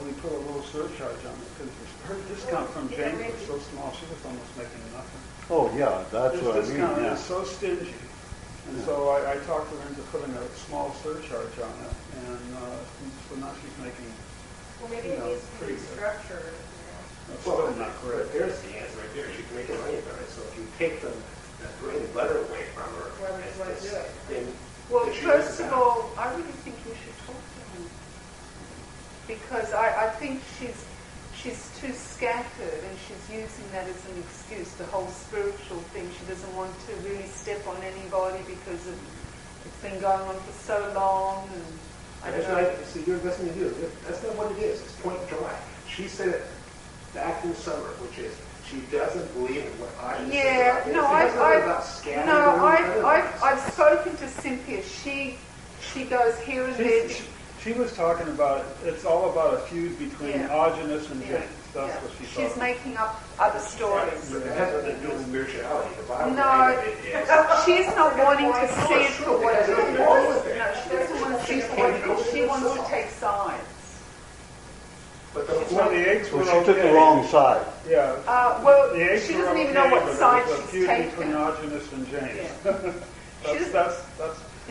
we put a little surcharge on it because her discount from James was so small, she was almost making nothing. Oh, yeah, that's His what I mean, discount yeah. is so stingy. And so I talked her into putting a small surcharge on it, and so now she's making, well, maybe it needs to be structured, you know. it's still not But great. there's the answer right there. She can make money from it. So if you take the bread and butter away from her, Why would you want to do it? then Well, then she first loses of out. all, I really think you should talk to her because I think she's too scattered and she's using that as an excuse, the whole spiritual thing. She doesn't want to really step on anybody because it's been going on for so long and I don't That's know. right. See, you're investing in you. That's not what it is. It's point July. She said it back in the summer, which is she doesn't believe in what I said. Yeah, about it. no, It doesn't about scattering. I've spoken to Cynthia. She goes here and there. She was talking about, it's all about a feud between Yeah. Aajonus and Yeah. James. That's what she's She's talking about. making up other stories. But it has nothing to do with spirituality. The bottom No, line of it is she's not wanting to see it for what it is. There's nothing wrong with it. No, she doesn't want to see it for what it is. She wants to take sides. But the Well, the eggs were Well, she took the okay. wrong side. Yeah. Well, The eggs she were doesn't even okay, know what but side it was a she's feud taking. between Aajonus and James. She That's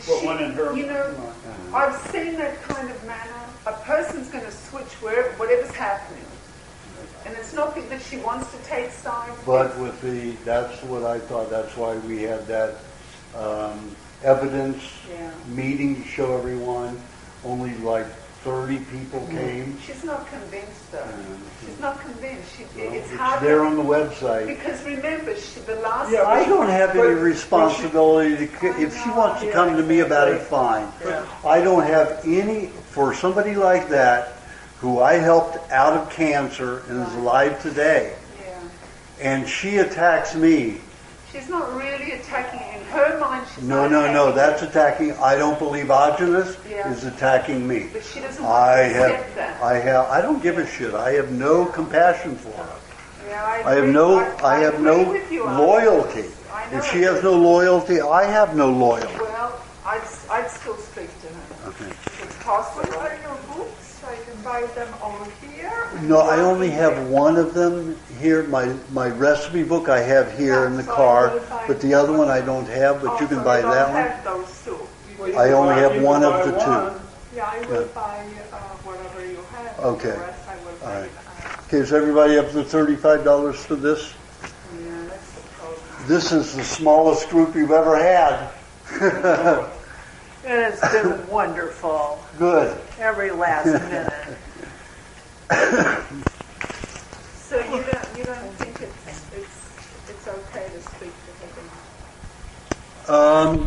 what She- went in her you know, mind. I've seen that kind of manner. A person's going to switch whatever's happening. And it's not that she wants to take sides. But that's what I thought, that's why we had that evidence Yeah. meeting to show everyone. Only like 30 people came. She's not convinced, though. She's not convinced. It's It's hard there on the website. because remember, the last Yeah, I don't have any But- responsibility if she wants to come to me about it, fine. I don't have any, for somebody like that, who I helped out of cancer and is alive today, Yeah. and she attacks me. She's not really attacking in her mind. She's No, not no, no, attacking that's attacking, I don't believe Aajonus Yeah. is attacking me. But she doesn't want to accept that. I don't give a shit. I have no compassion for her. Yeah, I have agree. no, I have agree no with you, loyalty. I know. If she has no loyalty, I have no loyalty. Well, I'd still speak to her. Okay. If it's possible. What are your books? I can buy them over here. No, I only have one of them here. My recipe book I have here in the car, but the other one I don't have. But you can buy I don't that one. have those two. Well, you I can only buy- have you one can of buy the two. one. Yeah, I will buy whatever you have. Okay. The rest I will All buy. right. Okay, is everybody up to $35 for this? Yeah, that's the problem. This is the smallest group you've ever had. It has been wonderful, Good. every last minute. So you don't think it's okay to speak to her?